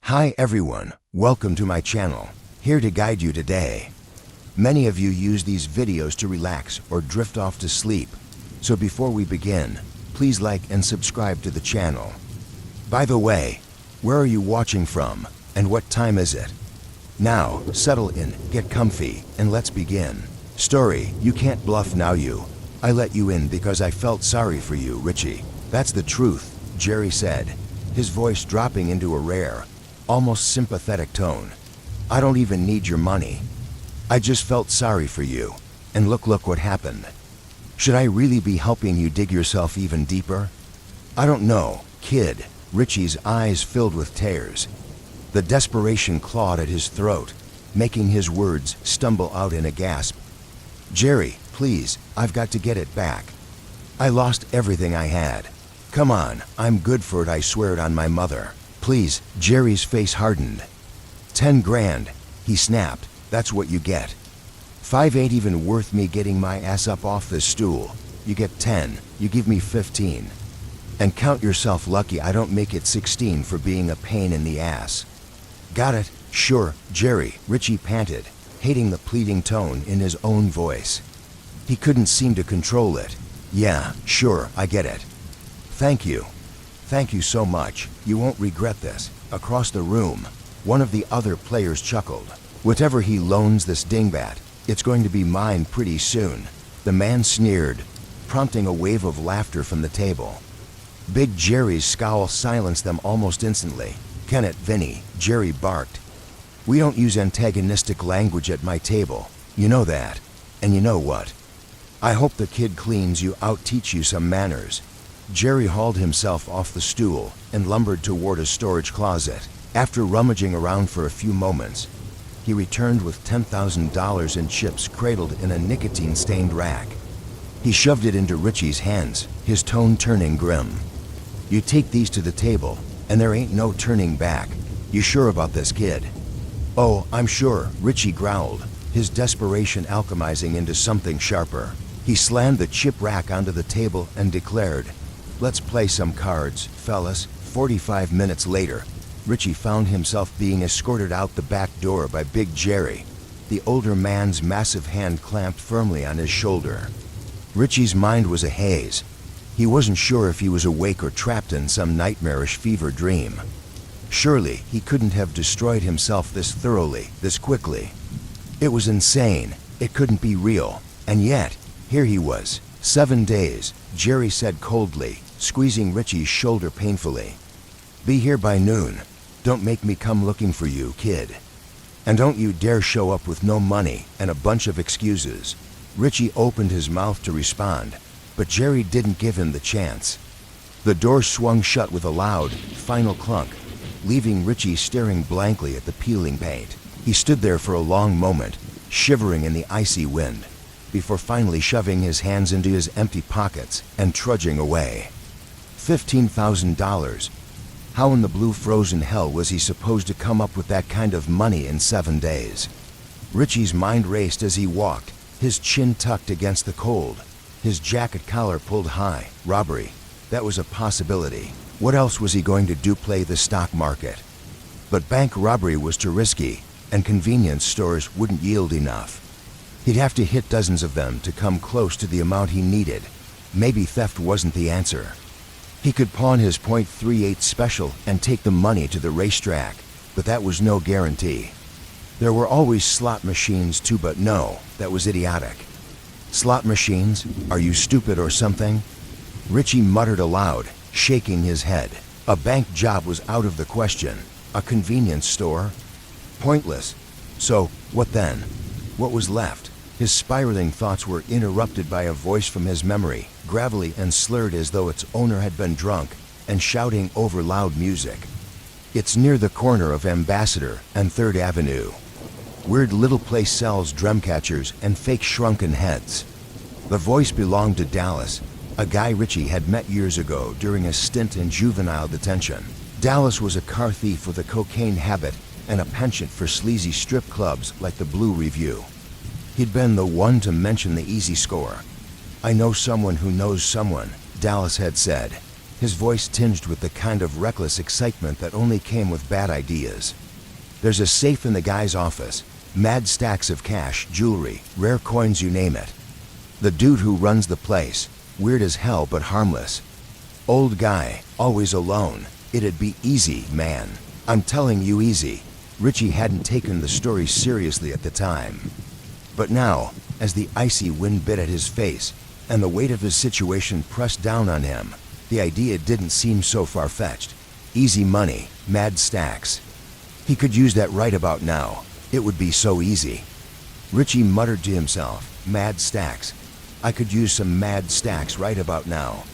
Hi everyone, welcome to my channel, here to guide you today. Many of you use these videos to relax or drift off to sleep, so before we begin, please like and subscribe to the channel. By the way, where are you watching from, and what time is it? Now, settle in, get comfy, and let's begin. Story, you can't bluff now you. I let you in because I felt sorry for you, Richie. That's the truth, Jerry said, his voice dropping into a rare, almost sympathetic tone. I don't even need your money. I just felt sorry for you. And look what happened. Should I really be helping you dig yourself even deeper? I don't know, kid. Richie's eyes filled with tears. The desperation clawed at his throat, making his words stumble out in a gasp. Jerry, please, I've got to get it back. I lost everything I had. Come on, I'm good for it, I swear it on my mother. Please, Jerry's face hardened. 10 grand, he snapped, that's what you get. 5 ain't even worth me getting my ass up off this stool. You get 10, you give me 15. And count yourself lucky I don't make it 16 for being a pain in the ass. Got it? Sure, Jerry, Richie panted, hating the pleading tone in his own voice. He couldn't seem to control it. Yeah, sure, I get it. Thank you. Thank you so much. You won't regret this. Across the room, one of the other players chuckled. Whatever he loans this dingbat, it's going to be mine pretty soon. The man sneered, prompting a wave of laughter from the table. Big Jerry's scowl silenced them almost instantly. Can it, Vinny? Jerry barked. We don't use antagonistic language at my table. You know that. And you know what? I hope the kid cleans you out, teach you some manners. Jerry hauled himself off the stool and lumbered toward a storage closet. After rummaging around for a few moments, he returned with $10,000 in chips cradled in a nicotine-stained rack. He shoved it into Richie's hands, his tone turning grim. You take these to the table, and there ain't no turning back. You sure about this, kid? Oh, I'm sure, Richie growled, his desperation alchemizing into something sharper. He slammed the chip rack onto the table and declared, "Let's play some cards, fellas." 45 minutes later, Richie found himself being escorted out the back door by Big Jerry, the older man's massive hand clamped firmly on his shoulder. Richie's mind was a haze. He wasn't sure if he was awake or trapped in some nightmarish fever dream. Surely he couldn't have destroyed himself this thoroughly, this quickly. It was insane. It couldn't be real. And yet, here he was. 7 days, Jerry said coldly, squeezing Richie's shoulder painfully. Be here by noon. Don't make me come looking for you, kid. And don't you dare show up with no money and a bunch of excuses. Richie opened his mouth to respond, but Jerry didn't give him the chance. The door swung shut with a loud, final clunk, leaving Richie staring blankly at the peeling paint. He stood there for a long moment, shivering in the icy wind, before finally shoving his hands into his empty pockets and trudging away. $15,000. How in the blue frozen hell was he supposed to come up with that kind of money in 7 days? Richie's mind raced as he walked, his chin tucked against the cold, his jacket collar pulled high. Robbery. That was a possibility. What else was he going to do? Play the stock market? But bank robbery was too risky, and convenience stores wouldn't yield enough. He'd have to hit dozens of them to come close to the amount he needed. Maybe theft wasn't the answer. He could pawn his .38 special and take the money to the racetrack, but that was no guarantee. There were always slot machines too, but no, that was idiotic. Slot machines? Are you stupid or something? Richie muttered aloud, shaking his head. A bank job was out of the question. A convenience store? Pointless. So, what then? What was left? His spiraling thoughts were interrupted by a voice from his memory, gravelly and slurred as though its owner had been drunk, and shouting over loud music. It's near the corner of Ambassador and 3rd Avenue. Weird little place sells drumcatchers and fake shrunken heads. The voice belonged to Dallas, a guy Richie had met years ago during a stint in juvenile detention. Dallas was a car thief with a cocaine habit and a penchant for sleazy strip clubs like the Blue Review. He'd been the one to mention the easy score. I know someone who knows someone, Dallas had said. his voice tinged with the kind of reckless excitement that only came with bad ideas. "There's a safe in the guy's office. Mad stacks of cash, jewelry, rare coins, you name it. The dude who runs the place, weird as hell but harmless. Old guy, always alone. It'd be easy, man. I'm telling you, easy." Richie hadn't taken the story seriously at the time. But now, as the icy wind bit at his face and the weight of his situation pressed down on him, the idea didn't seem so far-fetched. Easy money, mad stacks. He could use that right about now. It would be so easy. Richie muttered to himself, "Mad stacks. I could use some mad stacks right about now."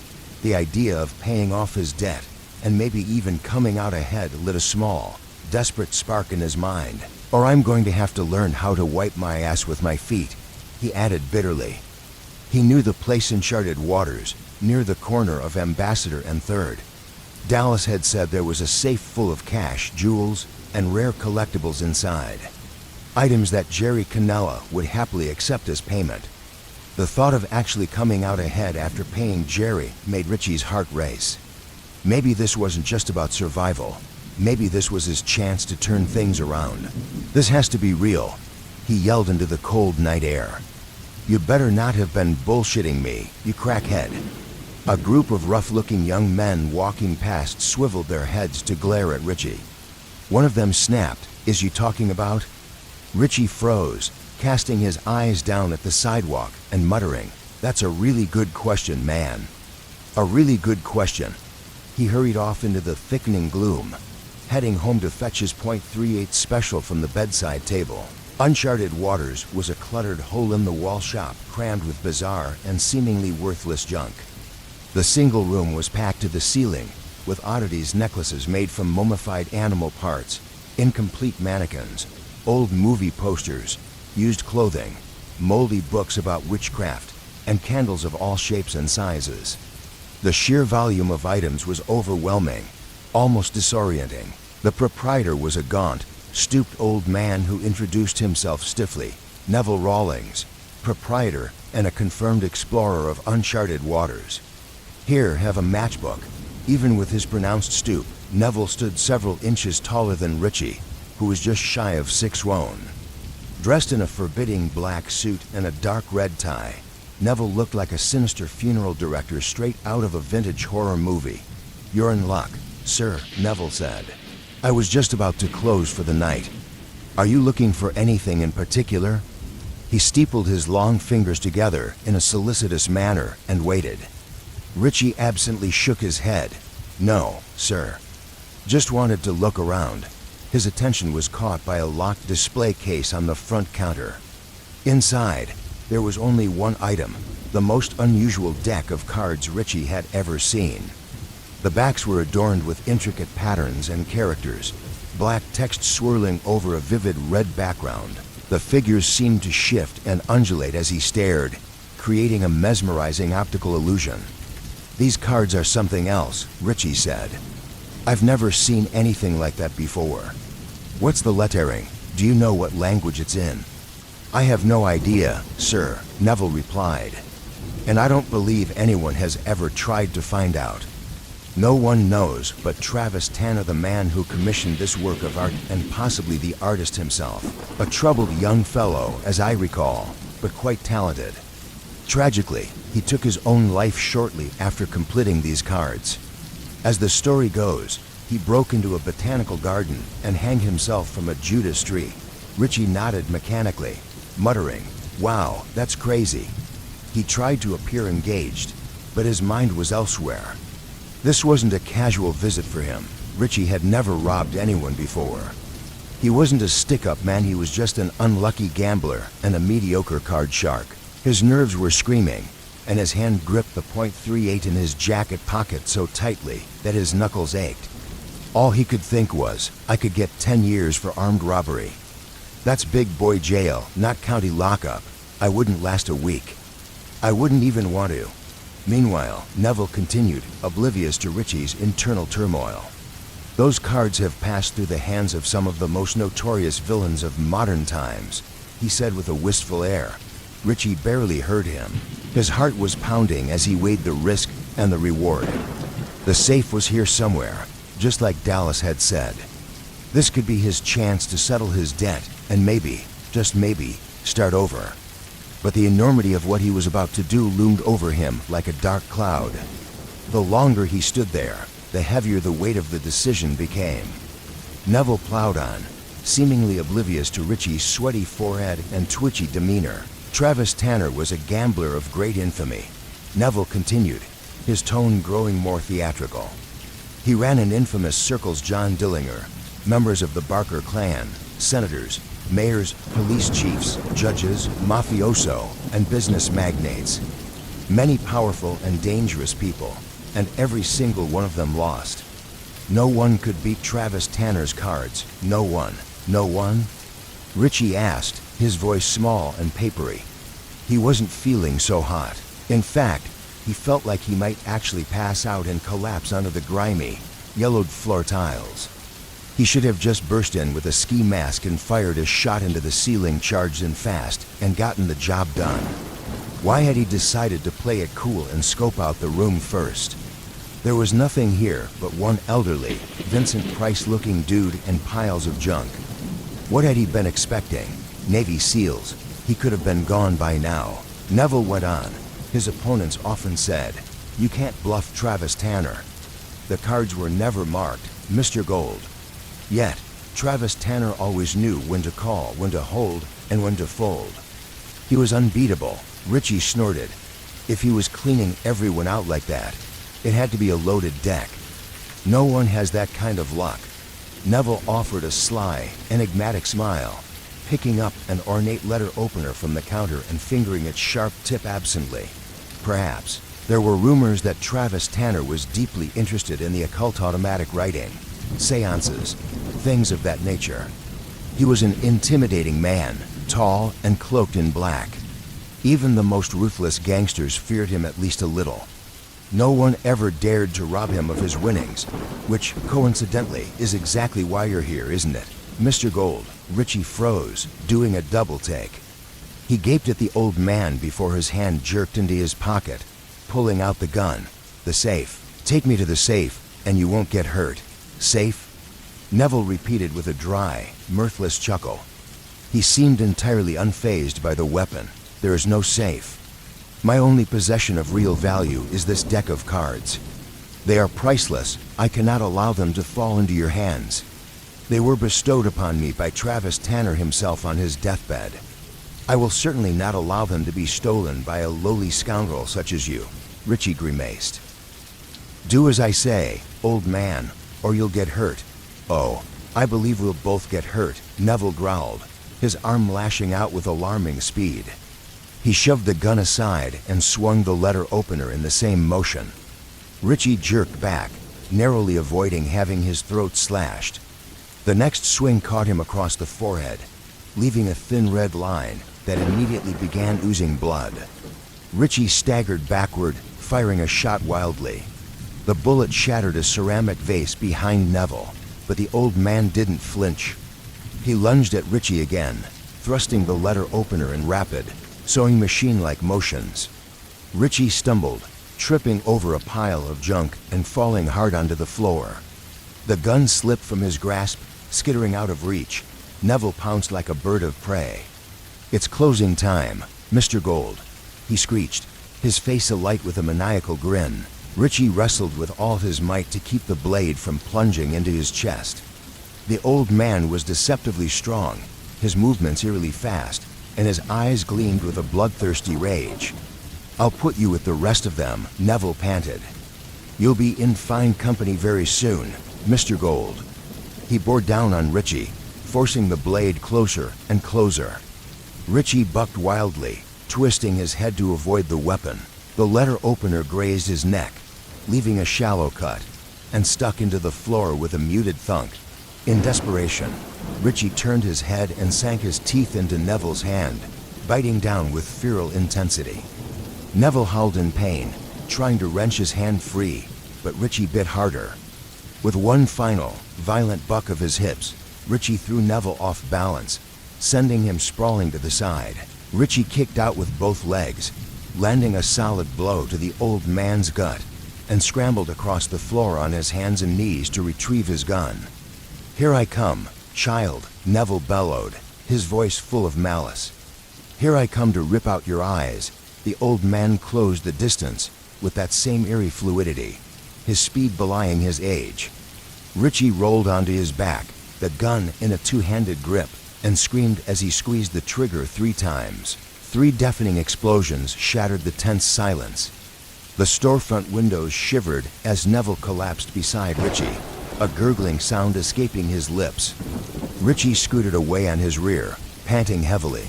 The idea of paying off his debt and maybe even coming out ahead lit a small, desperate spark in his mind. "Or I'm going to have to learn how to wipe my ass with my feet," he added bitterly. He knew the place in uncharted waters, near the corner of Ambassador and 3rd. Dallas had said there was a safe full of cash, jewels, and rare collectibles inside. Items that Jerry Cannella would happily accept as payment. The thought of actually coming out ahead after paying Jerry made Richie's heart race. Maybe this wasn't just about survival. Maybe this was his chance to turn things around. "This has to be real," he yelled into the cold night air. "You better not have been bullshitting me, you crackhead." A group of rough-looking young men walking past swiveled their heads to glare at Richie. One of them snapped, "Is you talking about?" Richie froze, casting his eyes down at the sidewalk and muttering, "That's a really good question, man. A really good question." He hurried off into the thickening gloom, heading home to fetch his .38 special from the bedside table. Uncharted Waters was a cluttered hole-in-the-wall shop crammed with bizarre and seemingly worthless junk. The single room was packed to the ceiling with oddities, necklaces made from mummified animal parts, incomplete mannequins, old movie posters, used clothing, moldy books about witchcraft, and candles of all shapes and sizes. The sheer volume of items was overwhelming, almost disorienting. The proprietor was a gaunt, stooped old man who introduced himself stiffly, Neville Rawlings, proprietor and a confirmed explorer of uncharted waters. "Here, have a matchbook." Even with his pronounced stoop, Neville stood several inches taller than Richie, who was just shy of 6'1". Dressed in a forbidding black suit and a dark red tie, Neville looked like a sinister funeral director straight out of a vintage horror movie. "You're in luck, sir," Neville said. "I was just about to close for the night. Are you looking for anything in particular?" He steepled his long fingers together in a solicitous manner and waited. Richie absently shook his head. "No, sir. Just wanted to look around." His attention was caught by a locked display case on the front counter. Inside, there was only one item, the most unusual deck of cards Richie had ever seen. The backs were adorned with intricate patterns and characters, black text swirling over a vivid red background. The figures seemed to shift and undulate as he stared, creating a mesmerizing optical illusion. "These cards are something else," Richie said. "I've never seen anything like that before." "What's the lettering? Do you know what language it's in?" "I have no idea, sir," Neville replied. "And I don't believe anyone has ever tried to find out. No one knows but Travis Tanner, the man who commissioned this work of art, and possibly the artist himself. A troubled young fellow, as I recall, but quite talented. Tragically, he took his own life shortly after completing these cards. As the story goes, he broke into a botanical garden and hanged himself from a Judas tree." Richie nodded mechanically, muttering, "Wow, that's crazy." He tried to appear engaged, but his mind was elsewhere. This wasn't a casual visit for him. Richie had never robbed anyone before. He wasn't a stick-up man, he was just an unlucky gambler and a mediocre card shark. His nerves were screaming, and his hand gripped the .38 in his jacket pocket so tightly that his knuckles ached. All he could think was, "I could get 10 years for armed robbery. That's big boy jail, not county lockup. I wouldn't last a week. I wouldn't even want to." Meanwhile, Neville continued, oblivious to Richie's internal turmoil. "Those cards have passed through the hands of some of the most notorious villains of modern times," he said with a wistful air. Richie barely heard him. His heart was pounding as he weighed the risk and the reward. The safe was here somewhere, just like Dallas had said. This could be his chance to settle his debt and maybe, just maybe, start over. But the enormity of what he was about to do loomed over him like a dark cloud. The longer he stood there, the heavier the weight of the decision became. Neville plowed on, seemingly oblivious to Richie's sweaty forehead and twitchy demeanor. Travis Tanner was a gambler of great infamy. Neville continued, his tone growing more theatrical. He ran in infamous circles John Dillinger, members of the Barker clan, senators, mayors, police chiefs, judges, mafioso, and business magnates. Many powerful and dangerous people, and every single one of them lost. No one could beat Travis Tanner's cards. No one. No one? Richie asked, his voice small and papery. He wasn't feeling so hot. In fact, he felt like he might actually pass out and collapse onto the grimy, yellowed floor tiles. He should have just burst in with a ski mask and fired a shot into the ceiling charged and fast and gotten the job done. Why had he decided to play it cool and scope out the room first? There was nothing here but one elderly, Vincent Price-looking dude and piles of junk. What had he been expecting? Navy SEALs. He could have been gone by now. Neville went on. His opponents often said, "You can't bluff Travis Tanner." The cards were never marked, Mr. Gold. Yet, Travis Tanner always knew when to call, when to hold, and when to fold. He was unbeatable, Richie snorted. If he was cleaning everyone out like that, it had to be a loaded deck. No one has that kind of luck. Neville offered a sly, enigmatic smile, picking up an ornate letter opener from the counter and fingering its sharp tip absently. Perhaps, there were rumors that Travis Tanner was deeply interested in the occult automatic writing, seances, things of that nature. He was an intimidating man, tall and cloaked in black. Even the most ruthless gangsters feared him at least a little. No one ever dared to rob him of his winnings, which, coincidentally, is exactly why you're here, isn't it? Mr. Gold. Richie froze, doing a double take. He gaped at the old man before his hand jerked into his pocket, pulling out the gun. The safe. Take me to the safe, and you won't get hurt. Safe? Neville repeated with a dry, mirthless chuckle. He seemed entirely unfazed by the weapon. There is no safe. My only possession of real value is this deck of cards. They are priceless. I cannot allow them to fall into your hands. They were bestowed upon me by Travis Tanner himself on his deathbed. I will certainly not allow them to be stolen by a lowly scoundrel such as you, Richie grimaced. Do as I say, old man, or you'll get hurt. Oh, I believe we'll both get hurt, Neville growled, his arm lashing out with alarming speed. He shoved the gun aside and swung the letter opener in the same motion. Richie jerked back, narrowly avoiding having his throat slashed. The next swing caught him across the forehead, leaving a thin red line that immediately began oozing blood. Richie staggered backward, firing a shot wildly. The bullet shattered a ceramic vase behind Neville, but the old man didn't flinch. He lunged at Richie again, thrusting the letter opener in rapid, sewing machine-like motions. Richie stumbled, tripping over a pile of junk and falling hard onto the floor. The gun slipped from his grasp, skittering out of reach. Neville pounced like a bird of prey. It's closing time, Mr. Gold, he screeched, his face alight with a maniacal grin. Richie wrestled with all his might to keep the blade from plunging into his chest. The old man was deceptively strong, his movements eerily fast, and his eyes gleamed with a bloodthirsty rage. I'll put you with the rest of them, Neville panted. You'll be in fine company very soon, Mr. Gold. He bore down on Richie, forcing the blade closer and closer. Richie bucked wildly, twisting his head to avoid the weapon. The letter opener grazed his neck, leaving a shallow cut, and stuck into the floor with a muted thunk. In desperation, Richie turned his head and sank his teeth into Neville's hand, biting down with feral intensity. Neville howled in pain, trying to wrench his hand free, but Richie bit harder. With one final, violent buck of his hips, Richie threw Neville off balance, sending him sprawling to the side. Richie kicked out with both legs, landing a solid blow to the old man's gut. and scrambled across the floor on his hands and knees to retrieve his gun. "Here I come, child," Neville bellowed, his voice full of malice. "Here I come to rip out your eyes." The old man closed the distance with that same eerie fluidity, his speed belying his age. Richie rolled onto his back, the gun in a two-handed grip, and screamed as he squeezed the trigger 3 times. 3 deafening explosions shattered the tense silence. The storefront windows shivered as Neville collapsed beside Richie, a gurgling sound escaping his lips. Richie scooted away on his rear, panting heavily.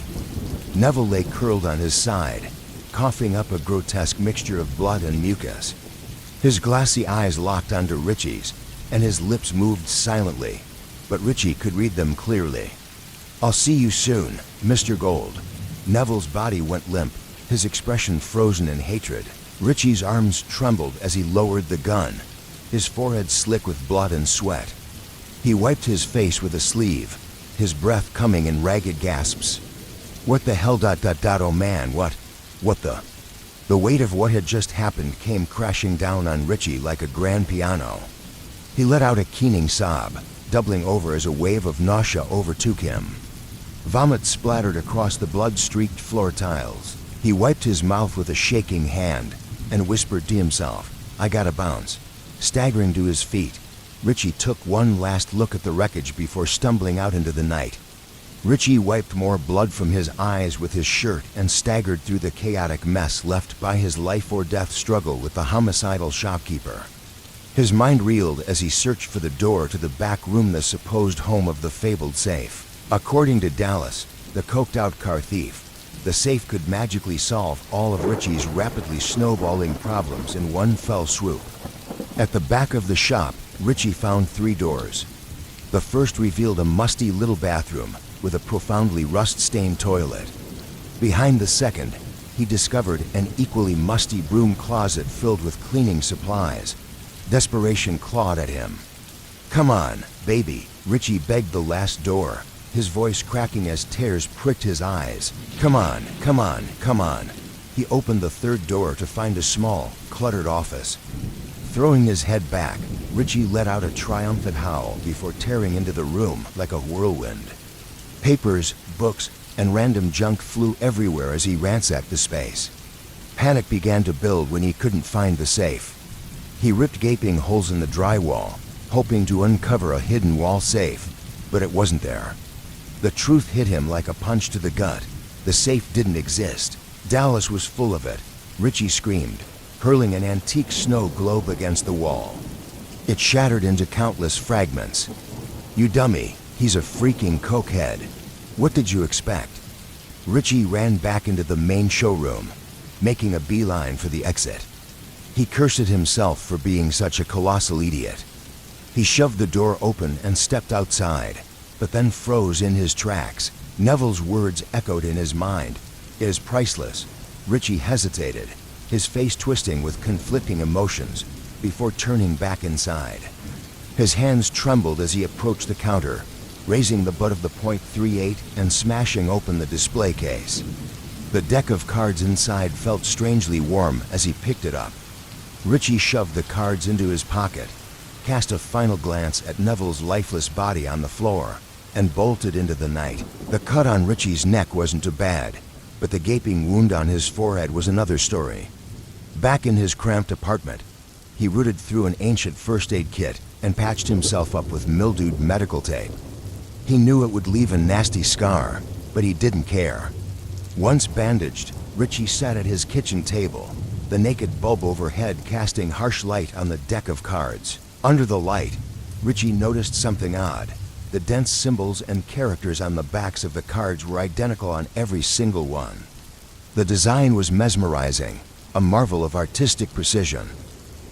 Neville lay curled on his side, coughing up a grotesque mixture of blood and mucus. His glassy eyes locked onto Richie's, and his lips moved silently, but Richie could read them clearly. "I'll see you soon, Mr. Gold." Neville's body went limp, his expression frozen in hatred. Richie's arms trembled as he lowered the gun, his forehead slick with blood and sweat. He wiped his face with a sleeve, his breath coming in ragged gasps. "What the hell, oh man, what the?" The weight of what had just happened came crashing down on Richie like a grand piano. He let out a keening sob, doubling over as a wave of nausea overtook him. Vomit splattered across the blood-streaked floor tiles. He wiped his mouth with a shaking hand and whispered to himself, "I gotta bounce." Staggering to his feet, Richie took one last look at the wreckage before stumbling out into the night. Richie wiped more blood from his eyes with his shirt and staggered through the chaotic mess left by his life-or-death struggle with the homicidal shopkeeper. His mind reeled as he searched for the door to the back room, the supposed home of the fabled safe. According to Dallas, the coked-out car thief, the safe could magically solve all of Richie's rapidly snowballing problems in one fell swoop. At the back of the shop, Richie found 3 doors. The first revealed a musty little bathroom with a profoundly rust-stained toilet. Behind the second, he discovered an equally musty broom closet filled with cleaning supplies. Desperation clawed at him. "Come on, baby," Richie begged the last door, his voice cracking as tears pricked his eyes. "Come on, come on, come on." He opened the third door to find a small, cluttered office. Throwing his head back, Richie let out a triumphant howl before tearing into the room like a whirlwind. Papers, books, and random junk flew everywhere as he ransacked the space. Panic began to build when he couldn't find the safe. He ripped gaping holes in the drywall, hoping to uncover a hidden wall safe, but it wasn't there. The truth hit him like a punch to the gut. The safe didn't exist. Dallas was full of it. Richie screamed, hurling an antique snow globe against the wall. It shattered into countless fragments. "You dummy, he's a freaking cokehead. What did you expect?" Richie ran back into the main showroom, making a beeline for the exit. He cursed at himself for being such a colossal idiot. He shoved the door open and stepped outside, but then froze in his tracks. Neville's words echoed in his mind. "It is priceless." Richie hesitated, his face twisting with conflicting emotions, before turning back inside. His hands trembled as he approached the counter, raising the butt of the .38 and smashing open the display case. The deck of cards inside felt strangely warm as he picked it up. Richie shoved the cards into his pocket, cast a final glance at Neville's lifeless body on the floor, and bolted into the night. The cut on Richie's neck wasn't too bad, but the gaping wound on his forehead was another story. Back in his cramped apartment, he rooted through an ancient first aid kit and patched himself up with mildewed medical tape. He knew it would leave a nasty scar, but he didn't care. Once bandaged, Richie sat at his kitchen table, the naked bulb overhead casting harsh light on the deck of cards. Under the light, Richie noticed something odd. The dense symbols and characters on the backs of the cards were identical on every single one. The design was mesmerizing, a marvel of artistic precision.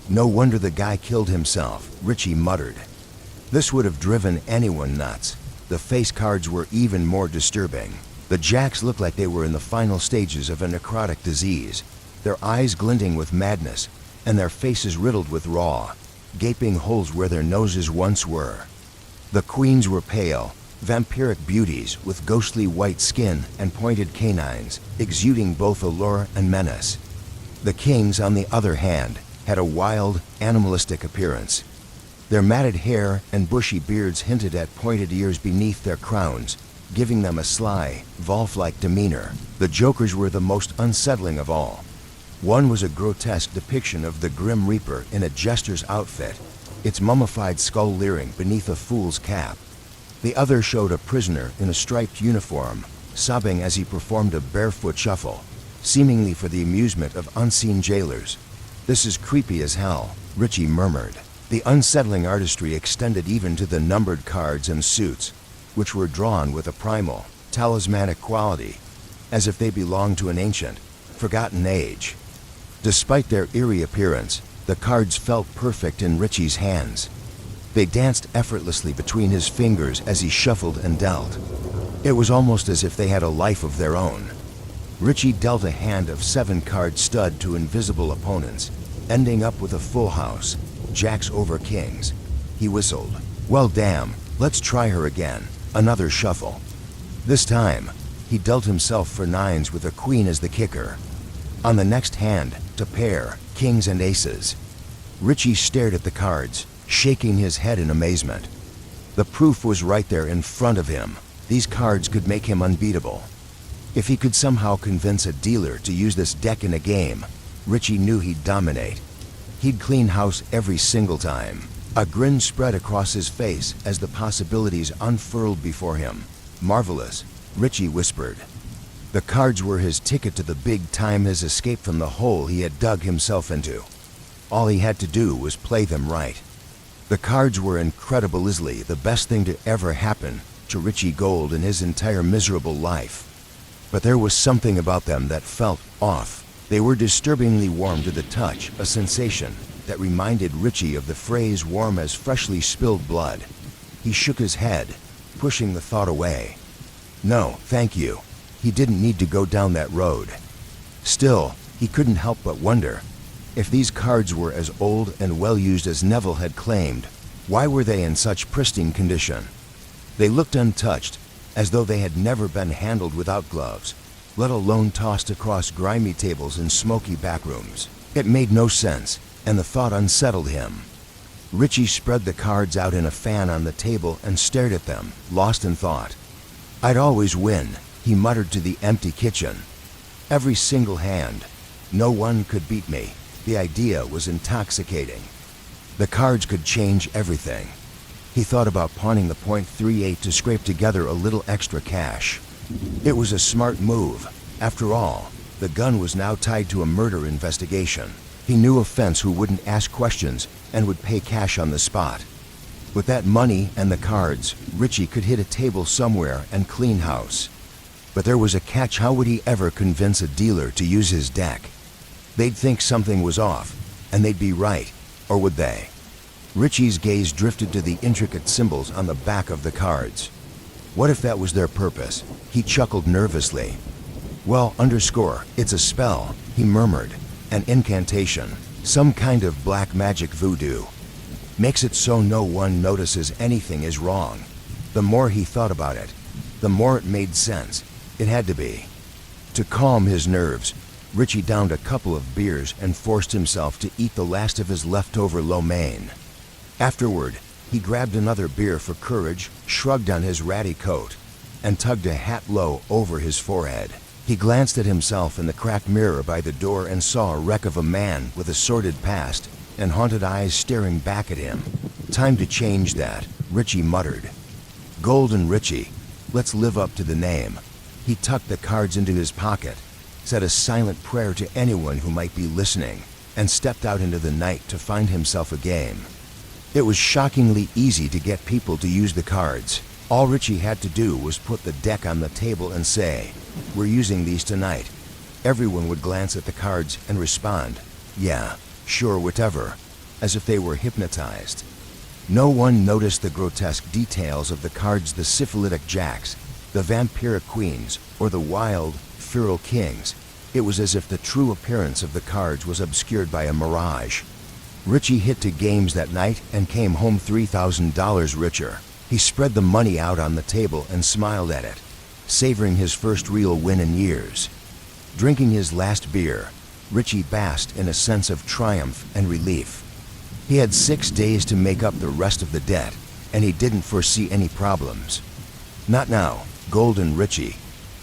"No wonder the guy killed himself," Richie muttered. This would have driven anyone nuts. The face cards were even more disturbing. The jacks looked like they were in the final stages of a necrotic disease, their eyes glinting with madness, and their faces riddled with raw, gaping holes where their noses once were. The queens were pale, vampiric beauties with ghostly white skin and pointed canines, exuding both allure and menace. The kings, on the other hand, had a wild, animalistic appearance. Their matted hair and bushy beards hinted at pointed ears beneath their crowns, giving them a sly, Volf-like demeanor. The Jokers were the most unsettling of all. One was a grotesque depiction of the Grim Reaper in a jester's outfit, its mummified skull leering beneath a fool's cap. The other showed a prisoner in a striped uniform, sobbing as he performed a barefoot shuffle, seemingly for the amusement of unseen jailers. "This is creepy as hell," Richie murmured. The unsettling artistry extended even to the numbered cards and suits, which were drawn with a primal, talismanic quality, as if they belonged to an ancient, forgotten age. Despite their eerie appearance, the cards felt perfect in Richie's hands. They danced effortlessly between his fingers as he shuffled and dealt. It was almost as if they had a life of their own. Richie dealt a hand of 7-card stud to invisible opponents, ending up with a full house, jacks over kings. He whistled. "Well, damn, let's try her again." Another shuffle. This time, he dealt himself for 9s with a queen as the kicker. On the next hand, to pair, kings and aces. Richie stared at the cards, shaking his head in amazement. The proof was right there in front of him. These cards could make him unbeatable. If he could somehow convince a dealer to use this deck in a game, Richie knew he'd dominate. He'd clean house every single time. A grin spread across his face as the possibilities unfurled before him. "Marvelous," Richie whispered. The cards were his ticket to the big time, his escape from the hole he had dug himself into. All he had to do was play them right. The cards were incredibly the best thing to ever happen to Richie Gold in his entire miserable life. But there was something about them that felt off. They were disturbingly warm to the touch, a sensation that reminded Richie of the phrase "warm as freshly spilled blood." He shook his head, pushing the thought away. No, thank you. He didn't need to go down that road. Still, he couldn't help but wonder, if these cards were as old and well-used as Neville had claimed, why were they in such pristine condition? They looked untouched, as though they had never been handled without gloves, let alone tossed across grimy tables in smoky backrooms. It made no sense, and the thought unsettled him. Richie spread the cards out in a fan on the table and stared at them, lost in thought. "I'd always win," he muttered to the empty kitchen. "Every single hand. No one could beat me." The idea was intoxicating. The cards could change everything. He thought about pawning the .38 to scrape together a little extra cash. It was a smart move. After all, the gun was now tied to a murder investigation. He knew a fence who wouldn't ask questions and would pay cash on the spot. With that money and the cards, Richie could hit a table somewhere and clean house. But there was a catch. How would he ever convince a dealer to use his deck? They'd think something was off, and they'd be right, or would they? Richie's gaze drifted to the intricate symbols on the back of the cards. What if that was their purpose? He chuckled nervously. "Well, underscore, it's a spell," he murmured. "An incantation, some kind of black magic voodoo. Makes it so no one notices anything is wrong." The more he thought about it, the more it made sense. It had to be. To calm his nerves, Richie downed a couple of beers and forced himself to eat the last of his leftover lo mein. Afterward, he grabbed another beer for courage, shrugged on his ratty coat, and tugged a hat low over his forehead. He glanced at himself in the cracked mirror by the door and saw a wreck of a man with a sordid past and haunted eyes staring back at him. "Time to change that," Richie muttered. "Golden Richie, let's live up to the name." He tucked the cards into his pocket, said a silent prayer to anyone who might be listening, and stepped out into the night to find himself a game. It was shockingly easy to get people to use the cards. All Richie had to do was put the deck on the table and say, "We're using these tonight." Everyone would glance at the cards and respond, "Yeah, sure, whatever," as if they were hypnotized. No one noticed the grotesque details of the cards, the syphilitic jacks, the vampiric queens, or the wild, feral kings. It was as if the true appearance of the cards was obscured by a mirage. Richie hit to games that night and came home $3,000 richer. He spread the money out on the table and smiled at it, savoring his first real win in years. Drinking his last beer, Richie basked in a sense of triumph and relief. He had 6 days to make up the rest of the debt, and he didn't foresee any problems. "Not now, Golden Richie,"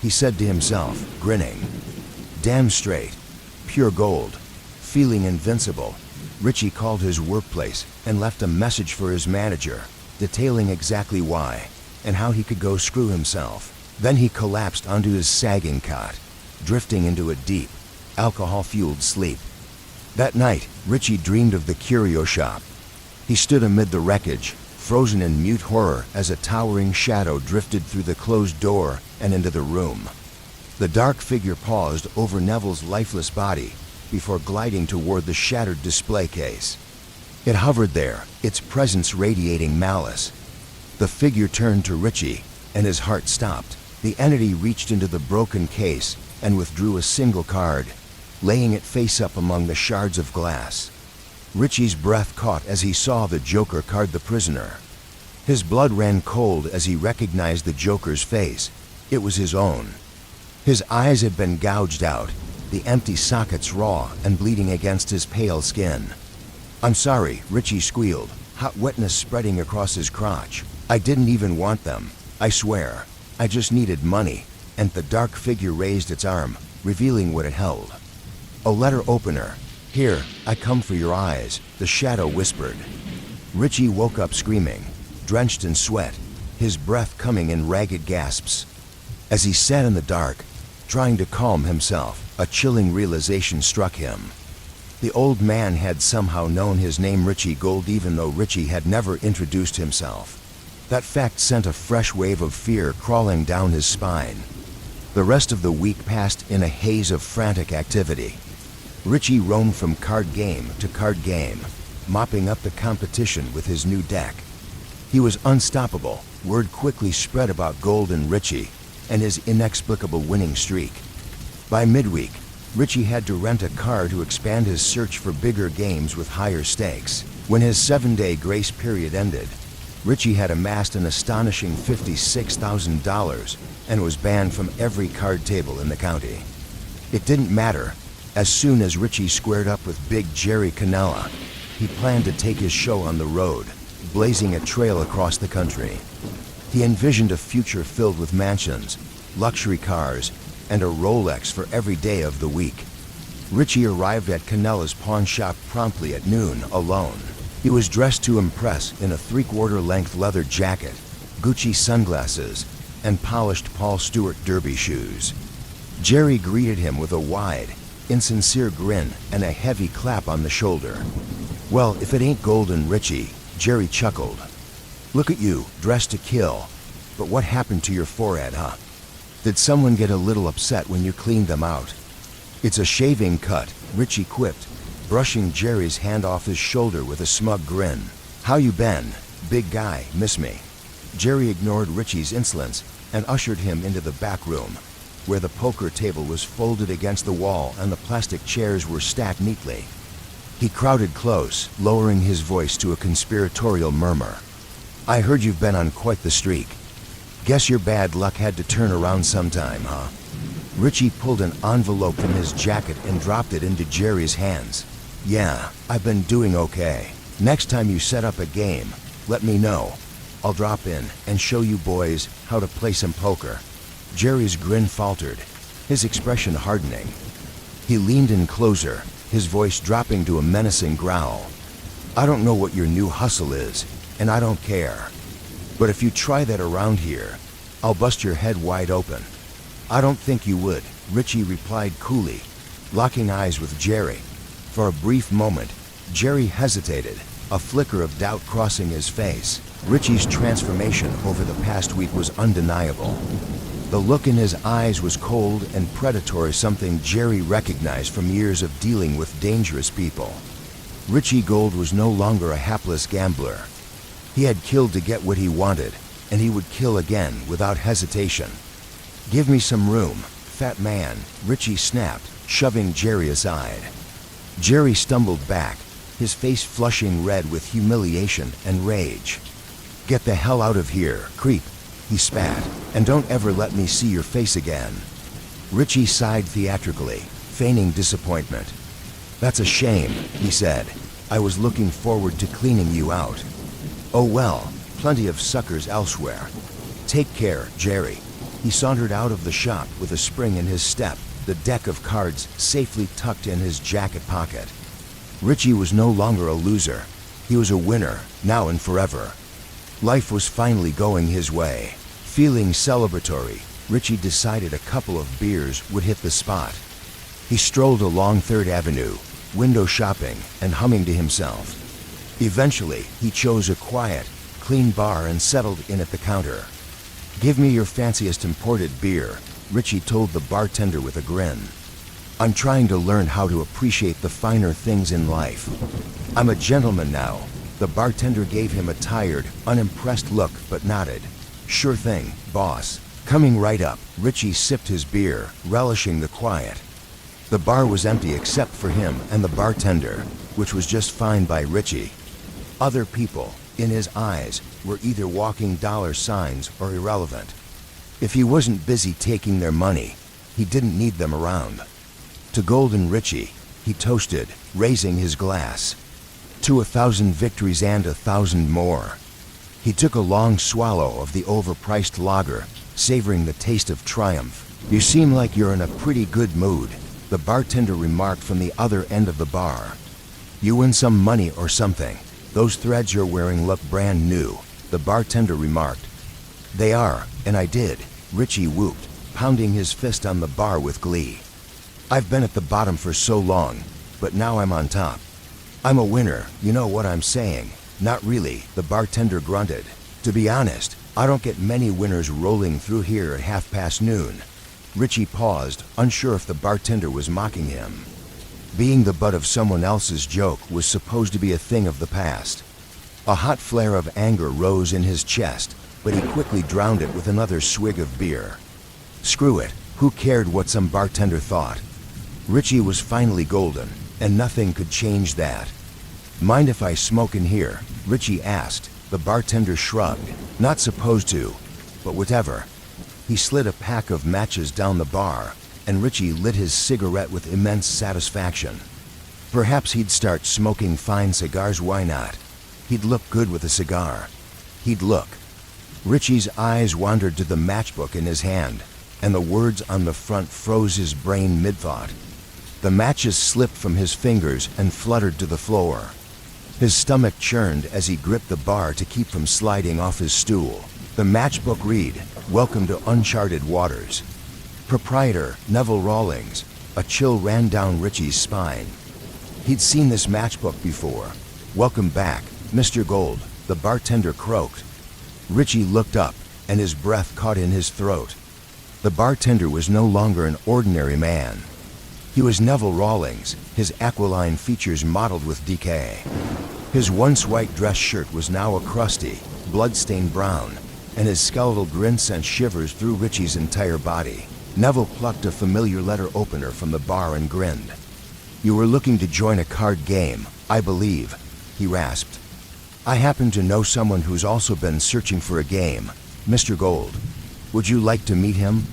he said to himself, grinning. Damn straight. Pure gold. Feeling invincible, Richie called his workplace and left a message for his manager, detailing exactly why and how he could go screw himself. Then he collapsed onto his sagging cot, drifting into a deep, alcohol-fueled sleep. That night, Richie dreamed of the curio shop. He stood amid the wreckage, frozen in mute horror as a towering shadow drifted through the closed door and into the room. The dark figure paused over Neville's lifeless body before gliding toward the shattered display case. It hovered there, its presence radiating malice. The figure turned to Richie, and his heart stopped. The entity reached into the broken case and withdrew a single card, laying it face up among the shards of glass. Richie's breath caught as he saw the Joker card the prisoner. His blood ran cold as he recognized the Joker's face. It was his own. His eyes had been gouged out, the empty sockets raw and bleeding against his pale skin. "I'm sorry," Richie squealed, hot wetness spreading across his crotch. "I didn't even want them. I swear. I just needed money." And the dark figure raised its arm, revealing what it held. "A letter opener. Here, I come for your eyes," the shadow whispered. Richie woke up screaming, drenched in sweat, his breath coming in ragged gasps. As he sat in the dark, trying to calm himself, a chilling realization struck him. The old man had somehow known his name Richie Gold even though Richie had never introduced himself. That fact sent a fresh wave of fear crawling down his spine. The rest of the week passed in a haze of frantic activity. Richie roamed from card game to card game, mopping up the competition with his new deck. He was unstoppable. Word quickly spread about Golden Richie and his inexplicable winning streak. By midweek, Richie had to rent a car to expand his search for bigger games with higher stakes. When his 7-day grace period ended, Richie had amassed an astonishing $56,000 and was banned from every card table in the county. It didn't matter. As soon as Richie squared up with Big Jerry Canella, he planned to take his show on the road, blazing a trail across the country. He envisioned a future filled with mansions, luxury cars, and a Rolex for every day of the week. Richie arrived at Canella's pawn shop promptly at noon, alone. He was dressed to impress in a 3/4 length leather jacket, Gucci sunglasses, and polished Paul Stewart derby shoes. Jerry greeted him with a wide, insincere grin and a heavy clap on the shoulder. "Well, if it ain't Golden Richie," Jerry chuckled. "Look at you, dressed to kill. But what happened to your forehead, huh? Did someone get a little upset when you cleaned them out?" "It's a shaving cut," Richie quipped, brushing Jerry's hand off his shoulder with a smug grin. "How you been, big guy? Miss me?" Jerry ignored Richie's insolence and ushered him into the back room, where the poker table was folded against the wall and the plastic chairs were stacked neatly. He crowded close, lowering his voice to a conspiratorial murmur. "I heard you've been on quite the streak. Guess your bad luck had to turn around sometime, huh?" Richie pulled an envelope from his jacket and dropped it into Jerry's hands. "Yeah, I've been doing okay. Next time you set up a game, let me know. I'll drop in and show you boys how to play some poker." Jerry's grin faltered, his expression hardening. He leaned in closer, his voice dropping to a menacing growl. "I don't know what your new hustle is, and I don't care. But if you try that around here, I'll bust your head wide open." "I don't think you would," Richie replied coolly, locking eyes with Jerry. For a brief moment, Jerry hesitated, a flicker of doubt crossing his face. Richie's transformation over the past week was undeniable. The look in his eyes was cold and predatory, something Jerry recognized from years of dealing with dangerous people. Richie Gold was no longer a hapless gambler. He had killed to get what he wanted, and he would kill again without hesitation. "Give me some room, fat man," Richie snapped, shoving Jerry aside. Jerry stumbled back, his face flushing red with humiliation and rage. "Get the hell out of here, creep," he spat, "and don't ever let me see your face again." Richie sighed theatrically, feigning disappointment. "That's a shame," he said. "I was looking forward to cleaning you out." "Oh well, plenty of suckers elsewhere. Take care, Jerry." He sauntered out of the shop with a spring in his step, the deck of cards safely tucked in his jacket pocket. Richie was no longer a loser. He was a winner, now and forever. Life was finally going his way. Feeling celebratory, Richie decided a couple of beers would hit the spot. He strolled along 3rd Avenue, window shopping and humming to himself. Eventually, he chose a quiet, clean bar and settled in at the counter. "Give me your fanciest imported beer," Richie told the bartender with a grin. "I'm trying to learn how to appreciate the finer things in life. I'm a gentleman now." The bartender gave him a tired, unimpressed look but nodded. "Sure thing, boss." Coming right up, Richie sipped his beer, relishing the quiet. The bar was empty except for him and the bartender, which was just fine by Richie. Other people, in his eyes, were either walking dollar signs or irrelevant. If he wasn't busy taking their money, he didn't need them around. To Golden Richie, he toasted, raising his glass. To 1,000 victories and 1,000 more. He took a long swallow of the overpriced lager, savoring the taste of triumph. "You seem like you're in a pretty good mood," the bartender remarked from the other end of the bar. "You win some money or something. Those threads you're wearing look brand new," the bartender remarked. "They are, and I did," Richie whooped, pounding his fist on the bar with glee. "I've been at the bottom for so long, but now I'm on top. I'm a winner, you know what I'm saying." "Not really," the bartender grunted. "To be honest, I don't get many winners rolling through here at noon. Richie paused, unsure if the bartender was mocking him. Being the butt of someone else's joke was supposed to be a thing of the past. A hot flare of anger rose in his chest, but he quickly drowned it with another swig of beer. Screw it, who cared what some bartender thought? Richie was finally golden, and nothing could change that. "Mind if I smoke in here?" Richie asked. The bartender shrugged. "Not supposed to, but whatever." He slid a pack of matches down the bar, and Richie lit his cigarette with immense satisfaction. Perhaps he'd start smoking fine cigars, why not? He'd look good with a cigar. He'd look. Richie's eyes wandered to the matchbook in his hand, and the words on the front froze his brain mid-thought. The matches slipped from his fingers and fluttered to the floor. His stomach churned as he gripped the bar to keep from sliding off his stool. The matchbook read, "Welcome to uncharted waters." Proprietor, Neville Rawlings. A chill ran down Richie's spine. He'd seen this matchbook before. "Welcome back, Mr. Gold," the bartender croaked. Richie looked up, and his breath caught in his throat. The bartender was no longer an ordinary man. He was Neville Rawlings, his aquiline features mottled with decay. His once white dress shirt was now a crusty, blood-stained brown, and his skeletal grin sent shivers through Richie's entire body. Neville plucked a familiar letter opener from the bar and grinned. "You were looking to join a card game, I believe," he rasped. "I happen to know someone who's also been searching for a game, Mr. Gold. Would you like to meet him?"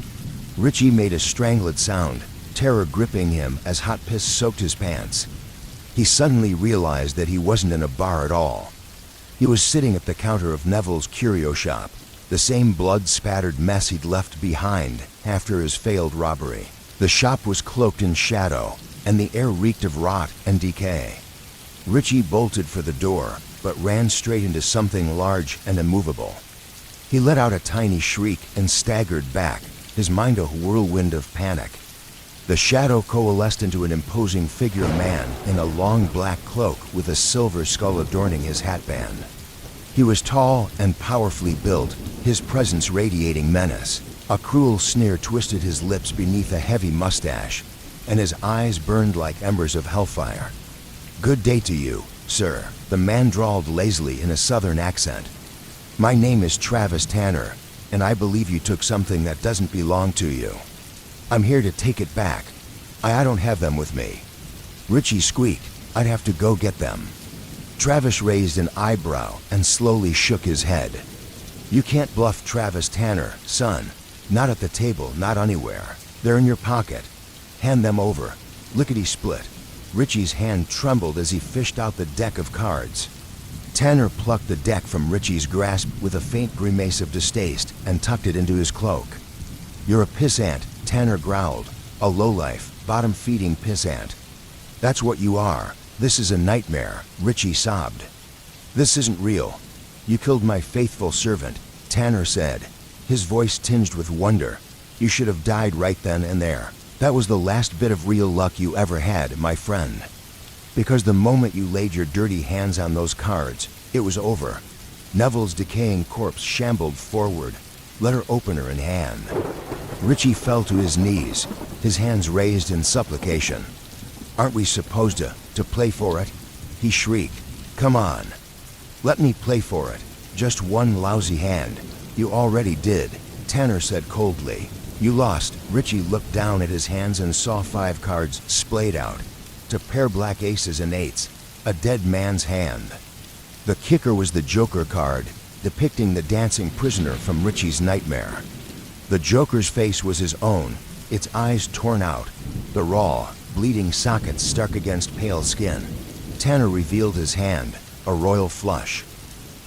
Richie made a strangled sound, terror gripping him as hot piss soaked his pants. He suddenly realized that he wasn't in a bar at all. He was sitting at the counter of Neville's curio shop, the same blood-spattered mess he'd left behind after his failed robbery. The shop was cloaked in shadow, and the air reeked of rot and decay. Richie bolted for the door, but ran straight into something large and immovable. He let out a tiny shriek and staggered back, his mind a whirlwind of panic. The shadow coalesced into an imposing figure man in a long black cloak with a silver skull adorning his hatband. He was tall and powerfully built, his presence radiating menace. A cruel sneer twisted his lips beneath a heavy mustache, and his eyes burned like embers of hellfire. "Good day to you, sir," the man drawled lazily in a southern accent. "My name is Travis Tanner, and I believe you took something that doesn't belong to you. I'm here to take it back. I don't have them with me." Richie squeaked. "I'd have to go get them." Travis raised an eyebrow and slowly shook his head. "You can't bluff Travis Tanner, son. Not at the table, not anywhere. They're in your pocket. Hand them over." Lickety-split. Richie's hand trembled as he fished out the deck of cards. Tanner plucked the deck from Richie's grasp with a faint grimace of distaste and tucked it into his cloak. "You're a pissant," Tanner growled. "A lowlife, bottom-feeding pissant. That's what you are. This is a nightmare," Richie sobbed. "This isn't real. You killed my faithful servant," Tanner said, his voice tinged with wonder. "You should have died right then and there. That was the last bit of real luck you ever had, my friend. Because the moment you laid your dirty hands on those cards, it was over." Neville's decaying corpse shambled forward, letter opener in hand. Richie fell to his knees, his hands raised in supplication. "Aren't we supposed to play for it?" he shrieked. "Come on. Let me play for it. Just one lousy hand." "You already did," Tanner said coldly. "You lost." Richie looked down at his hands and saw 5 cards splayed out. To pair black aces and eights, a dead man's hand. The kicker was the Joker card, depicting the dancing prisoner from Richie's nightmare. The Joker's face was his own, its eyes torn out, the raw, bleeding sockets stuck against pale skin. Tanner revealed his hand, a royal flush.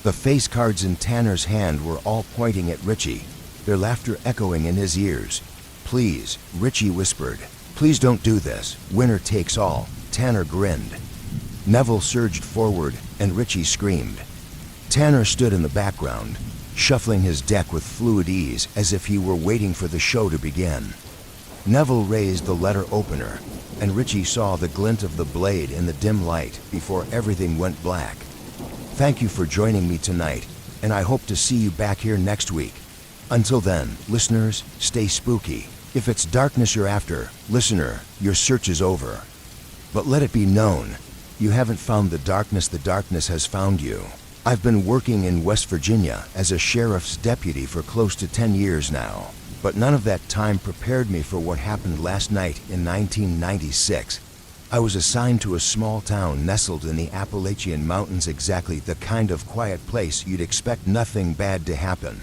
The face cards in Tanner's hand were all pointing at Richie, their laughter echoing in his ears. "Please," Richie whispered. "Please don't do this. Winner takes all." Tanner grinned. Neville surged forward, and Richie screamed. Tanner stood in the background, shuffling his deck with fluid ease as if he were waiting for the show to begin. Neville raised the letter opener, and Richie saw the glint of the blade in the dim light before everything went black. "Thank you for joining me tonight, and I hope to see you back here next week. Until then, listeners, stay spooky. If it's darkness you're after, listener, your search is over. But let it be known, you haven't found the darkness has found you." I've been working in West Virginia as a sheriff's deputy for close to 10 years now, but none of that time prepared me for what happened last night in 1996. I was assigned to a small town nestled in the Appalachian Mountains, exactly the kind of quiet place you'd expect nothing bad to happen.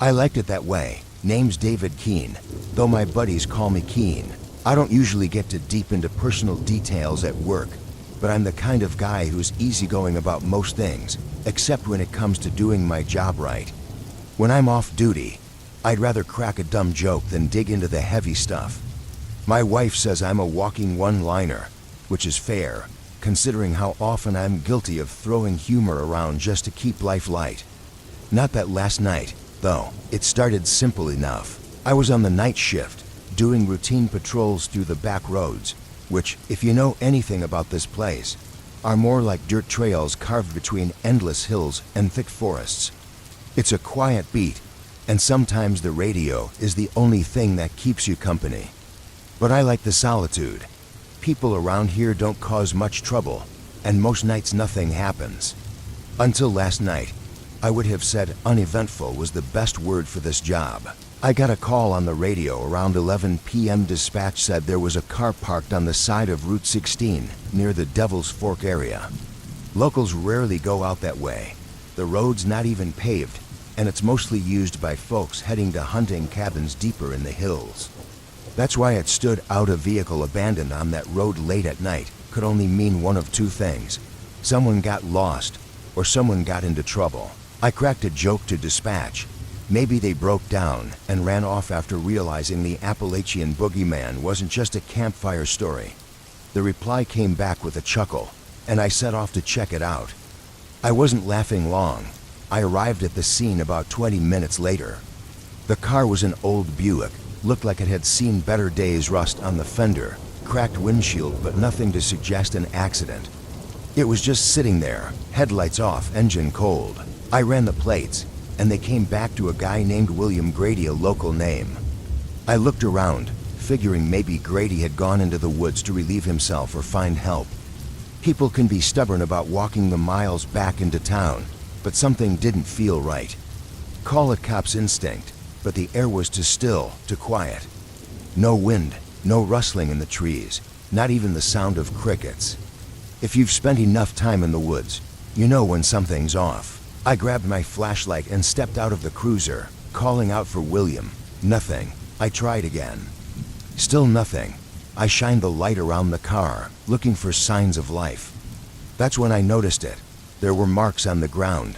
I liked it that way. Name's David Keene, though my buddies call me Keene. I don't usually get too deep into personal details at work, but I'm the kind of guy who's easygoing about most things, except when it comes to doing my job right. When I'm off duty, I'd rather crack a dumb joke than dig into the heavy stuff. My wife says I'm a walking one-liner, which is fair, considering how often I'm guilty of throwing humor around just to keep life light. Not that last night, though. It started simple enough. I was on the night shift, doing routine patrols through the back roads, which, if you know anything about this place, are more like dirt trails carved between endless hills and thick forests. It's a quiet beat, and sometimes the radio is the only thing that keeps you company. But I like the solitude. People around here don't cause much trouble, and most nights nothing happens. Until last night, I would have said uneventful was the best word for this job. I got a call on the radio around 11 p.m. Dispatch said there was a car parked on the side of Route 16 near the Devil's Fork area. Locals rarely go out that way. The road's not even paved, and it's mostly used by folks heading to hunting cabins deeper in the hills. That's why it stood out. A vehicle abandoned on that road late at night could only mean one of two things. Someone got lost, or someone got into trouble. I cracked a joke to dispatch. Maybe they broke down and ran off after realizing the Appalachian boogeyman wasn't just a campfire story. The reply came back with a chuckle, and I set off to check it out. I wasn't laughing long. I arrived at the scene about 20 minutes later. The car was an old Buick, looked like it had seen better days. Rust on the fender, cracked windshield, but nothing to suggest an accident. It was just sitting there, headlights off, engine cold. I ran the plates, and they came back to a guy named William Grady, a local name. I looked around, figuring maybe Grady had gone into the woods to relieve himself or find help. People can be stubborn about walking the miles back into town, but something didn't feel right. Call it cop's instinct, but the air was too still, too quiet. No wind, no rustling in the trees, not even the sound of crickets. If you've spent enough time in the woods, you know when something's off. I grabbed my flashlight and stepped out of the cruiser, calling out for William. Nothing. I tried again. Still nothing. I shined the light around the car, looking for signs of life. That's when I noticed it. There were marks on the ground.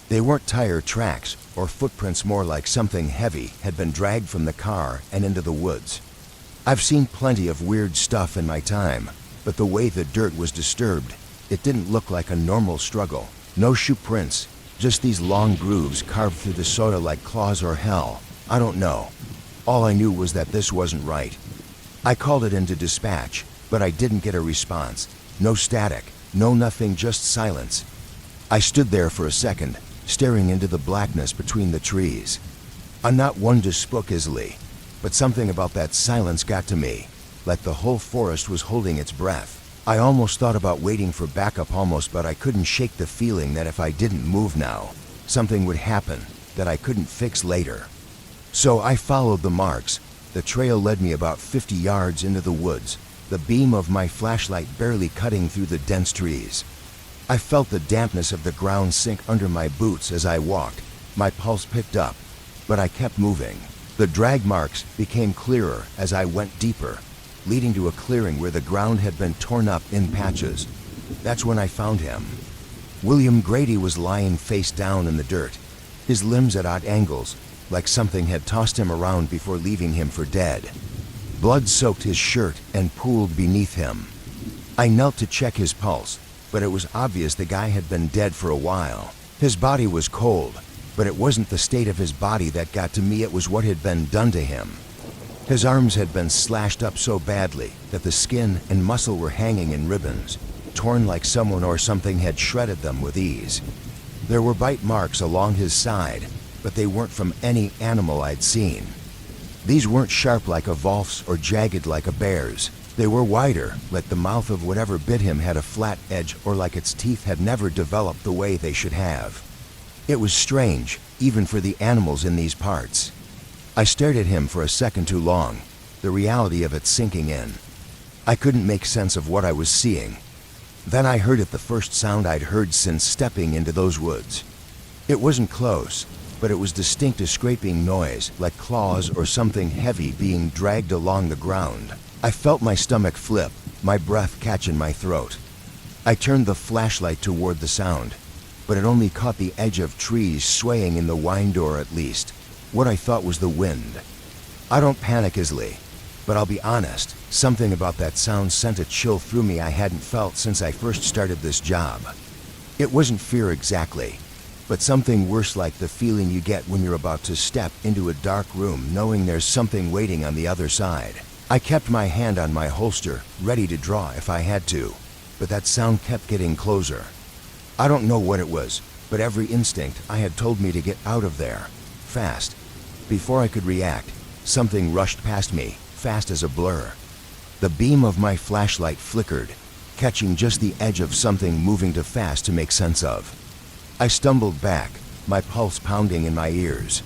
They weren't tire tracks or footprints, more like something heavy had been dragged from the car and into the woods. I've seen plenty of weird stuff in my time, but the way the dirt was disturbed, it didn't look like a normal struggle. No shoe prints, just these long grooves carved through the soda like claws or hell. I don't know. All I knew was that this wasn't right. I called it into dispatch, but I didn't get a response. No static, no nothing, just silence. I stood there for a second, staring into the blackness between the trees. I'm not one to spook easily, but something about that silence got to me, like the whole forest was holding its breath. I almost thought about waiting for backup but I couldn't shake the feeling that if I didn't move now, something would happen that I couldn't fix later. So I followed the marks. The trail led me about 50 yards into the woods, the beam of my flashlight barely cutting through the dense trees. I felt the dampness of the ground sink under my boots as I walked. My pulse picked up, but I kept moving. The drag marks became clearer as I went deeper, leading to a clearing where the ground had been torn up in patches. That's when I found him. William Grady was lying face down in the dirt, his limbs at odd angles, like something had tossed him around before leaving him for dead. Blood soaked his shirt and pooled beneath him. I knelt to check his pulse, but it was obvious the guy had been dead for a while. His body was cold, but it wasn't the state of his body that got to me, it was what had been done to him. His arms had been slashed up so badly that the skin and muscle were hanging in ribbons, torn like someone or something had shredded them with ease. There were bite marks along his side, but they weren't from any animal I'd seen. These weren't sharp like a wolf's or jagged like a bear's. They were wider, like the mouth of whatever bit him had a flat edge, or like its teeth had never developed the way they should have. It was strange, even for the animals in these parts. I stared at him for a second too long, the reality of it sinking in. I couldn't make sense of what I was seeing. Then I heard it, the first sound I'd heard since stepping into those woods. It wasn't close, but it was distinct, a scraping noise, like claws or something heavy being dragged along the ground. I felt my stomach flip, my breath catch in my throat. I turned the flashlight toward the sound, but it only caught the edge of trees swaying in the wind, or at least what I thought was the wind. I don't panic easily, but I'll be honest, something about that sound sent a chill through me I hadn't felt since I first started this job. It wasn't fear exactly, but something worse, like the feeling you get when you're about to step into a dark room knowing there's something waiting on the other side. I kept my hand on my holster, ready to draw if I had to, but that sound kept getting closer. I don't know what it was, but every instinct I had told me to get out of there, fast. Before I could react, something rushed past me, fast as a blur. The beam of my flashlight flickered, catching just the edge of something moving too fast to make sense of. I stumbled back, my pulse pounding in my ears.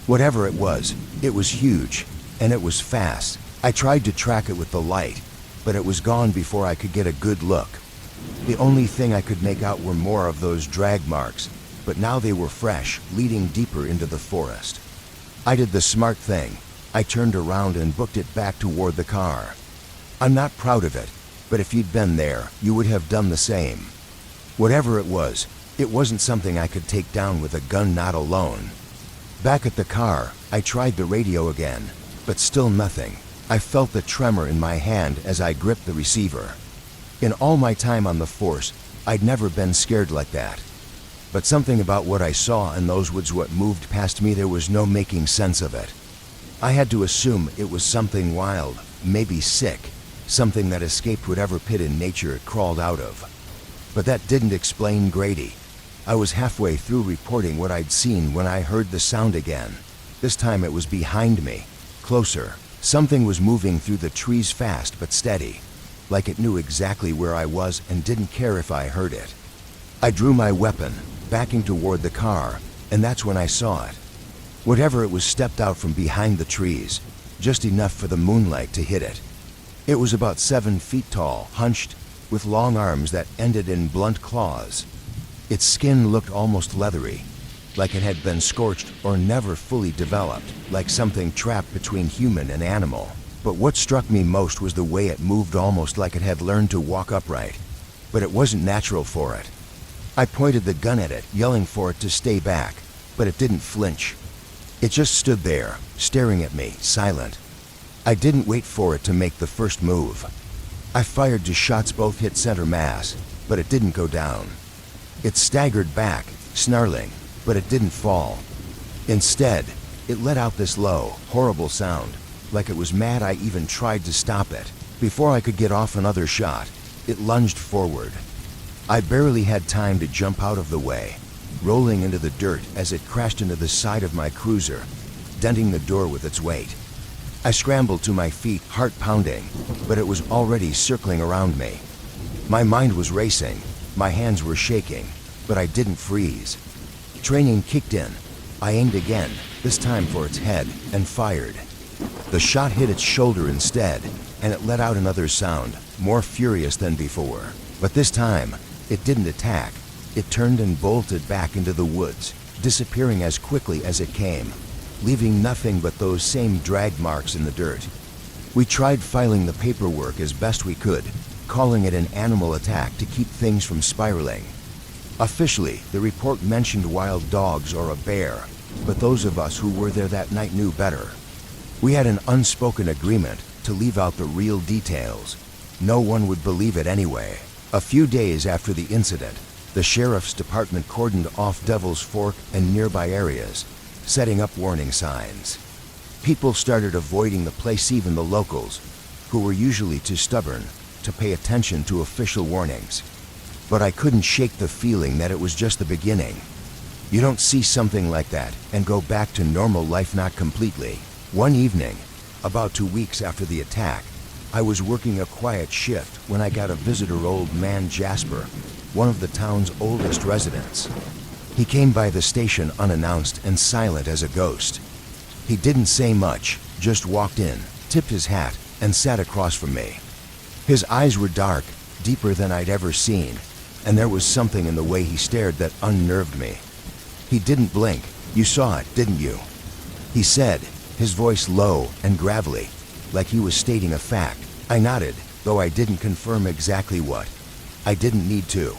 Whatever it was huge, and it was fast. I tried to track it with the light, but it was gone before I could get a good look. The only thing I could make out were more of those drag marks, but now they were fresh, leading deeper into the forest. I did the smart thing. I turned around and booked it back toward the car. I'm not proud of it, but if you'd been there, you would have done the same. Whatever it wasn't something I could take down with a gun, not alone. Back at the car, I tried the radio again, but still nothing. I felt the tremor in my hand as I gripped the receiver. In all my time on the force, I'd never been scared like that. But something about what I saw in those woods, what moved past me, there was no making sense of it. I had to assume it was something wild, maybe sick, something that escaped whatever pit in nature it crawled out of. But that didn't explain Grady. I was halfway through reporting what I'd seen when I heard the sound again. This time it was behind me, closer. Something was moving through the trees, fast but steady, like it knew exactly where I was and didn't care if I heard it. I drew my weapon, backing toward the car, and that's when I saw it. Whatever it was stepped out from behind the trees, just enough for the moonlight to hit it. It was about 7 feet tall, hunched, with long arms that ended in blunt claws. Its skin looked almost leathery, like it had been scorched or never fully developed, like something trapped between human and animal. But what struck me most was the way it moved, almost like it had learned to walk upright. But it wasn't natural for it. I pointed the gun at it, yelling for it to stay back, but it didn't flinch. It just stood there, staring at me, silent. I didn't wait for it to make the first move. I fired 2 shots, both hit center mass, but it didn't go down. It staggered back, snarling, but it didn't fall. Instead, it let out this low, horrible sound, like it was mad I even tried to stop it. Before I could get off another shot, it lunged forward. I barely had time to jump out of the way, rolling into the dirt as it crashed into the side of my cruiser, denting the door with its weight. I scrambled to my feet, heart pounding, but it was already circling around me. My mind was racing, my hands were shaking, but I didn't freeze. Training kicked in. I aimed again, this time for its head, and fired. The shot hit its shoulder instead, and it let out another sound, more furious than before. But this time, it didn't attack. It turned and bolted back into the woods, disappearing as quickly as it came, leaving nothing but those same drag marks in the dirt. We tried filing the paperwork as best we could, calling it an animal attack to keep things from spiraling. Officially, the report mentioned wild dogs or a bear, but those of us who were there that night knew better. We had an unspoken agreement to leave out the real details. No one would believe it anyway. A few days after the incident, the sheriff's department cordoned off Devil's Fork and nearby areas, setting up warning signs. People started avoiding the place, even the locals, who were usually too stubborn to pay attention to official warnings. But I couldn't shake the feeling that it was just the beginning. You don't see something like that and go back to normal life, not completely. One evening, about 2 weeks after the attack, I was working a quiet shift when I got a visitor, old man Jasper, one of the town's oldest residents. He came by the station unannounced and silent as a ghost. He didn't say much, just walked in, tipped his hat, and sat across from me. His eyes were dark, deeper than I'd ever seen, and there was something in the way he stared that unnerved me. He didn't blink. You saw it, didn't you? He said, his voice low and gravelly, like he was stating a fact. I nodded, though I didn't confirm exactly what. I didn't need to.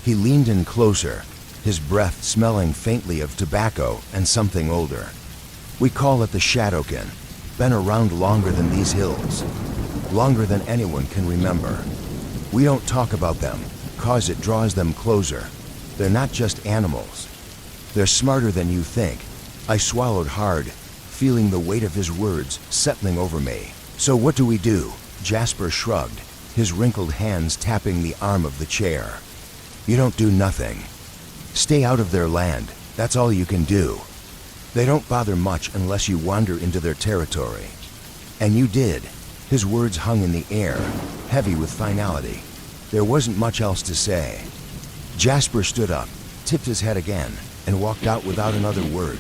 He leaned in closer, his breath smelling faintly of tobacco and something older. We call it the Shadowkin. Been around longer than these hills. Longer than anyone can remember. We don't talk about them, cause it draws them closer. They're not just animals. They're smarter than you think. I swallowed hard, feeling the weight of his words settling over me. So what do we do? Jasper shrugged, his wrinkled hands tapping the arm of the chair. You don't do nothing. Stay out of their land, that's all you can do. They don't bother much unless you wander into their territory. And you did. His words hung in the air, heavy with finality. There wasn't much else to say. Jasper stood up, tipped his head again, and walked out without another word.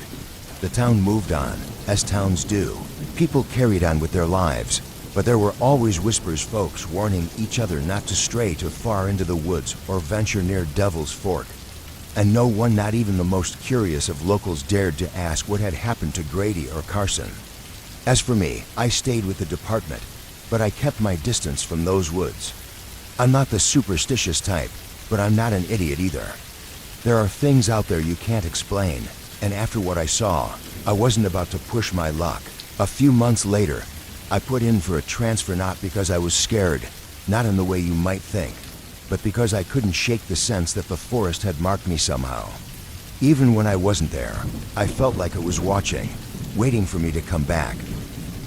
The town moved on, as towns do. People carried on with their lives, but there were always whispers, folks warning each other not to stray too far into the woods or venture near Devil's Fork. And no one, not even the most curious of locals, dared to ask what had happened to Grady or Carson. As for me, I stayed with the department, but I kept my distance from those woods. I'm not the superstitious type, but I'm not an idiot either. There are things out there you can't explain, and after what I saw, I wasn't about to push my luck. A few months later, I put in for a transfer, not because I was scared, not in the way you might think, but because I couldn't shake the sense that the forest had marked me somehow. Even when I wasn't there, I felt like it was watching, waiting for me to come back.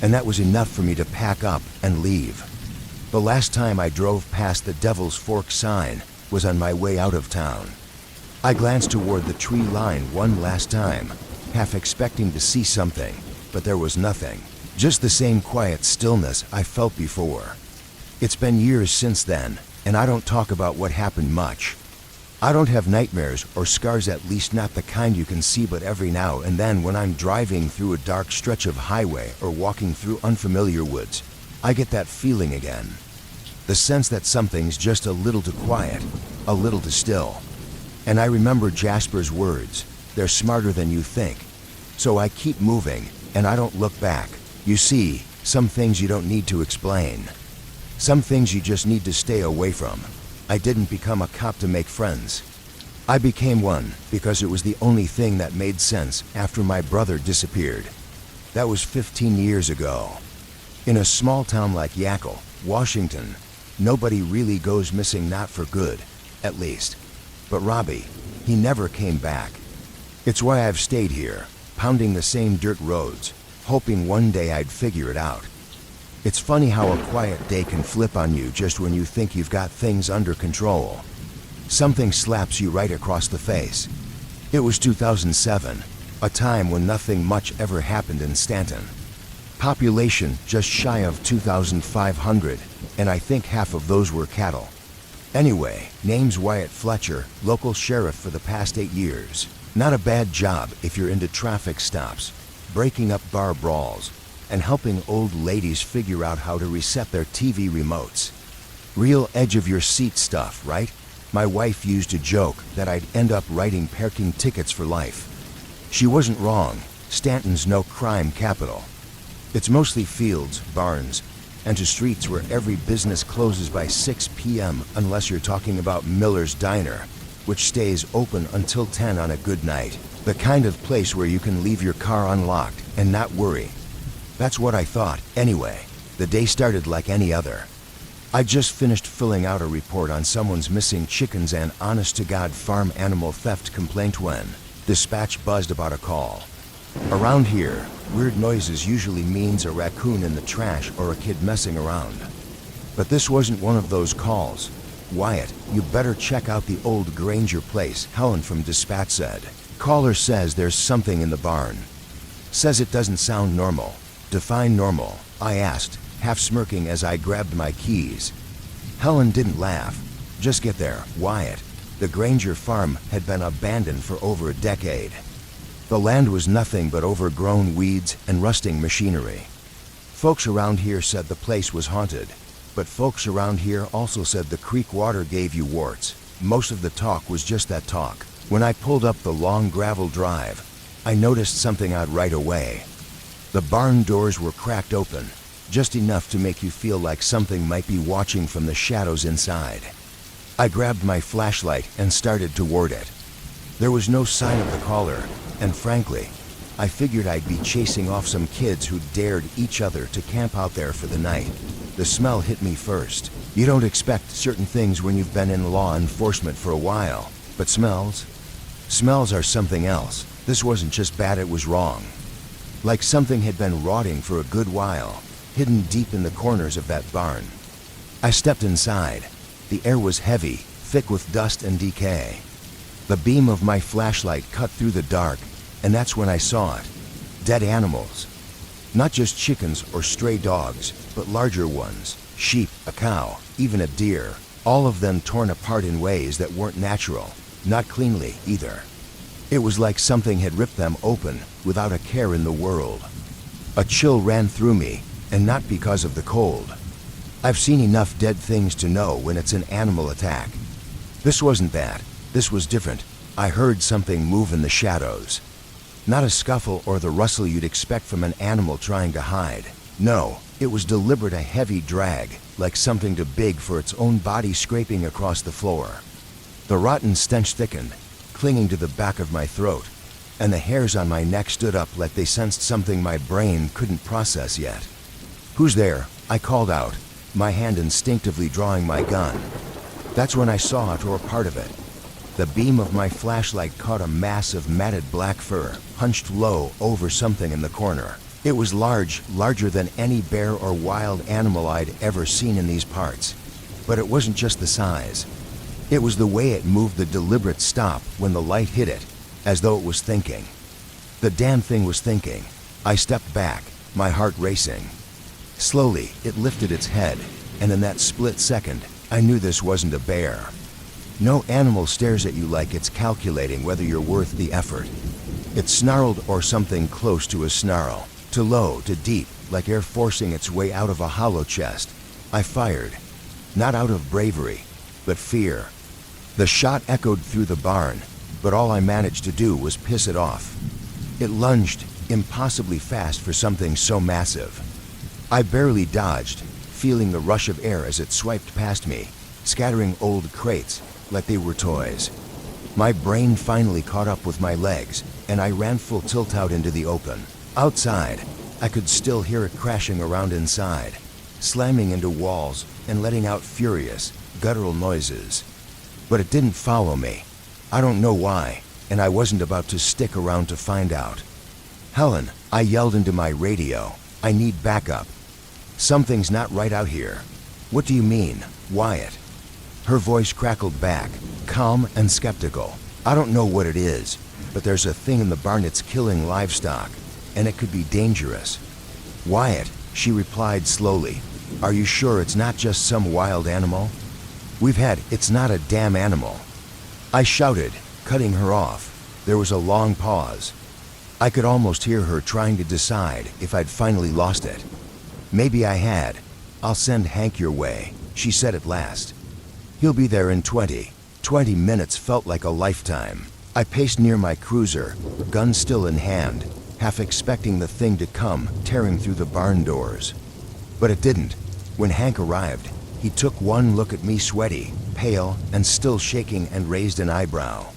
And that was enough for me to pack up and leave. The last time I drove past the Devil's Fork sign was on my way out of town. I glanced toward the tree line one last time, half expecting to see something, but there was nothing. Just the same quiet stillness I felt before. It's been years since then, and I don't talk about what happened much. I don't have nightmares or scars, at least not the kind you can see, but every now and then when I'm driving through a dark stretch of highway or walking through unfamiliar woods, I get that feeling again. The sense that something's just a little too quiet, a little too still. And I remember Jasper's words, they're smarter than you think. So I keep moving, and I don't look back. You see, Some things you don't need to explain. Some things you just need to stay away from. I didn't become a cop to make friends. I became one because it was the only thing that made sense after my brother disappeared. That was 15 years ago. In a small town like Yakil, Washington, nobody really goes missing, not for good, at least. But Robbie, he never came back. It's why I've stayed here, pounding the same dirt roads, hoping one day I'd figure it out. It's funny how a quiet day can flip on you just when you think you've got things under control. Something slaps you right across the face. It was 2007, a time when nothing much ever happened in Stanton. Population just shy of 2,500, and I think half of those were cattle. Anyway, name's Wyatt Fletcher, local sheriff for the past 8 years. Not a bad job if you're into traffic stops, breaking up bar brawls, and helping old ladies figure out how to reset their TV remotes. Real edge of your seat stuff, right? My wife used to joke that I'd end up writing parking tickets for life. She wasn't wrong. Stanton's no crime capital. It's mostly fields, barns, and to streets where every business closes by 6 p.m. unless you're talking about Miller's Diner, which stays open until 10 on a good night. The kind of place where you can leave your car unlocked and not worry. That's what I thought. Anyway, the day started like any other. I just finished filling out a report on someone's missing chickens and honest-to-God farm animal theft complaint when dispatch buzzed about a call. Around here, weird noises usually means a raccoon in the trash or a kid messing around. But this wasn't one of those calls. Wyatt, you better check out the old Granger place, Helen from dispatch said. Caller says there's something in the barn. Says it doesn't sound normal. Define normal, I asked, half smirking as I grabbed my keys. Helen didn't laugh. Just get there, Wyatt. The Granger farm had been abandoned for over a decade. The land was nothing but overgrown weeds and rusting machinery. Folks around here said the place was haunted, but folks around here also said the creek water gave you warts. Most of the talk was just that talk. When I pulled up the long gravel drive, I noticed something odd right away. The barn doors were cracked open, just enough to make you feel like something might be watching from the shadows inside. I grabbed my flashlight and started toward it. There was no sign of the caller, and frankly, I figured I'd be chasing off some kids who dared each other to camp out there for the night. The smell hit me first. You don't expect certain things when you've been in law enforcement for a while, but smells are something else. This wasn't just bad, it was wrong. Like something had been rotting for a good while, hidden deep in the corners of that barn. I stepped inside. The air was heavy, thick with dust and decay. The beam of my flashlight cut through the dark, and that's when I saw it. Dead animals. Not just chickens or stray dogs, but larger ones. Sheep, a cow, even a deer. All of them torn apart in ways that weren't natural. Not cleanly, either. It was like something had ripped them open without a care in the world. A chill ran through me, and not because of the cold. I've seen enough dead things to know when it's an animal attack. This wasn't that. This was different. I heard something move in the shadows. Not a scuffle or the rustle you'd expect from an animal trying to hide. No, it was deliberate, a heavy drag, like something too big for its own body scraping across the floor. The rotten stench thickened, clinging to the back of my throat, and the hairs on my neck stood up like they sensed something my brain couldn't process yet. "Who's there?" I called out, my hand instinctively drawing my gun. That's when I saw it, or part of it. The beam of my flashlight caught a mass of matted black fur, hunched low over something in the corner. It was large, larger than any bear or wild animal I'd ever seen in these parts. But it wasn't just the size. It was the way it moved, the deliberate stop when the light hit it, as though it was thinking. The damn thing was thinking. I stepped back, my heart racing. Slowly, it lifted its head, and in that split second, I knew this wasn't a bear. No animal stares at you like it's calculating whether you're worth the effort. It snarled, or something close to a snarl, to low, to deep, like air forcing its way out of a hollow chest. I fired. Not out of bravery, but fear. The shot echoed through the barn, but all I managed to do was piss it off. It lunged, impossibly fast for something so massive. I barely dodged, feeling the rush of air as it swiped past me, scattering old crates like they were toys. My brain finally caught up with my legs, and I ran full tilt out into the open. Outside, I could still hear it crashing around inside, slamming into walls and letting out furious, guttural noises. But it didn't follow me. I don't know why, and I wasn't about to stick around to find out. "Helen," I yelled into my radio, "I need backup. Something's not right out here." "What do you mean, Wyatt?" Her voice crackled back, calm and skeptical. "I don't know what it is, but there's a thing in the barn that's killing livestock, and it could be dangerous." "Wyatt," she replied slowly, "are you sure it's not just some wild animal?" "It's not a damn animal." I shouted, cutting her off. There was a long pause. I could almost hear her trying to decide if I'd finally lost it. "Maybe I had. I'll send Hank your way," she said at last. "He'll be there in 20 minutes felt like a lifetime." I paced near my cruiser, gun still in hand, half expecting the thing to come tearing through the barn doors. But it didn't. When Hank arrived, he took one look at me, sweaty, pale, and still shaking, and raised an eyebrow.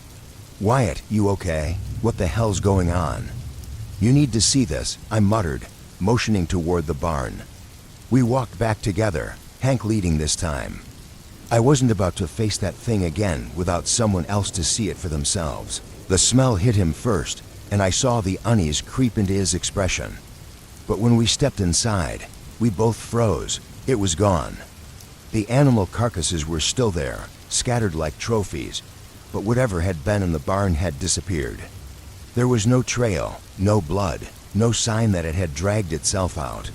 "Wyatt, you okay? What the hell's going on?" "You need to see this," I muttered, motioning toward the barn. We walked back together, Hank leading this time. I wasn't about to face that thing again without someone else to see it for themselves. The smell hit him first, and I saw the unease creep into his expression. But when we stepped inside, we both froze. It was gone. The animal carcasses were still there, scattered like trophies, but whatever had been in the barn had disappeared. There was no trail, no blood, no sign that it had dragged itself out.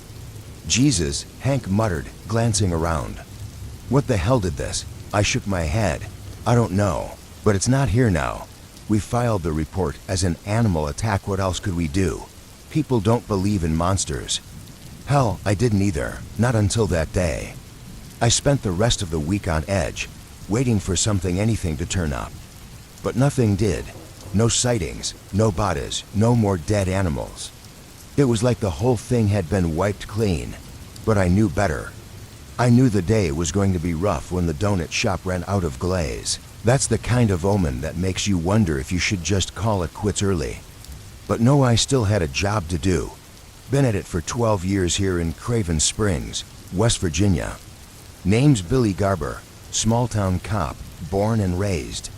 "Jesus," Hank muttered, glancing around. "What the hell did this?" I shook my head. "I don't know, but it's not here now. We filed the report as an animal attack. What else could we do? People don't believe in monsters." Hell, I didn't either, not until that day. I spent the rest of the week on edge, waiting for anything to turn up. But nothing did. No sightings, no bodies, no more dead animals. It was like the whole thing had been wiped clean, but I knew better. I knew the day was going to be rough when the donut shop ran out of glaze. That's the kind of omen that makes you wonder if you should just call it quits early. But no, I still had a job to do. Been at it for 12 years here in Craven Springs, West Virginia. Name's Billy Garber, small-town cop, born and raised.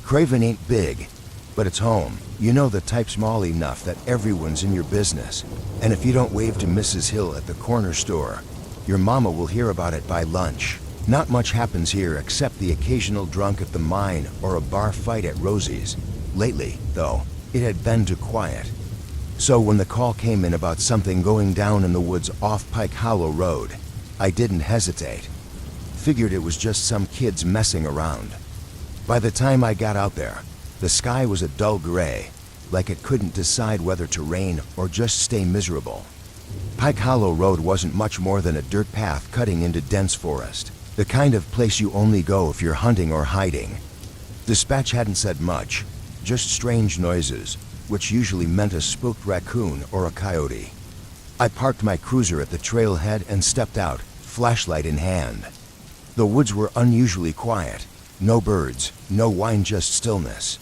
Craven ain't big, but it's home. You know, the type small enough that everyone's in your business. And if you don't wave to Mrs. Hill at the corner store, your mama will hear about it by lunch. Not much happens here except the occasional drunk at the mine or a bar fight at Rosie's. Lately, though, it had been too quiet. So when the call came in about something going down in the woods off Pike Hollow Road, I didn't hesitate. Figured it was just some kids messing around. By the time I got out there, the sky was a dull gray, like it couldn't decide whether to rain or just stay miserable. Pike Hollow Road wasn't much more than a dirt path cutting into dense forest, the kind of place you only go if you're hunting or hiding. Dispatch hadn't said much, just strange noises, which usually meant a spooked raccoon or a coyote. I parked my cruiser at the trailhead and stepped out, flashlight in hand. The woods were unusually quiet. No birds, no whine, just stillness.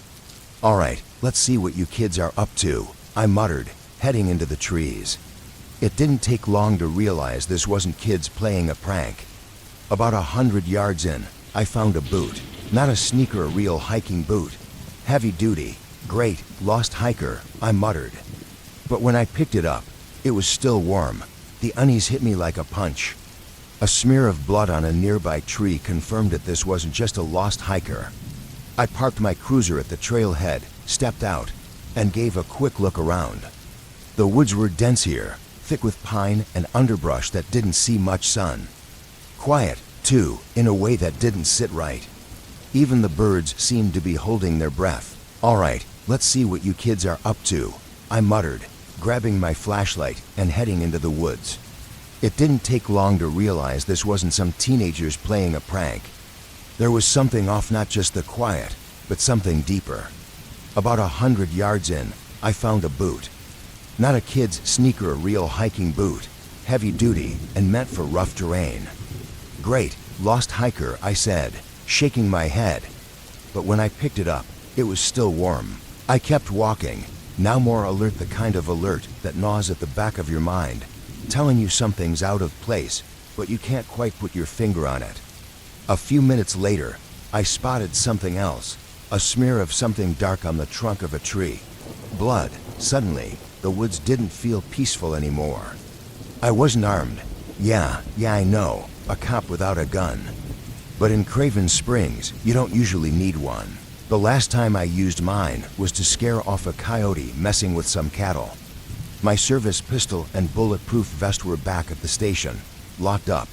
"All right, let's see what you kids are up to," I muttered, heading into the trees. It didn't take long to realize this wasn't kids playing a prank. About 100 yards in, I found a boot. Not a sneaker, a real hiking boot. Heavy duty, great, lost hiker, I muttered. But when I picked it up, it was still warm. The unease hit me like a punch. A smear of blood on a nearby tree confirmed that this wasn't just a lost hiker. I parked my cruiser at the trailhead, stepped out, and gave a quick look around. The woods were dense here, thick with pine and underbrush that didn't see much sun. Quiet, too, in a way that didn't sit right. Even the birds seemed to be holding their breath. "All right, let's see what you kids are up to," I muttered, grabbing my flashlight and heading into the woods. It didn't take long to realize this wasn't some teenagers playing a prank. There was something off, not just the quiet, but something deeper. About 100 yards in, I found a boot. Not a kid's sneaker, a real hiking boot. heavy duty, and meant for rough terrain. Great, lost hiker, I said, shaking my head. But when I picked it up, it was still warm. I kept walking, now more alert, the kind of alert that gnaws at the back of your mind, telling you something's out of place, but you can't quite put your finger on it. A few minutes later, I spotted something else, a smear of something dark on the trunk of a tree. Blood. Suddenly, the woods didn't feel peaceful anymore. I wasn't armed. Yeah, I know, a cop without a gun. But in Craven Springs, you don't usually need one. The last time I used mine was to scare off a coyote messing with some cattle. My service pistol and bulletproof vest were back at the station, locked up,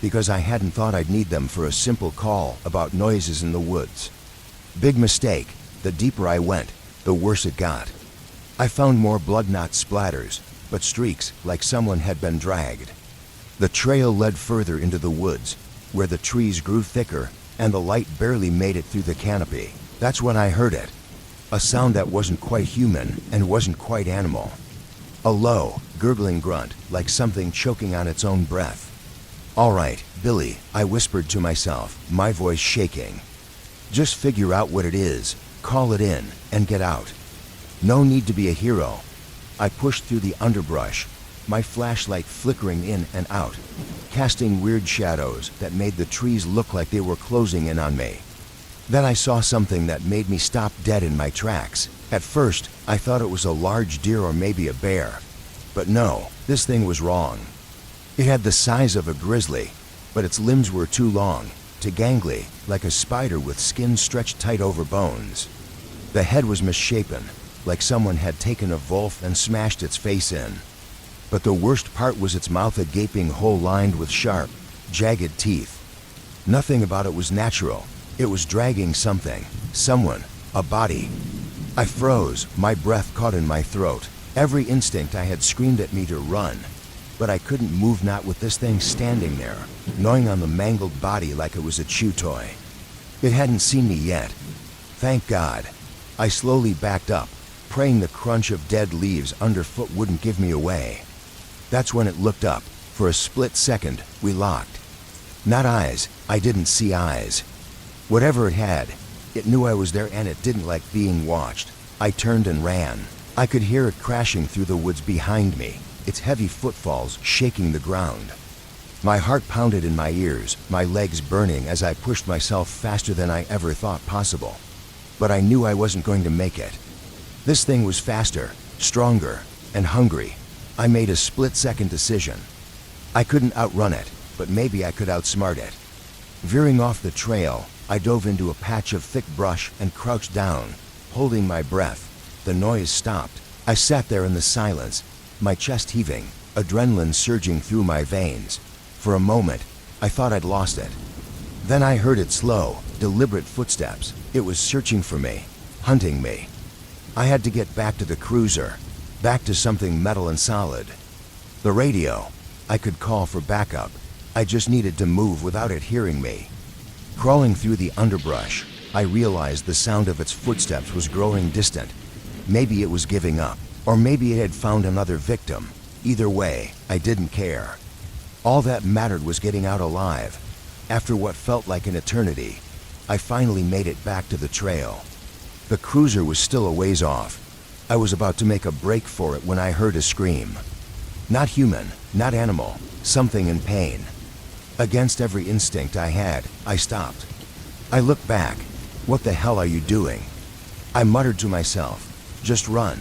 because I hadn't thought I'd need them for a simple call about noises in the woods. Big mistake. The deeper I went, the worse it got. I found more blood, not splatters, but streaks like someone had been dragged. The trail led further into the woods, where the trees grew thicker and the light barely made it through the canopy. That's when I heard it. A sound that wasn't quite human and wasn't quite animal. A low, gurgling grunt, like something choking on its own breath. "All right, Billy," I whispered to myself, my voice shaking. "Just figure out what it is, call it in, and get out. No need to be a hero." I pushed through the underbrush, my flashlight flickering in and out, casting weird shadows that made the trees look like they were closing in on me. Then I saw something that made me stop dead in my tracks. At first, I thought it was a large deer or maybe a bear. But no, this thing was wrong. It had the size of a grizzly, but its limbs were too long, too gangly, like a spider with skin stretched tight over bones. The head was misshapen, like someone had taken a wolf and smashed its face in. But the worst part was its mouth, a gaping hole lined with sharp, jagged teeth. Nothing about it was natural. It was dragging something, someone, a body. I froze, my breath caught in my throat. Every instinct I had screamed at me to run, but I couldn't move, not with this thing standing there, gnawing on the mangled body like it was a chew toy. It hadn't seen me yet. Thank God. I slowly backed up, praying the crunch of dead leaves underfoot wouldn't give me away. That's when it looked up. For a split second, we locked. Not eyes. I didn't see eyes. Whatever it had, it knew I was there and it didn't like being watched. I turned and ran. I could hear it crashing through the woods behind me, its heavy footfalls shaking the ground. My heart pounded in my ears, my legs burning as I pushed myself faster than I ever thought possible. But I knew I wasn't going to make it. This thing was faster, stronger, and hungry. I made a split-second decision. I couldn't outrun it, but maybe I could outsmart it. Veering off the trail, I dove into a patch of thick brush and crouched down, holding my breath. The noise stopped. I sat there in the silence, my chest heaving, adrenaline surging through my veins. For a moment, I thought I'd lost it. Then I heard its slow, deliberate footsteps. It was searching for me, hunting me. I had to get back to the cruiser, back to something metal and solid. The radio. I could call for backup. I just needed to move without it hearing me. Crawling through the underbrush, I realized the sound of its footsteps was growing distant. Maybe it was giving up, or maybe it had found another victim. Either way, I didn't care. All that mattered was getting out alive. After what felt like an eternity, I finally made it back to the trail. The cruiser was still a ways off. I was about to make a break for it when I heard a scream. Not human, not animal, something in pain. Against every instinct I had, I stopped. I looked back. "What the hell are you doing?" I muttered to myself, "Just run."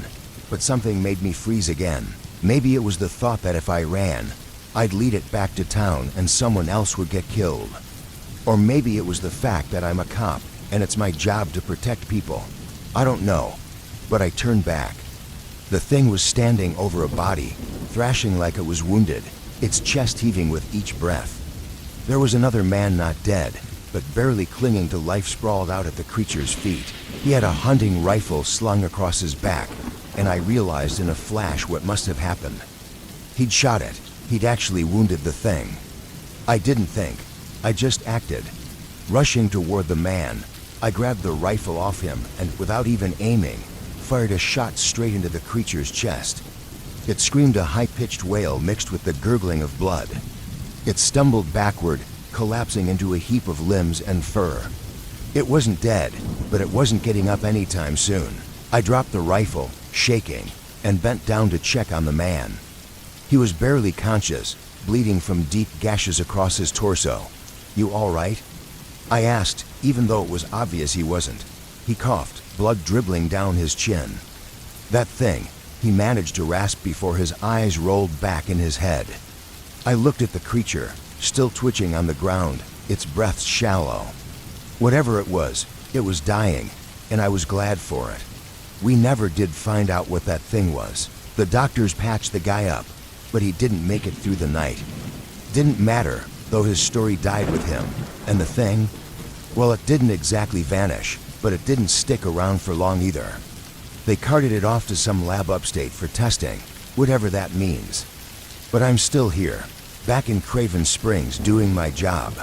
But something made me freeze again. Maybe it was the thought that if I ran, I'd lead it back to town and someone else would get killed. Or maybe it was the fact that I'm a cop and it's my job to protect people. I don't know, but I turned back. The thing was standing over a body, thrashing like it was wounded, its chest heaving with each breath. There was another man, not dead, but barely clinging to life, sprawled out at the creature's feet. He had a hunting rifle slung across his back, and I realized in a flash what must have happened. He'd shot it. He'd actually wounded the thing. I didn't think. I just acted. Rushing toward the man, I grabbed the rifle off him and, without even aiming, fired a shot straight into the creature's chest. It screamed a high-pitched wail mixed with the gurgling of blood. It stumbled backward, collapsing into a heap of limbs and fur. It wasn't dead, but it wasn't getting up anytime soon. I dropped the rifle, shaking, and bent down to check on the man. He was barely conscious, bleeding from deep gashes across his torso. "You all right?" I asked, even though it was obvious he wasn't. He coughed, blood dribbling down his chin. "That thing," he managed to rasp before his eyes rolled back in his head. I looked at the creature, still twitching on the ground, its breath shallow. Whatever it was dying, and I was glad for it. We never did find out what that thing was. The doctors patched the guy up, but he didn't make it through the night. Didn't matter, though his story died with him. And the thing? Well, it didn't exactly vanish, but it didn't stick around for long either. They carted it off to some lab upstate for testing, whatever that means. But I'm still here, back in Craven Springs doing my job.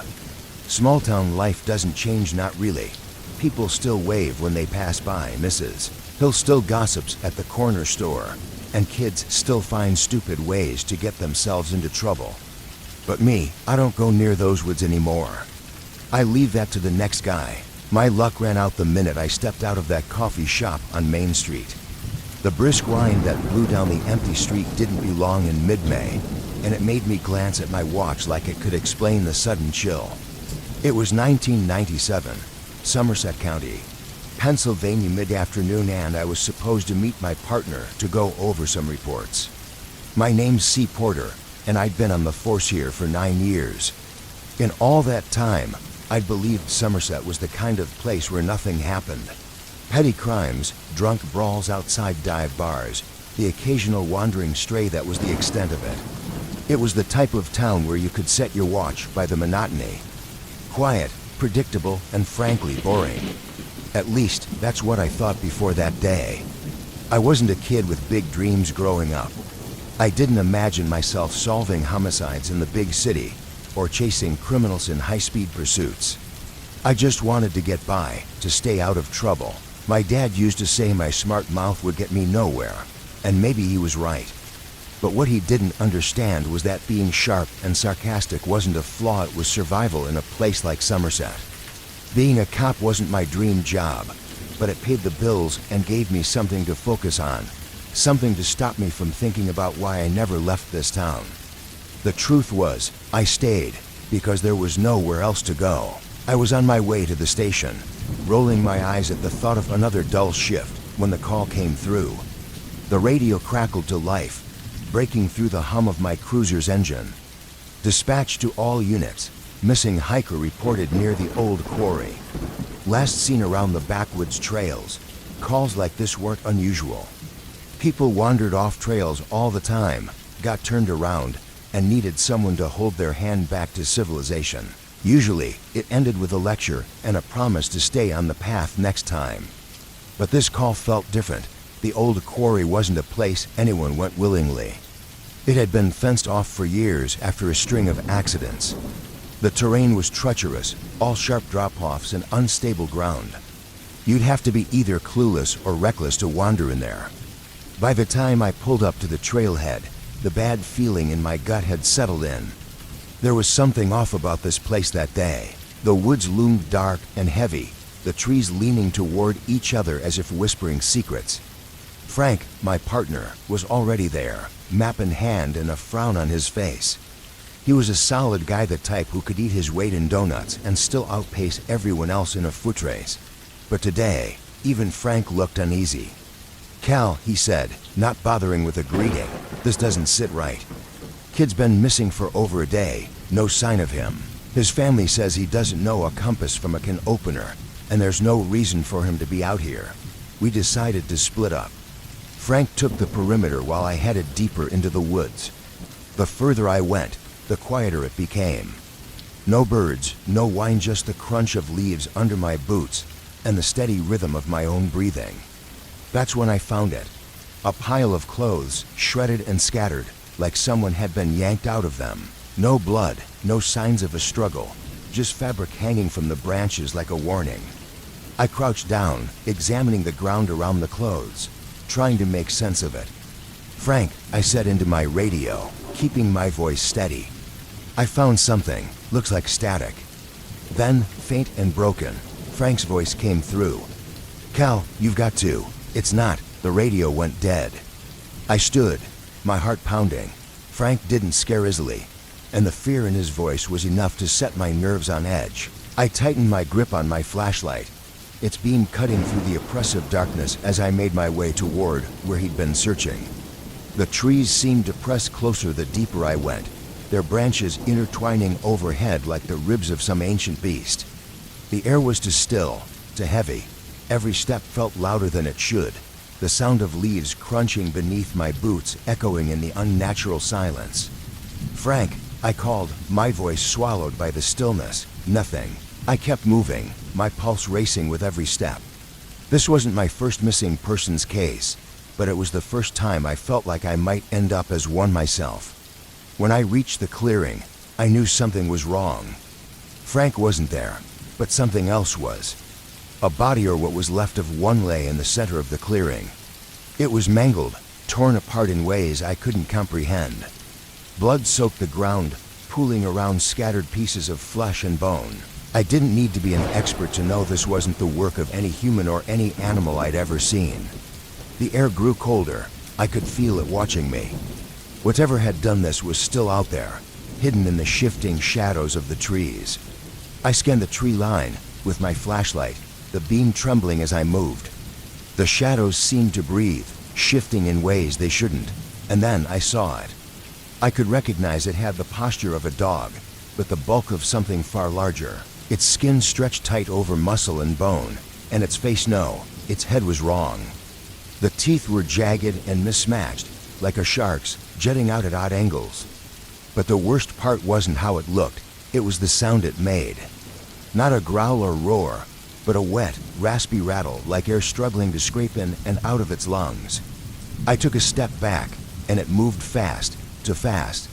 Small town life doesn't change, not really. People still wave when they pass by, Mrs. Hill still gossips at the corner store, and kids still find stupid ways to get themselves into trouble. But me, I don't go near those woods anymore. I leave that to the next guy. My luck ran out the minute I stepped out of that coffee shop on Main Street. The brisk wind that blew down the empty street didn't belong in mid-May, and it made me glance at my watch like it could explain the sudden chill. It was 1997, Somerset County, Pennsylvania, mid-afternoon, and I was supposed to meet my partner to go over some reports. My name's C. Porter, and I'd been on the force here for 9 years. In all that time, I'd believed Somerset was the kind of place where nothing happened. Petty crimes, drunk brawls outside dive bars, the occasional wandering stray, that was the extent of it. It was the type of town where you could set your watch by the monotony. Quiet, predictable, and frankly boring. At least, that's what I thought before that day. I wasn't a kid with big dreams growing up. I didn't imagine myself solving homicides in the big city or chasing criminals in high-speed pursuits. I just wanted to get by, to stay out of trouble. My dad used to say my smart mouth would get me nowhere, and maybe he was right. But what he didn't understand was that being sharp and sarcastic wasn't a flaw, it was survival in a place like Somerset. Being a cop wasn't my dream job, but it paid the bills and gave me something to focus on, something to stop me from thinking about why I never left this town. The truth was, I stayed because there was nowhere else to go. I was on my way to the station, rolling my eyes at the thought of another dull shift when the call came through. The radio crackled to life, breaking through the hum of my cruiser's engine. Dispatch to all units. Missing hiker reported near the old quarry. Last seen around the backwoods trails. Calls like this weren't unusual. People wandered off trails all the time, got turned around, and needed someone to hold their hand back to civilization. Usually, it ended with a lecture and a promise to stay on the path next time. But this call felt different. The old quarry wasn't a place anyone went willingly. It had been fenced off for years after a string of accidents. The terrain was treacherous, all sharp drop-offs and unstable ground. You'd have to be either clueless or reckless to wander in there. By the time I pulled up to the trailhead, the bad feeling in my gut had settled in. There was something off about this place that day. The woods loomed dark and heavy, the trees leaning toward each other as if whispering secrets. Frank, my partner, was already there, map in hand and a frown on his face. He was a solid guy, the type who could eat his weight in donuts and still outpace everyone else in a foot race. But today, even Frank looked uneasy. "Cal," he said, not bothering with a greeting, "this doesn't sit right. Kid's been missing for over a day, no sign of him. His family says he doesn't know a compass from a can opener, and there's no reason for him to be out here. We decided to split up." Frank took the perimeter while I headed deeper into the woods. The further I went, the quieter it became. No birds, no whine, just the crunch of leaves under my boots and the steady rhythm of my own breathing. That's when I found it. A pile of clothes, shredded and scattered, like someone had been yanked out of them. No blood, no signs of a struggle, just fabric hanging from the branches like a warning. I crouched down, examining the ground around the clothes, trying to make sense of it. "Frank," I said into my radio, keeping my voice steady. "I found something. Looks like static." Then, faint and broken, Frank's voice came through. "Cal, you've got to. It's not." The radio went dead. I stood, my heart pounding. Frank didn't scare easily, and the fear in his voice was enough to set my nerves on edge. I tightened my grip on my flashlight, its beam cutting through the oppressive darkness as I made my way toward where he'd been searching. The trees seemed to press closer the deeper I went, their branches intertwining overhead like the ribs of some ancient beast. The air was too still, too heavy. Every step felt louder than it should, the sound of leaves crunching beneath my boots echoing in the unnatural silence. "Frank," I called, my voice swallowed by the stillness. Nothing. I kept moving, my pulse racing with every step. This wasn't my first missing persons case, but it was the first time I felt like I might end up as one myself. When I reached the clearing, I knew something was wrong. Frank wasn't there, but something else was. A body, or what was left of one, lay in the center of the clearing. It was mangled, torn apart in ways I couldn't comprehend. Blood soaked the ground, pooling around scattered pieces of flesh and bone. I didn't need to be an expert to know this wasn't the work of any human or any animal I'd ever seen. The air grew colder. I could feel it watching me. Whatever had done this was still out there, hidden in the shifting shadows of the trees. I scanned the tree line with my flashlight, the beam trembling as I moved. The shadows seemed to breathe, shifting in ways they shouldn't, and then I saw it. I could recognize it had the posture of a dog, but the bulk of something far larger. Its skin stretched tight over muscle and bone, and its face, no, its head was wrong. The teeth were jagged and mismatched, like a shark's, jutting out at odd angles. But the worst part wasn't how it looked, it was the sound it made. Not a growl or roar, but a wet, raspy rattle like air struggling to scrape in and out of its lungs. I took a step back, and it moved fast, too fast.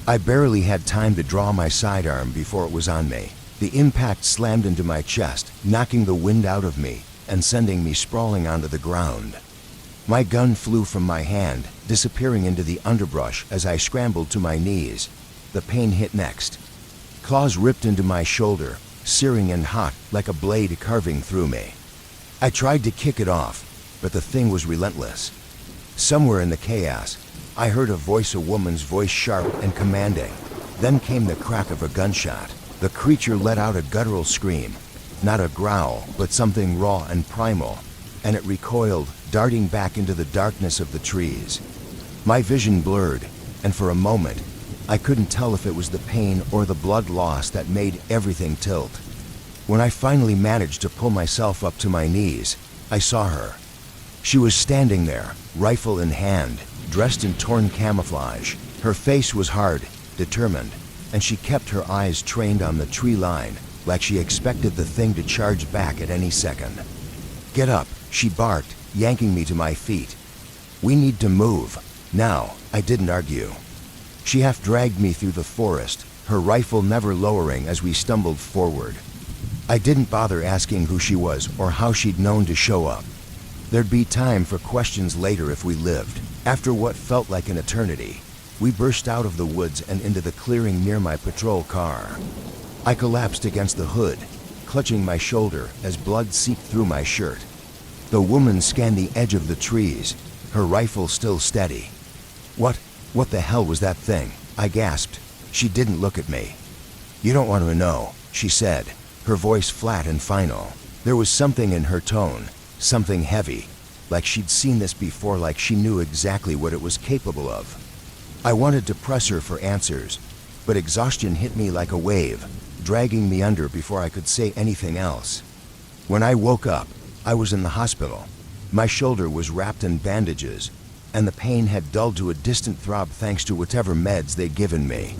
I barely had time to draw my sidearm before it was on me. The impact slammed into my chest, knocking the wind out of me and sending me sprawling onto the ground. My gun flew from my hand, disappearing into the underbrush as I scrambled to my knees. The pain hit next. Claws ripped into my shoulder, searing and hot like a blade carving through me. I tried to kick it off, but the thing was relentless. Somewhere in the chaos, I heard a woman's voice, sharp and commanding. Then came the crack of a gunshot. The creature let out a guttural scream, not a growl, but something raw and primal, and it recoiled, darting back into the darkness of the trees. My vision blurred, and for a moment, I couldn't tell if it was the pain or the blood loss that made everything tilt. When I finally managed to pull myself up to my knees, I saw her. She was standing there, rifle in hand, dressed in torn camouflage. Her face was hard, determined, and she kept her eyes trained on the tree line, like she expected the thing to charge back at any second. "Get up," she barked, yanking me to my feet. "We need to move. Now." I didn't argue. She half dragged me through the forest, her rifle never lowering as we stumbled forward. I didn't bother asking who she was or how she'd known to show up. There'd be time for questions later if we lived. After what felt like an eternity, we burst out of the woods and into the clearing near my patrol car. I collapsed against the hood, clutching my shoulder as blood seeped through my shirt. The woman scanned the edge of the trees, her rifle still steady. What the hell was that thing?" I gasped. She didn't look at me. "You don't want to know," she said, her voice flat and final. There was something in her tone, something heavy, like she'd seen this before, like she knew exactly what it was capable of. I wanted to press her for answers, but exhaustion hit me like a wave, dragging me under before I could say anything else. When I woke up, I was in the hospital. My shoulder was wrapped in bandages, and the pain had dulled to a distant throb thanks to whatever meds they'd given me.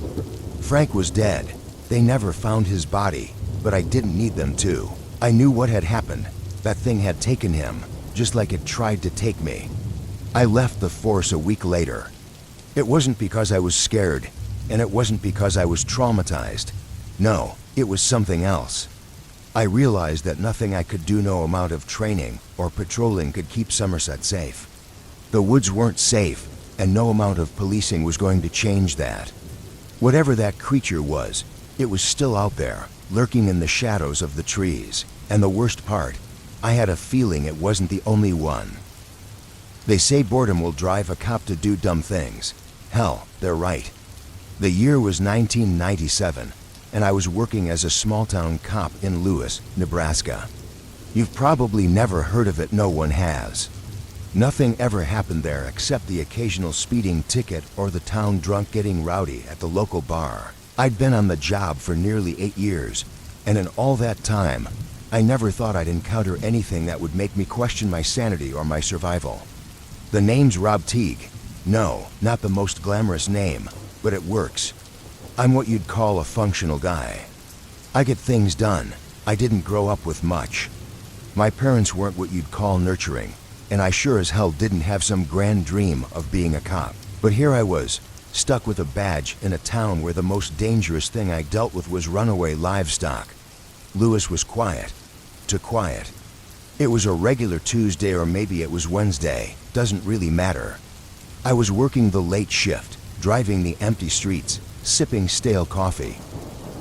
Frank was dead. They never found his body, but I didn't need them to. I knew what had happened. That thing had taken him, just like it tried to take me. I left the force a week later. It wasn't because I was scared, and it wasn't because I was traumatized. No, it was something else. I realized that nothing I could do, no amount of training or patrolling, could keep Somerset safe. The woods weren't safe, and no amount of policing was going to change that. Whatever that creature was, it was still out there, lurking in the shadows of the trees. And the worst part, I had a feeling it wasn't the only one. They say boredom will drive a cop to do dumb things. Hell, they're right. The year was 1997, and I was working as a small-town cop in Lewis, Nebraska. You've probably never heard of it, no one has. Nothing ever happened there except the occasional speeding ticket or the town drunk getting rowdy at the local bar. I'd been on the job for nearly 8 years, and in all that time, I never thought I'd encounter anything that would make me question my sanity or my survival. The name's Rob Teague. No, not the most glamorous name, but it works. I'm what you'd call a functional guy. I get things done. I didn't grow up with much. My parents weren't what you'd call nurturing, and I sure as hell didn't have some grand dream of being a cop. But here I was, stuck with a badge in a town where the most dangerous thing I dealt with was runaway livestock. Lewis was quiet. Too quiet. It was a regular Tuesday, or maybe it was Wednesday. Doesn't really matter. I was working the late shift, driving the empty streets, sipping stale coffee.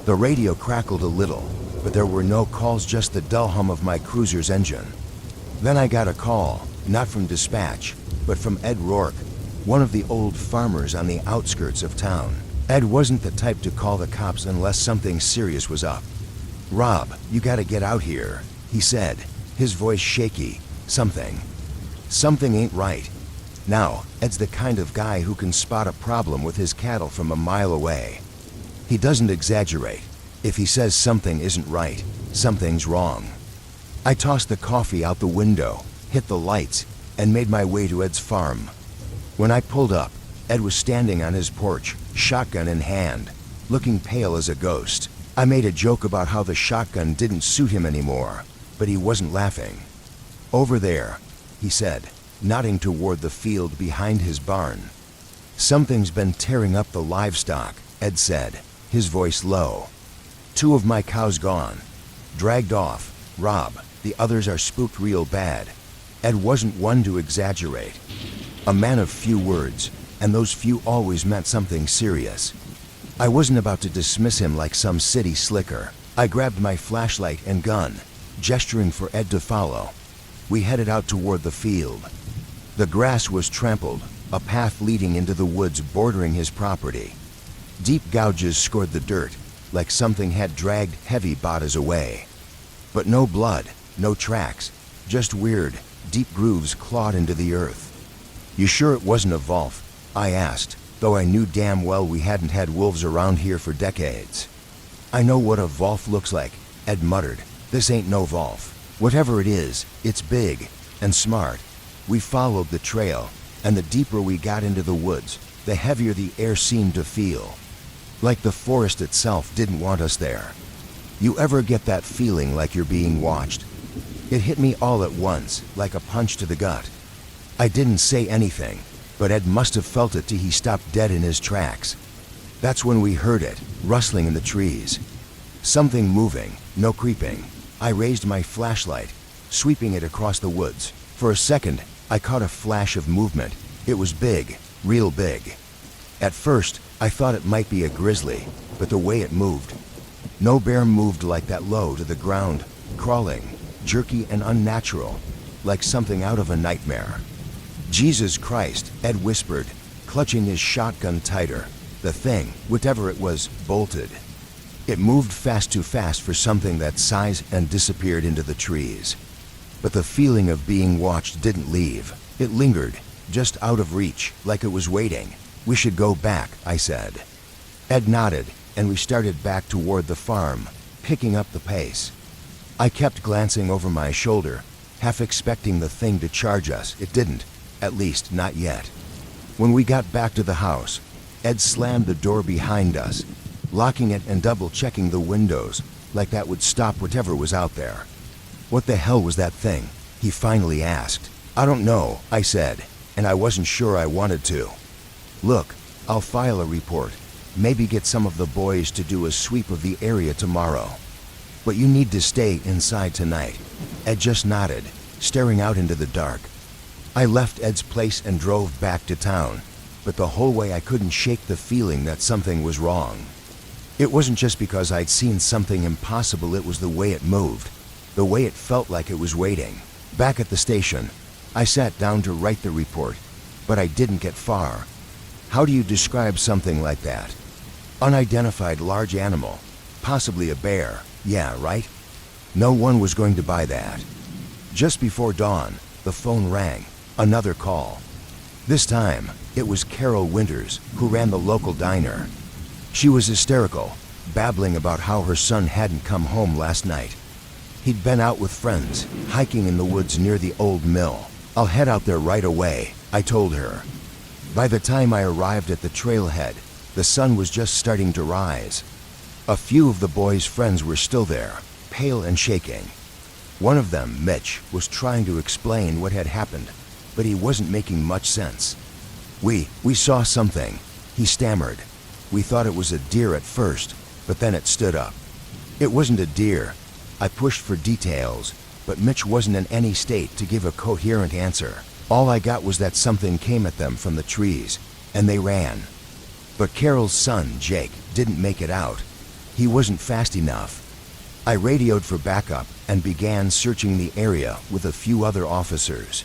The radio crackled a little, but there were no calls, just the dull hum of my cruiser's engine. Then I got a call, not from dispatch, but from Ed Rourke, one of the old farmers on the outskirts of town. Ed wasn't the type to call the cops unless something serious was up. "Rob, you gotta get out here," he said, his voice shaky. Something ain't right. Now, Ed's the kind of guy who can spot a problem with his cattle from a mile away. He doesn't exaggerate. If he says something isn't right, something's wrong. I tossed the coffee out the window, hit the lights, and made my way to Ed's farm. When I pulled up, Ed was standing on his porch, shotgun in hand, looking pale as a ghost. I made a joke about how the shotgun didn't suit him anymore, but he wasn't laughing. "Over there," he said, nodding toward the field behind his barn. "Something's been tearing up the livestock," Ed said, his voice low. "2 of my cows gone. Dragged off, Rob. The others are spooked real bad." Ed wasn't one to exaggerate. A man of few words, and those few always meant something serious. I wasn't about to dismiss him like some city slicker. I grabbed my flashlight and gun, gesturing for Ed to follow. We headed out toward the field. The grass was trampled, a path leading into the woods bordering his property. Deep gouges scored the dirt, like something had dragged heavy bodies away. But no blood, no tracks, just weird, deep grooves clawed into the earth. "You sure it wasn't a wolf?" I asked, though I knew damn well we hadn't had wolves around here for decades. "I know what a wolf looks like," Ed muttered. "This ain't no wolf. Whatever it is, it's big and smart." We followed the trail, and the deeper we got into the woods, the heavier the air seemed to feel. Like the forest itself didn't want us there. You ever get that feeling like you're being watched? It hit me all at once, like a punch to the gut. I didn't say anything, but Ed must have felt it till he stopped dead in his tracks. That's when we heard it, rustling in the trees. Something moving, no creeping. I raised my flashlight, sweeping it across the woods. For a second, I caught a flash of movement. It was big, real big. At first, I thought it might be a grizzly, but the way it moved. No bear moved like that low to the ground, crawling, jerky and unnatural, like something out of a nightmare. "Jesus Christ," Ed whispered, clutching his shotgun tighter. The thing, whatever it was, bolted. It moved fast, too fast for something that size, and disappeared into the trees. But the feeling of being watched didn't leave. It lingered, just out of reach, like it was waiting. "We should go back," I said. Ed nodded, and we started back toward the farm, picking up the pace. I kept glancing over my shoulder, half expecting the thing to charge us. It didn't, at least not yet. When we got back to the house, Ed slammed the door behind us, locking it and double-checking the windows, like that would stop whatever was out there. "What the hell was that thing?" he finally asked. "I don't know," I said, and I wasn't sure I wanted to. "Look, I'll file a report, maybe get some of the boys to do a sweep of the area tomorrow. But you need to stay inside tonight." Ed just nodded, staring out into the dark. I left Ed's place and drove back to town, but the whole way I couldn't shake the feeling that something was wrong. It wasn't just because I'd seen something impossible, it was the way it moved, the way it felt like it was waiting. Back at the station, I sat down to write the report, but I didn't get far. How do you describe something like that? Unidentified large animal, possibly a bear, yeah, right? No one was going to buy that. Just before dawn, the phone rang, another call. This time, it was Carol Winters, who ran the local diner. She was hysterical, babbling about how her son hadn't come home last night. He'd been out with friends, hiking in the woods near the old mill. I'll head out there right away, I told her. By the time I arrived at the trailhead, the sun was just starting to rise. A few of the boys' friends were still there, pale and shaking. One of them, Mitch, was trying to explain what had happened, but he wasn't making much sense. We saw something, he stammered. We thought it was a deer at first, but then it stood up. It wasn't a deer. I pushed for details, but Mitch wasn't in any state to give a coherent answer. All I got was that something came at them from the trees, and they ran. But Carol's son, Jake, didn't make it out. He wasn't fast enough. I radioed for backup and began searching the area with a few other officers.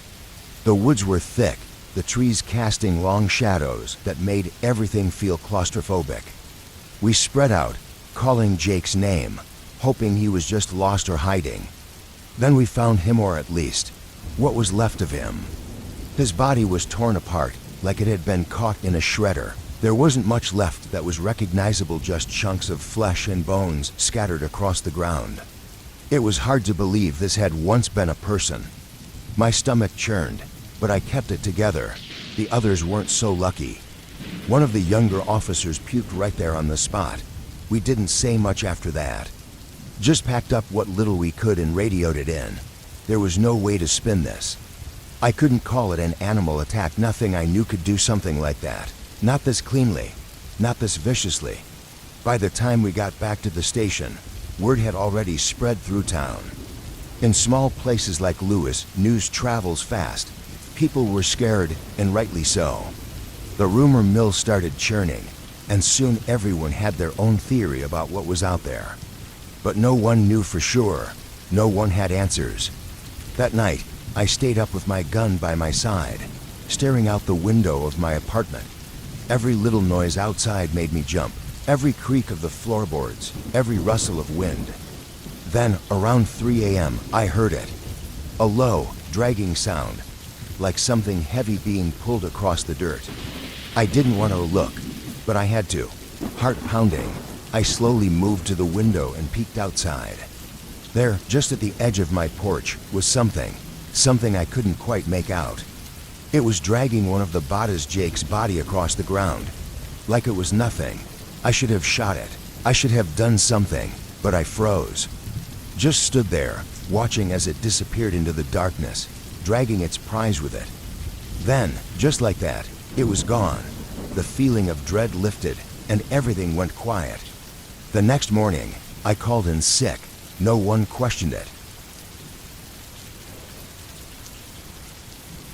The woods were thick, the trees casting long shadows that made everything feel claustrophobic. We spread out, calling Jake's name, hoping he was just lost or hiding. Then we found him, or at least what was left of him. His body was torn apart like it had been caught in a shredder. There wasn't much left that was recognizable, just chunks of flesh and bones scattered across the ground. It was hard to believe this had once been a person. My stomach churned, but I kept it together. The others weren't so lucky. One of the younger officers puked right there on the spot. We didn't say much after that. Just packed up what little we could and radioed it in. There was no way to spin this. I couldn't call it an animal attack. Nothing I knew could do something like that. Not this cleanly, not this viciously. By the time we got back to the station, word had already spread through town. In small places like Lewis, news travels fast. People were scared, and rightly so. The rumor mill started churning, and soon everyone had their own theory about what was out there. But no one knew for sure. No one had answers. That night, I stayed up with my gun by my side, staring out the window of my apartment. Every little noise outside made me jump. Every creak of the floorboards, every rustle of wind. Then, around 3 a.m., I heard it. A low, dragging sound, like something heavy being pulled across the dirt. I didn't want to look, but I had to. Heart pounding, I slowly moved to the window and peeked outside. There, just at the edge of my porch, was something I couldn't quite make out. It was dragging one of the Bada's Jake's body across the ground, like it was nothing. I should have shot it. I should have done something, but I froze. Just stood there, watching as it disappeared into the darkness, dragging its prize with it. Then, just like that, it was gone. The feeling of dread lifted, and everything went quiet. The next morning, I called in sick. No one questioned it.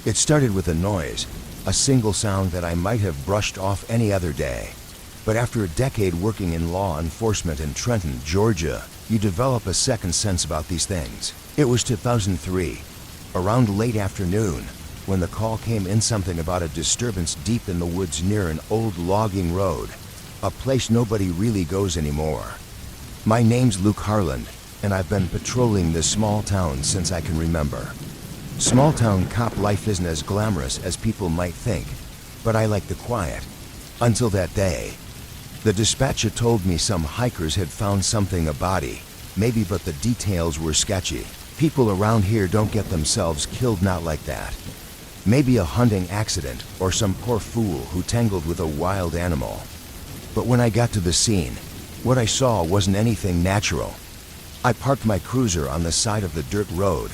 It started with a noise, a single sound that I might have brushed off any other day. But after a decade working in law enforcement in Trenton, Georgia, you develop a second sense about these things. It was 2003, around late afternoon, when the call came in, something about a disturbance deep in the woods near an old logging road, a place nobody really goes anymore. My name's Luke Harland, and I've been patrolling this small town since I can remember. Small town cop life isn't as glamorous as people might think, but I like the quiet. Until that day. The dispatcher told me some hikers had found something, a body, maybe, but the details were sketchy. People around here don't get themselves killed, not like that. Maybe a hunting accident, or some poor fool who tangled with a wild animal. But when I got to the scene, what I saw wasn't anything natural. I parked my cruiser on the side of the dirt road,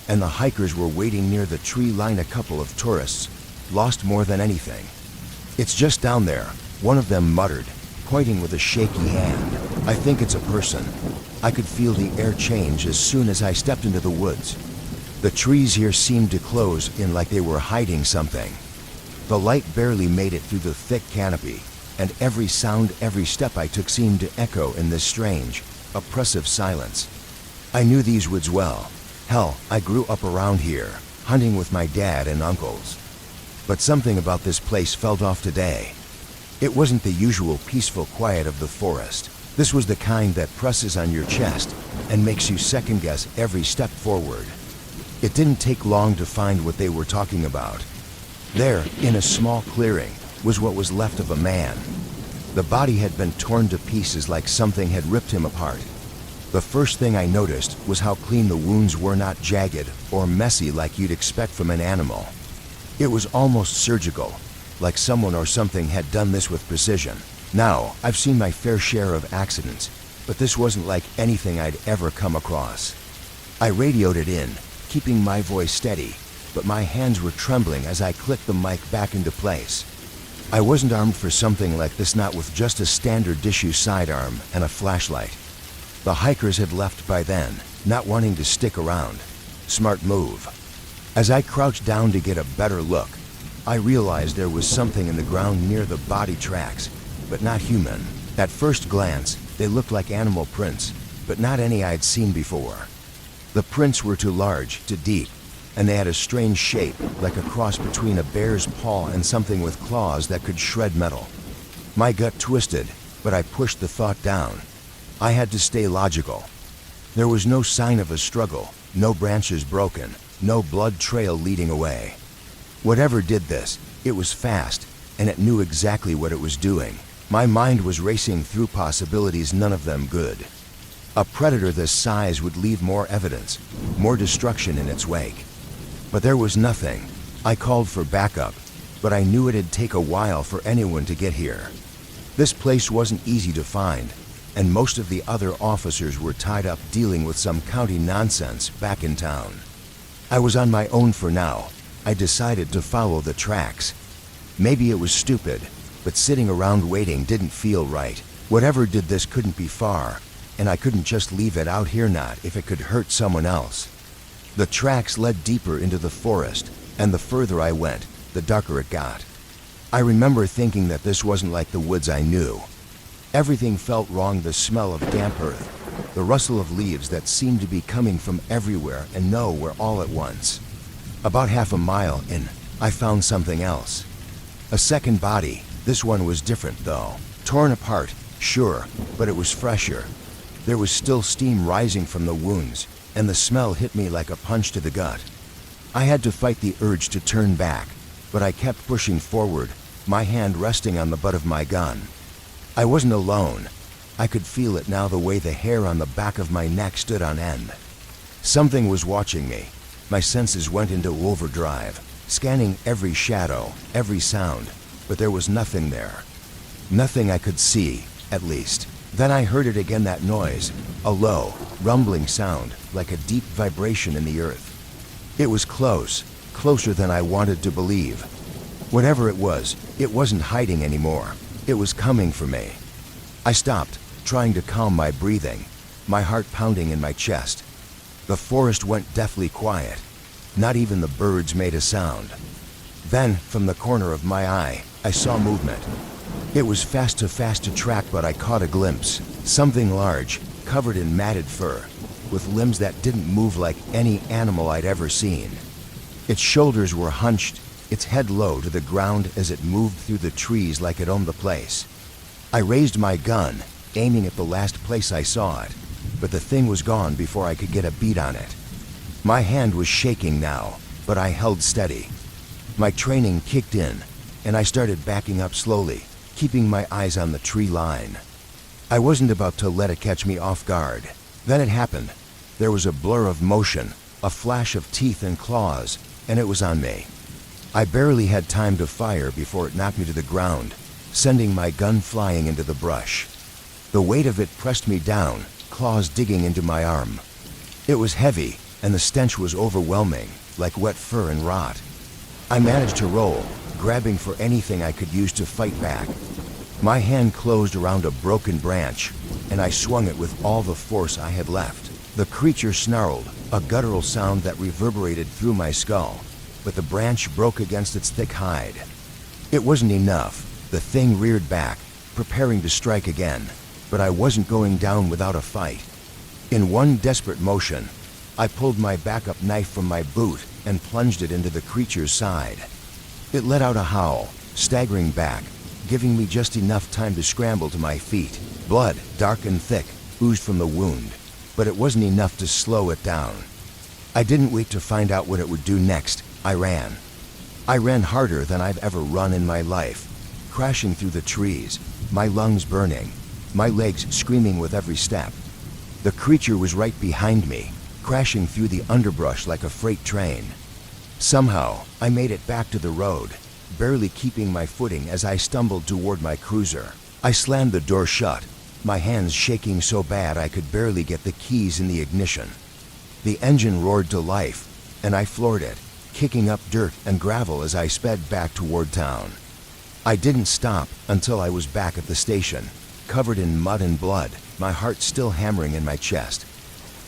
and the hikers were waiting near the tree line. A couple of tourists, lost more than anything. "It's just down there," one of them muttered, pointing with a shaky hand. "I think it's a person." I could feel the air change as soon as I stepped into the woods. The trees here seemed to close in like they were hiding something. The light barely made it through the thick canopy, and every sound, every step I took seemed to echo in this strange, oppressive silence. I knew these woods well. Hell, I grew up around here, hunting with my dad and uncles. But something about this place felt off today. It wasn't the usual peaceful quiet of the forest. This was the kind that presses on your chest and makes you second-guess every step forward. It didn't take long to find what they were talking about. There, in a small clearing, was what was left of a man. The body had been torn to pieces like something had ripped him apart. The first thing I noticed was how clean the wounds were, not jagged or messy like you'd expect from an animal. It was almost surgical, like someone or something had done this with precision. Now, I've seen my fair share of accidents, but this wasn't like anything I'd ever come across. I radioed it in, keeping my voice steady, but my hands were trembling as I clicked the mic back into place. I wasn't armed for something like this, not with just a standard issue sidearm and a flashlight. The hikers had left by then, not wanting to stick around. Smart move. As I crouched down to get a better look, I realized there was something in the ground near the body tracks, but not human. At first glance, they looked like animal prints, but not any I'd seen before. The prints were too large, too deep, and they had a strange shape, like a cross between a bear's paw and something with claws that could shred metal. My gut twisted, but I pushed the thought down. I had to stay logical. There was no sign of a struggle, no branches broken, no blood trail leading away. Whatever did this, it was fast, and it knew exactly what it was doing. My mind was racing through possibilities, none of them good. A predator this size would leave more evidence, more destruction in its wake. But there was nothing. I called for backup, but I knew it'd take a while for anyone to get here. This place wasn't easy to find, and most of the other officers were tied up dealing with some county nonsense back in town. I was on my own for now. I decided to follow the tracks. Maybe it was stupid, but sitting around waiting didn't feel right. Whatever did this couldn't be far, and I couldn't just leave it out here, not if it could hurt someone else. The tracks led deeper into the forest, and the further I went, the darker it got. I remember thinking that this wasn't like the woods I knew. Everything felt wrong, the smell of damp earth, the rustle of leaves that seemed to be coming from everywhere and nowhere all at once. About half a mile in, I found something else. A second body. This one was different though. Torn apart, sure, but it was fresher. There was still steam rising from the wounds, and the smell hit me like a punch to the gut. I had to fight the urge to turn back, but I kept pushing forward, my hand resting on the butt of my gun. I wasn't alone. I could feel it now, the way the hair on the back of my neck stood on end. Something was watching me. My senses went into overdrive, scanning every shadow, every sound, but there was nothing there. Nothing I could see, at least. Then I heard it again, that noise, a low, rumbling sound, like a deep vibration in the earth. It was close, closer than I wanted to believe. Whatever it was, it wasn't hiding anymore. It was coming for me. I stopped, trying to calm my breathing, my heart pounding in my chest. The forest went deathly quiet. Not even the birds made a sound. Then, from the corner of my eye, I saw movement. It was fast to track, but I caught a glimpse. Something large, covered in matted fur, with limbs that didn't move like any animal I'd ever seen. Its shoulders were hunched, its head low to the ground as it moved through the trees like it owned the place. I raised my gun, aiming at the last place I saw it, but the thing was gone before I could get a beat on it. My hand was shaking now, but I held steady. My training kicked in, and I started backing up slowly, keeping my eyes on the tree line. I wasn't about to let it catch me off guard. Then it happened. There was a blur of motion, a flash of teeth and claws, and it was on me. I barely had time to fire before it knocked me to the ground, sending my gun flying into the brush. The weight of it pressed me down, claws digging into my arm. It was heavy, and the stench was overwhelming, like wet fur and rot. I managed to roll, grabbing for anything I could use to fight back. My hand closed around a broken branch, and I swung it with all the force I had left. The creature snarled, a guttural sound that reverberated through my skull, but the branch broke against its thick hide. It wasn't enough. The thing reared back, preparing to strike again, but I wasn't going down without a fight. In one desperate motion, I pulled my backup knife from my boot and plunged it into the creature's side. It let out a howl, staggering back, giving me just enough time to scramble to my feet. Blood, dark and thick, oozed from the wound, but it wasn't enough to slow it down. I didn't wait to find out what it would do next. I ran. I ran harder than I've ever run in my life, crashing through the trees, my lungs burning, my legs screaming with every step. The creature was right behind me, crashing through the underbrush like a freight train. Somehow, I made it back to the road, barely keeping my footing as I stumbled toward my cruiser. I slammed the door shut, my hands shaking so bad I could barely get the keys in the ignition. The engine roared to life, and I floored it, kicking up dirt and gravel as I sped back toward town. I didn't stop until I was back at the station, covered in mud and blood, my heart still hammering in my chest.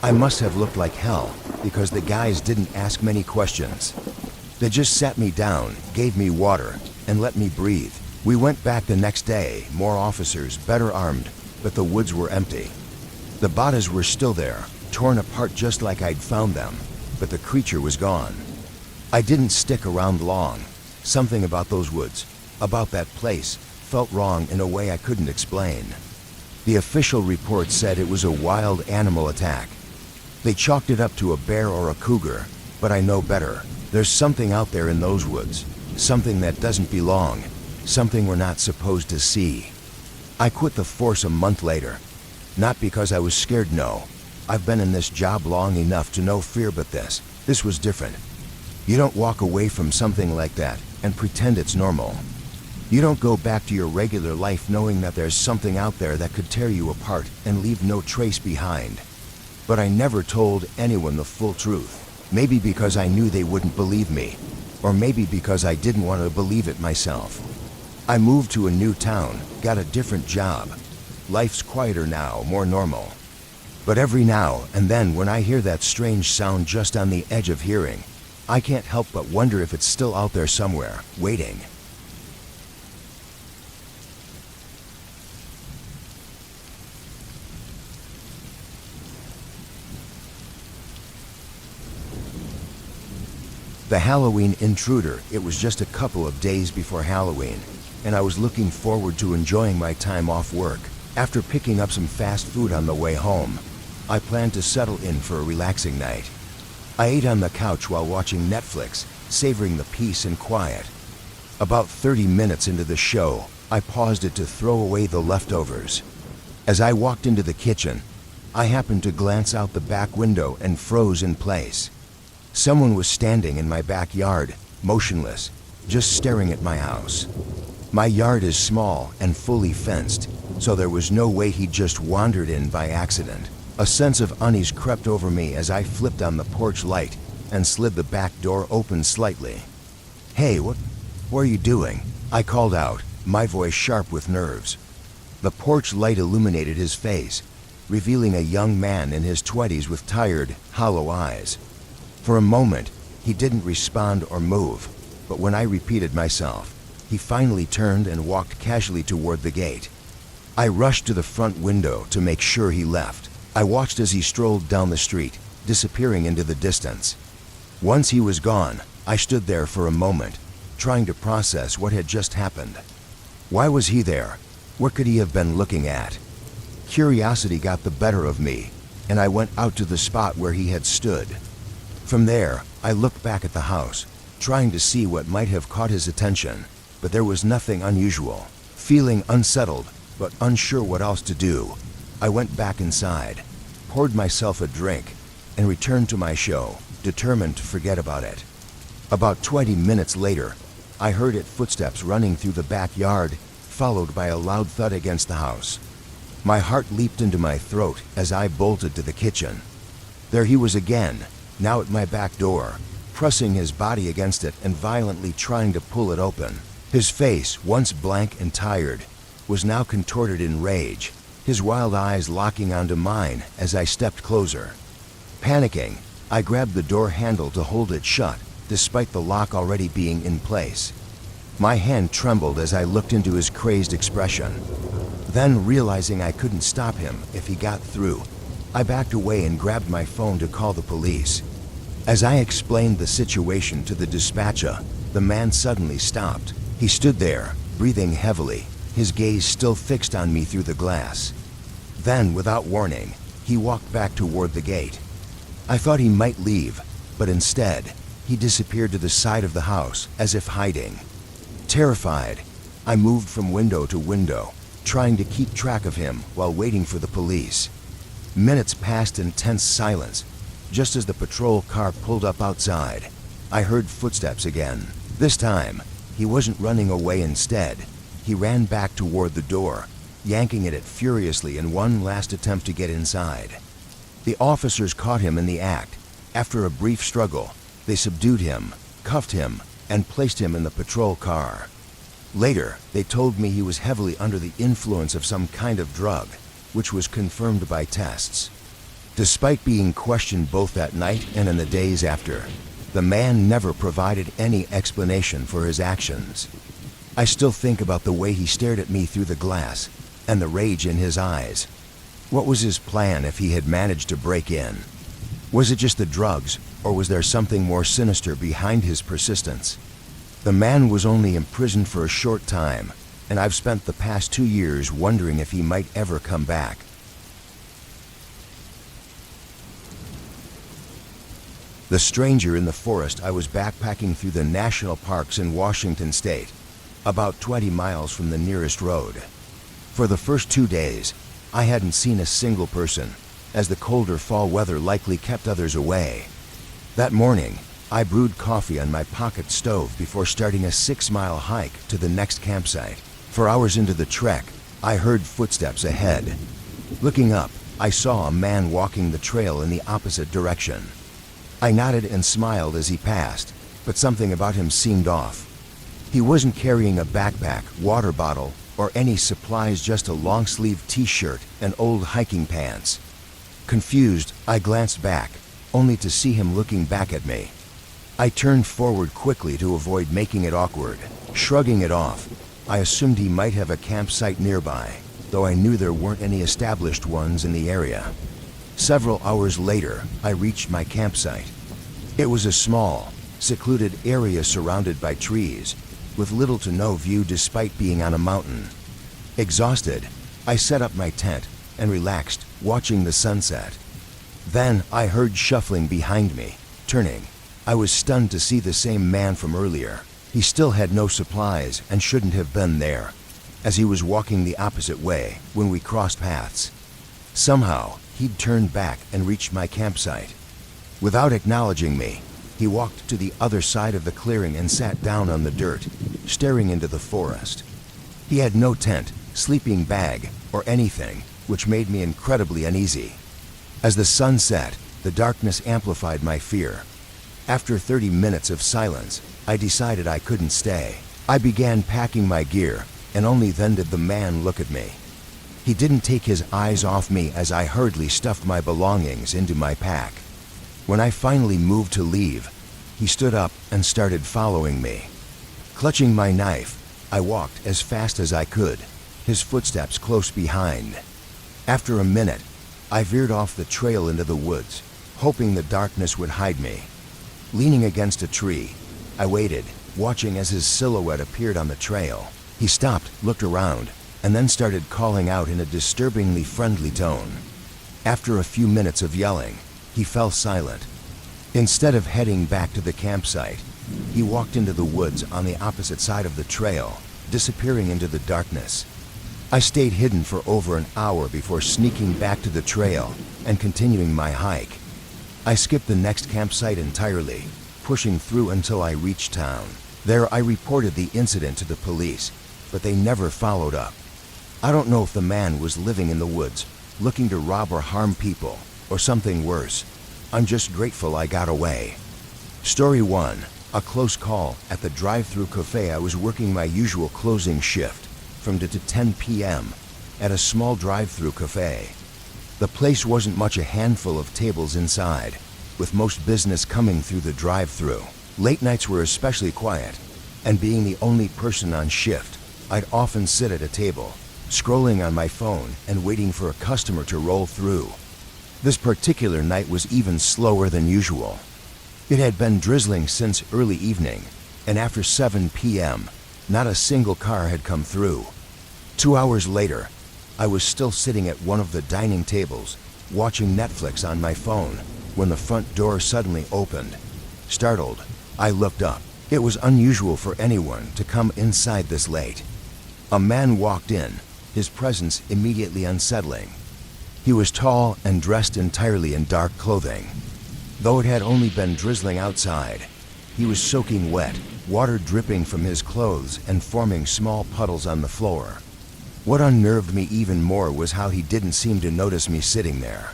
I must have looked like hell, because the guys didn't ask many questions. They just sat me down, gave me water, and let me breathe. We went back the next day, more officers, better armed, but the woods were empty. The bodies were still there, torn apart just like I'd found them, but the creature was gone. I didn't stick around long. Something about those woods, about that place, felt wrong in a way I couldn't explain. The official report said it was a wild animal attack. They chalked it up to a bear or a cougar, but I know better. There's something out there in those woods, something that doesn't belong, something we're not supposed to see. I quit the force a month later. Not because I was scared, no. I've been in this job long enough to know fear, but this was different. You don't walk away from something like that and pretend it's normal. You don't go back to your regular life knowing that there's something out there that could tear you apart and leave no trace behind. But I never told anyone the full truth. Maybe because I knew they wouldn't believe me, or maybe because I didn't want to believe it myself. I moved to a new town, got a different job. Life's quieter now, more normal. But every now and then when I hear that strange sound just on the edge of hearing, I can't help but wonder if it's still out there somewhere, waiting. The Halloween intruder. It was just a couple of days before Halloween, and I was looking forward to enjoying my time off work. After picking up some fast food on the way home, I planned to settle in for a relaxing night. I ate on the couch while watching Netflix, savoring the peace and quiet. About 30 minutes into the show, I paused it to throw away the leftovers. As I walked into the kitchen, I happened to glance out the back window and froze in place. Someone was standing in my backyard, motionless, just staring at my house. My yard is small and fully fenced, so there was no way he'd just wandered in by accident. A sense of unease crept over me as I flipped on the porch light and slid the back door open slightly. "Hey, what are you doing?" I called out, my voice sharp with nerves. The porch light illuminated his face, revealing a young man in his 20s with tired, hollow eyes. For a moment, he didn't respond or move, but when I repeated myself, he finally turned and walked casually toward the gate. I rushed to the front window to make sure he left. I watched as he strolled down the street, disappearing into the distance. Once he was gone, I stood there for a moment, trying to process what had just happened. Why was he there? What could he have been looking at? Curiosity got the better of me, and I went out to the spot where he had stood. From there, I looked back at the house, trying to see what might have caught his attention, but there was nothing unusual. Feeling unsettled, but unsure what else to do, I went back inside, poured myself a drink, and returned to my show, determined to forget about it. About 20 minutes later, I heard footsteps running through the backyard, followed by a loud thud against the house. My heart leaped into my throat as I bolted to the kitchen. There he was again, now at my back door, pressing his body against it and violently trying to pull it open. His face, once blank and tired, was now contorted in rage, his wild eyes locking onto mine as I stepped closer. Panicking, I grabbed the door handle to hold it shut, despite the lock already being in place. My hand trembled as I looked into his crazed expression. Then, realizing I couldn't stop him if he got through, I backed away and grabbed my phone to call the police. As I explained the situation to the dispatcher, the man suddenly stopped. He stood there, breathing heavily, his gaze still fixed on me through the glass. Then, without warning, he walked back toward the gate. I thought he might leave, but instead, he disappeared to the side of the house, as if hiding. Terrified, I moved from window to window, trying to keep track of him while waiting for the police. Minutes passed in tense silence. Just as the patrol car pulled up outside, I heard footsteps again. This time, he wasn't running away. Instead, he ran back toward the door, yanking at it furiously in one last attempt to get inside. The officers caught him in the act. After a brief struggle, they subdued him, cuffed him, and placed him in the patrol car. Later, they told me he was heavily under the influence of some kind of drug, which was confirmed by tests. Despite being questioned both that night and in the days after, the man never provided any explanation for his actions. I still think about the way he stared at me through the glass and the rage in his eyes. What was his plan if he had managed to break in? Was it just the drugs, or was there something more sinister behind his persistence? The man was only imprisoned for a short time, and I've spent the past 2 years wondering if he might ever come back. The stranger in the forest. I was backpacking through the national parks in Washington state, about 20 miles from the nearest road. For the first 2 days, I hadn't seen a single person, as the colder fall weather likely kept others away. That morning, I brewed coffee on my pocket stove before starting a 6-mile hike to the next campsite. For hours into the trek, I heard footsteps ahead. Looking up, I saw a man walking the trail in the opposite direction. I nodded and smiled as he passed, but something about him seemed off. He wasn't carrying a backpack, water bottle, or any supplies, just a long-sleeved t-shirt and old hiking pants. Confused, I glanced back, only to see him looking back at me. I turned forward quickly to avoid making it awkward. Shrugging it off, I assumed he might have a campsite nearby, though I knew there weren't any established ones in the area. Several hours later, I reached my campsite. It was a small, secluded area surrounded by trees, with little to no view despite being on a mountain. Exhausted, I set up my tent and relaxed, watching the sunset. Then I heard shuffling behind me. Turning, I was stunned to see the same man from earlier. He still had no supplies and shouldn't have been there, as he was walking the opposite way when we crossed paths. Somehow, he'd turned back and reached my campsite. Without acknowledging me, he walked to the other side of the clearing and sat down on the dirt, staring into the forest. He had no tent, sleeping bag, or anything, which made me incredibly uneasy. As the sun set, the darkness amplified my fear. After 30 minutes of silence, I decided I couldn't stay. I began packing my gear, and only then did the man look at me. He didn't take his eyes off me as I hurriedly stuffed my belongings into my pack. When I finally moved to leave, he stood up and started following me. Clutching my knife, I walked as fast as I could, his footsteps close behind. After a minute, I veered off the trail into the woods, hoping the darkness would hide me. Leaning against a tree, I waited, watching as his silhouette appeared on the trail. He stopped, looked around, and then started calling out in a disturbingly friendly tone. After a few minutes of yelling, he fell silent. Instead of heading back to the campsite, he walked into the woods on the opposite side of the trail, disappearing into the darkness. I stayed hidden for over an hour before sneaking back to the trail and continuing my hike. I skipped the next campsite entirely, pushing through until I reached town. There I reported the incident to the police, but they never followed up. I don't know if the man was living in the woods, looking to rob or harm people, or something worse. I'm just grateful I got away. Story 1. A close call at the drive-thru cafe. I was working my usual closing shift, from 2 to 10 p.m., at a small drive-thru cafe. The place wasn't much, a handful of tables inside, with most business coming through the drive-thru. Late nights were especially quiet. and being the only person on shift, I'd often sit at a table, scrolling on my phone and waiting for a customer to roll through. This particular night was even slower than usual. It had been drizzling since early evening, and after 7 p.m., not a single car had come through. 2 hours later, I was still sitting at one of the dining tables, watching Netflix on my phone, when the front door suddenly opened. Startled, I looked up. It was unusual for anyone to come inside this late. A man walked in, his presence immediately unsettling. He was tall and dressed entirely in dark clothing. Though it had only been drizzling outside, he was soaking wet, water dripping from his clothes and forming small puddles on the floor. What unnerved me even more was how he didn't seem to notice me sitting there.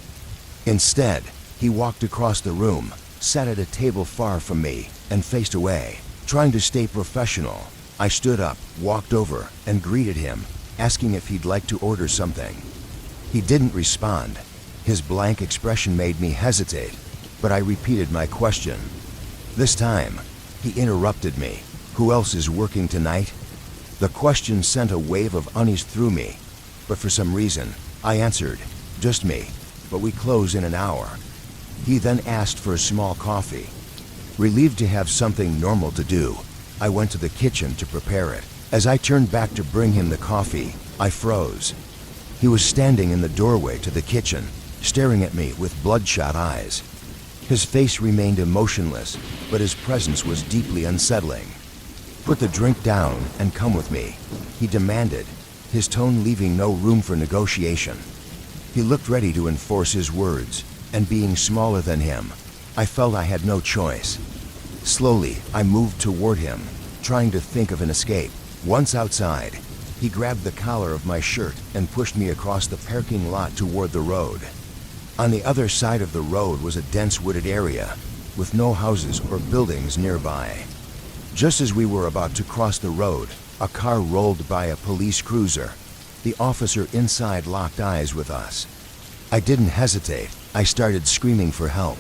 Instead, he walked across the room, sat at a table far from me, and faced away. Trying to stay professional, I stood up, walked over, and greeted him, asking if he'd like to order something. He didn't respond. His blank expression made me hesitate, but I repeated my question. This time, he interrupted me. "Who else is working tonight?" The question sent a wave of unease through me, but for some reason, I answered, "Just me, but we close in an hour." He then asked for a small coffee. Relieved to have something normal to do, I went to the kitchen to prepare it. As I turned back to bring him the coffee, I froze. He was standing in the doorway to the kitchen, staring at me with bloodshot eyes. His face remained emotionless, but his presence was deeply unsettling. "Put the drink down and come with me," he demanded, his tone leaving no room for negotiation. He looked ready to enforce his words, and being smaller than him, I felt I had no choice. Slowly, I moved toward him, trying to think of an escape. Once outside, he grabbed the collar of my shirt and pushed me across the parking lot toward the road. On the other side of the road was a dense wooded area, with no houses or buildings nearby. Just as we were about to cross the road, a car rolled by a police cruiser. The officer inside locked eyes with us. I didn't hesitate. I started screaming for help.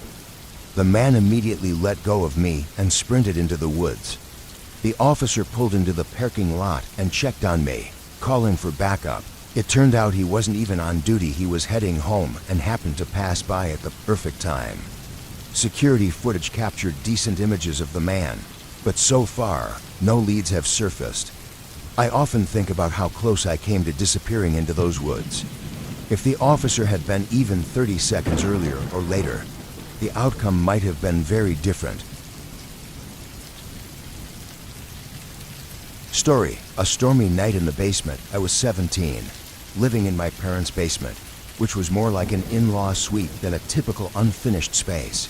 The man immediately let go of me and sprinted into the woods. The officer pulled into the parking lot and checked on me, calling for backup. It turned out he wasn't even on duty. He was heading home and happened to pass by at the perfect time. Security footage captured decent images of the man, but so far, no leads have surfaced. I often think about how close I came to disappearing into those woods. If the officer had been even 30 seconds earlier or later, the outcome might have been very different. Story: a stormy night in the basement. I was 17, living in my parents' basement, which was more like an in-law suite than a typical unfinished space.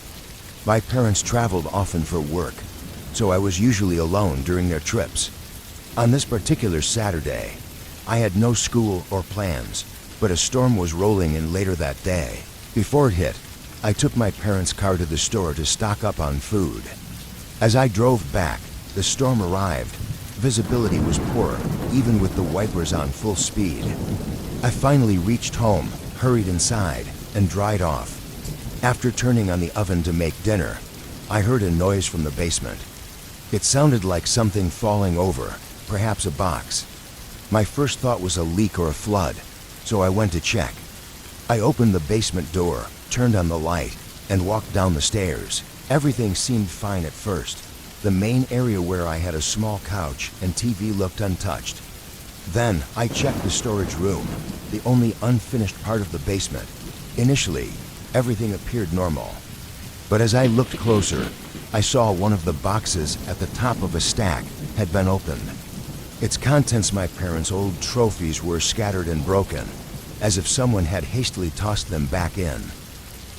My parents traveled often for work, so I was usually alone during their trips. On this particular Saturday, I had no school or plans, but a storm was rolling in later that day. Before it hit, I took my parents' car to the store to stock up on food. As I drove back, the storm arrived. Visibility was poor, even with the wipers on full speed. I finally reached home, hurried inside, and dried off. After turning on the oven to make dinner, I heard a noise from the basement. It sounded like something falling over, perhaps a box. My first thought was a leak or a flood, so I went to check. I opened the basement door, turned on the light, and walked down the stairs. Everything seemed fine at first. The main area where I had a small couch and TV looked untouched. Then I checked the storage room, the only unfinished part of the basement. Initially, everything appeared normal. But as I looked closer, I saw one of the boxes at the top of a stack had been opened. Its contents, my parents' old trophies, were scattered and broken, as if someone had hastily tossed them back in.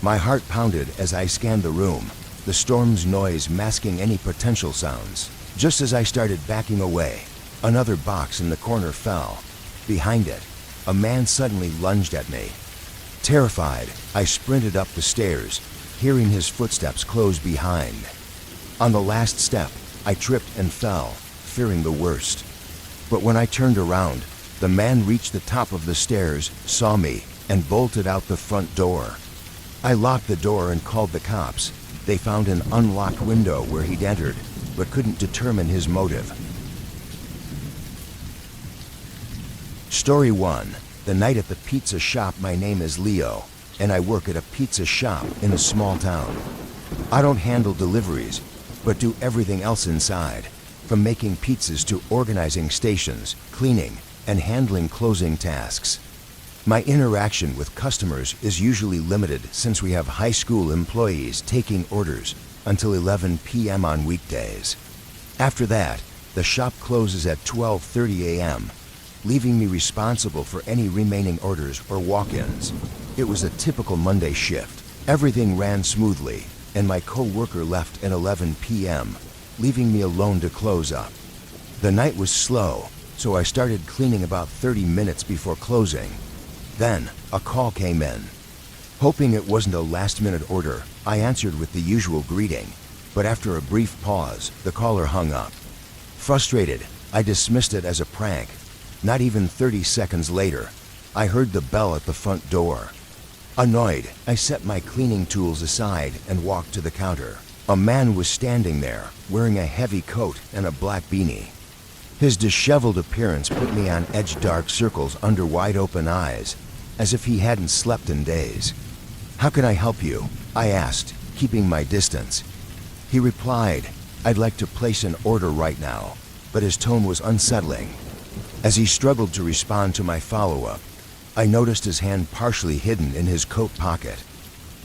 My heart pounded as I scanned the room, the storm's noise masking any potential sounds. Just as I started backing away, another box in the corner fell. Behind it, a man suddenly lunged at me. Terrified, I sprinted up the stairs, hearing his footsteps close behind. On the last step, I tripped and fell, fearing the worst. But when I turned around, the man reached the top of the stairs, saw me, and bolted out the front door. I locked the door and called the cops. They found an unlocked window where he'd entered, but couldn't determine his motive. Story 1. The night at the pizza shop. My name is Leo, and I work at a pizza shop in a small town. I don't handle deliveries, but do everything else inside, from making pizzas to organizing stations, cleaning, and handling closing tasks. My interaction with customers is usually limited since we have high school employees taking orders until 11 p.m. on weekdays. After that, the shop closes at 12:30 a.m., leaving me responsible for any remaining orders or walk-ins. It was a typical Monday shift. Everything ran smoothly, and my co-worker left at 11 p.m., leaving me alone to close up. The night was slow, so I started cleaning about 30 minutes before closing. Then, a call came in. Hoping it wasn't a last-minute order, I answered with the usual greeting, but after a brief pause, the caller hung up. Frustrated, I dismissed it as a prank. Not even 30 seconds later, I heard the bell at the front door. Annoyed, I set my cleaning tools aside and walked to the counter. A man was standing there, wearing a heavy coat and a black beanie. His disheveled appearance put me on edge. Dark circles under wide-open eyes, as if he hadn't slept in days. "How can I help you?" I asked, keeping my distance. He replied, "I'd like to place an order right now," but his tone was unsettling. As he struggled to respond to my follow-up, I noticed his hand partially hidden in his coat pocket.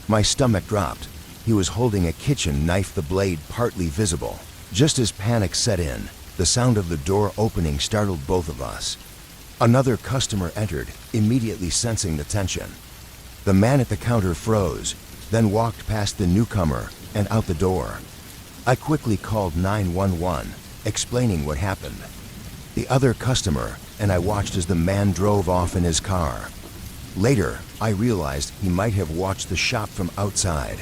My stomach dropped. He was holding a kitchen knife, the blade partly visible. Just as panic set in, the sound of the door opening startled both of us. Another customer entered, immediately sensing the tension. The man at the counter froze, then walked past the newcomer and out the door. I quickly called 911, explaining what happened. The other customer and I watched as the man drove off in his car. Later, I realized he might have watched the shop from outside,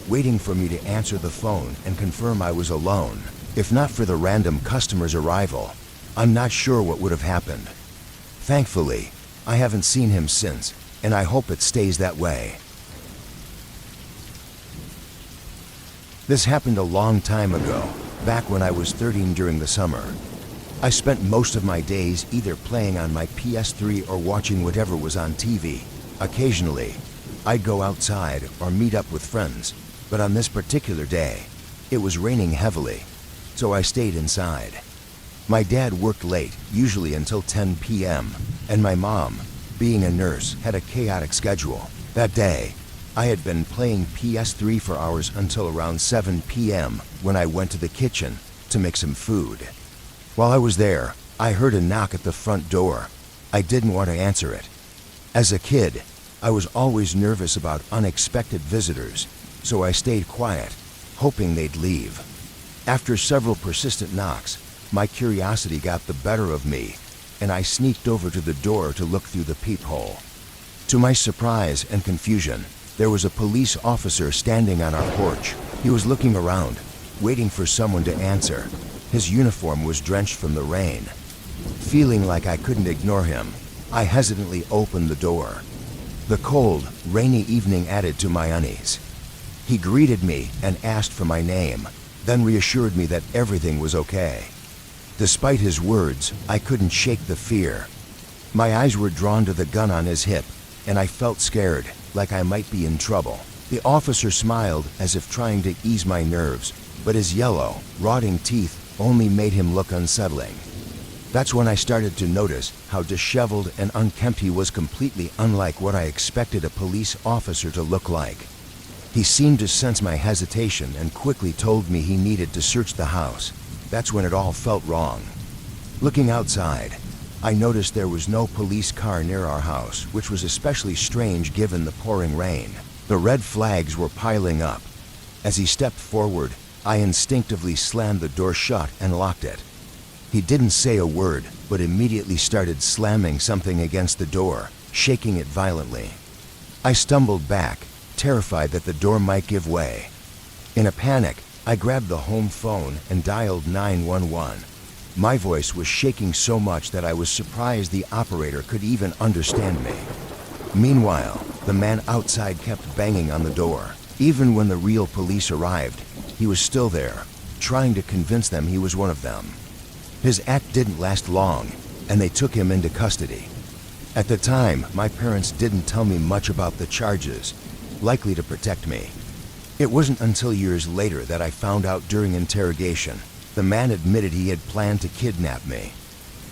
waiting for me to answer the phone and confirm I was alone. If not for the random customer's arrival, I'm not sure what would have happened. Thankfully, I haven't seen him since, and I hope it stays that way. This happened a long time ago, back when I was 13 during the summer. I spent most of my days either playing on my PS3 or watching whatever was on TV. Occasionally, I'd go outside or meet up with friends, but on this particular day, it was raining heavily, so I stayed inside. My dad worked late, usually until 10 p.m., and my mom, being a nurse, had a chaotic schedule. That day, I had been playing PS3 for hours until around 7 p.m. when I went to the kitchen to make some food. While I was there, I heard a knock at the front door. I didn't want to answer it. As a kid, I was always nervous about unexpected visitors, so I stayed quiet, hoping they'd leave. After several persistent knocks, my curiosity got the better of me, and I sneaked over to the door to look through the peephole. To my surprise and confusion, there was a police officer standing on our porch. He was looking around, waiting for someone to answer. His uniform was drenched from the rain. Feeling like I couldn't ignore him, I hesitantly opened the door. The cold, rainy evening added to my unease. He greeted me and asked for my name, then reassured me that everything was okay. Despite his words, I couldn't shake the fear. My eyes were drawn to the gun on his hip, and I felt scared, like I might be in trouble. The officer smiled as if trying to ease my nerves, but his yellow, rotting teeth only made him look unsettling. That's when I started to notice how disheveled and unkempt he was, completely unlike what I expected a police officer to look like. He seemed to sense my hesitation and quickly told me he needed to search the house. That's when it all felt wrong. Looking outside, I noticed there was no police car near our house, which was especially strange given the pouring rain. The red flags were piling up. As he stepped forward, I instinctively slammed the door shut and locked it. He didn't say a word, but immediately started slamming something against the door, shaking it violently. I stumbled back, terrified that the door might give way. In a panic, I grabbed the home phone and dialed 911. My voice was shaking so much that I was surprised the operator could even understand me. Meanwhile, the man outside kept banging on the door. Even when the real police arrived, he was still there, trying to convince them he was one of them. His act didn't last long, and they took him into custody. At the time, my parents didn't tell me much about the charges, likely to protect me. It wasn't until years later that I found out during interrogation, the man admitted he had planned to kidnap me.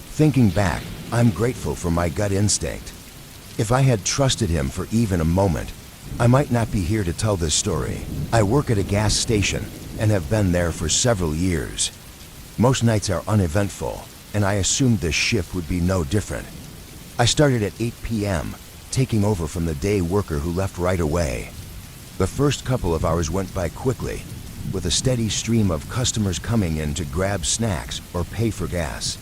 Thinking back, I'm grateful for my gut instinct. If I had trusted him for even a moment, I might not be here to tell this story. I work at a gas station and have been there for several years. Most nights are uneventful, and I assumed this shift would be no different. I started at 8 p.m., taking over from the day worker who left right away. The first couple of hours went by quickly, with a steady stream of customers coming in to grab snacks or pay for gas.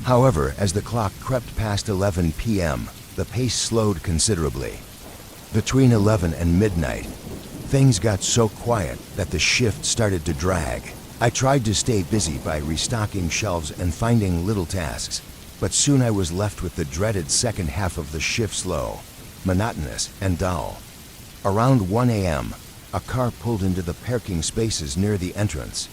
However, as the clock crept past 11 p.m., the pace slowed considerably. Between 11 and midnight, things got so quiet that the shift started to drag. I tried to stay busy by restocking shelves and finding little tasks, but soon I was left with the dreaded second half of the shift slow, monotonous, and dull. Around 1 a.m., a car pulled into the parking spaces near the entrance.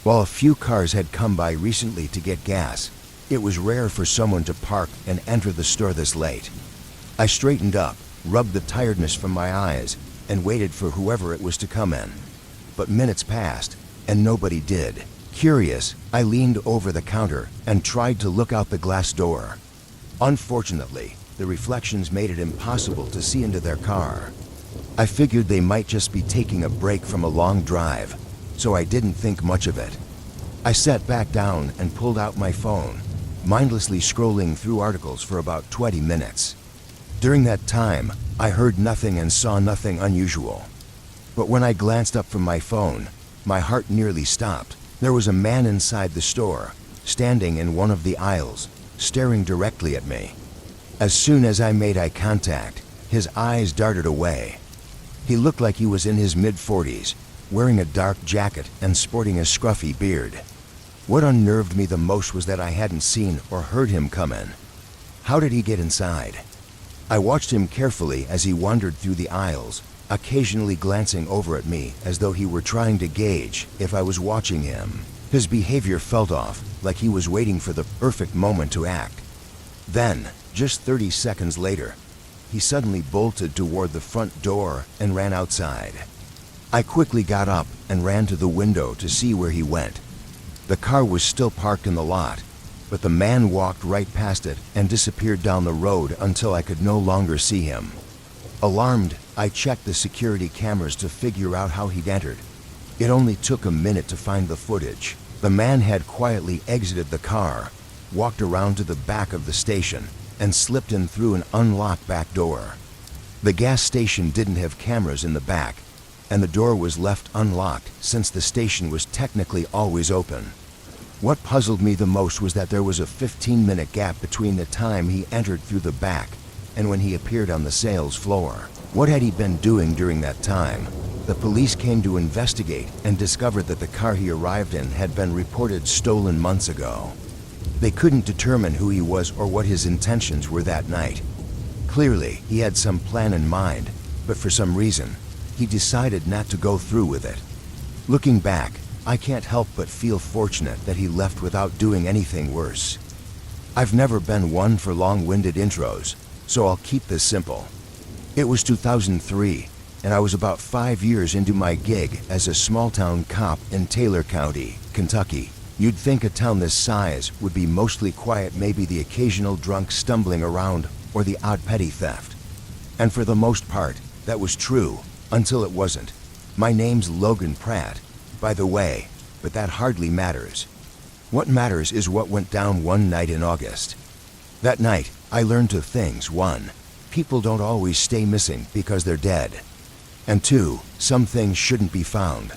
While a few cars had come by recently to get gas, it was rare for someone to park and enter the store this late. I straightened up, rubbed the tiredness from my eyes, and waited for whoever it was to come in. But minutes passed, and nobody did. Curious, I leaned over the counter and tried to look out the glass door. Unfortunately, the reflections made it impossible to see into their car. I figured they might just be taking a break from a long drive, so I didn't think much of it. I sat back down and pulled out my phone, mindlessly scrolling through articles for about 20 minutes. During that time, I heard nothing and saw nothing unusual. But when I glanced up from my phone, my heart nearly stopped. There was a man inside the store, standing in one of the aisles, staring directly at me. As soon as I made eye contact, his eyes darted away. He looked like he was in his mid-40s, wearing a dark jacket and sporting a scruffy beard. What unnerved me the most was that I hadn't seen or heard him come in. How did he get inside? I watched him carefully as he wandered through the aisles, occasionally glancing over at me as though he were trying to gauge if I was watching him. His behavior felt off, like he was waiting for the perfect moment to act. Then, just 30 seconds later, he suddenly bolted toward the front door and ran outside. I quickly got up and ran to the window to see where he went. The car was still parked in the lot, but the man walked right past it and disappeared down the road until I could no longer see him. Alarmed, I checked the security cameras to figure out how he'd entered. It only took a minute to find the footage. The man had quietly exited the car, walked around to the back of the station, and slipped in through an unlocked back door. The gas station didn't have cameras in the back, and the door was left unlocked since the station was technically always open. What puzzled me the most was that there was a 15-minute gap between the time he entered through the back and when he appeared on the sales floor. What had he been doing during that time? The police came to investigate and discovered that the car he arrived in had been reported stolen months ago. They couldn't determine who he was or what his intentions were that night. Clearly, he had some plan in mind, but for some reason, he decided not to go through with it. Looking back, I can't help but feel fortunate that he left without doing anything worse. I've never been one for long-winded intros, so I'll keep this simple. It was 2003, and I was about 5 years into my gig as a small-town cop in Taylor County, Kentucky. You'd think a town this size would be mostly quiet, maybe the occasional drunk stumbling around or the odd petty theft. And for the most part, that was true, until it wasn't. My name's Logan Pratt, by the way, but that hardly matters. What matters is what went down one night in August. That night, I learned two things. 1, people don't always stay missing because they're dead. And 2, some things shouldn't be found.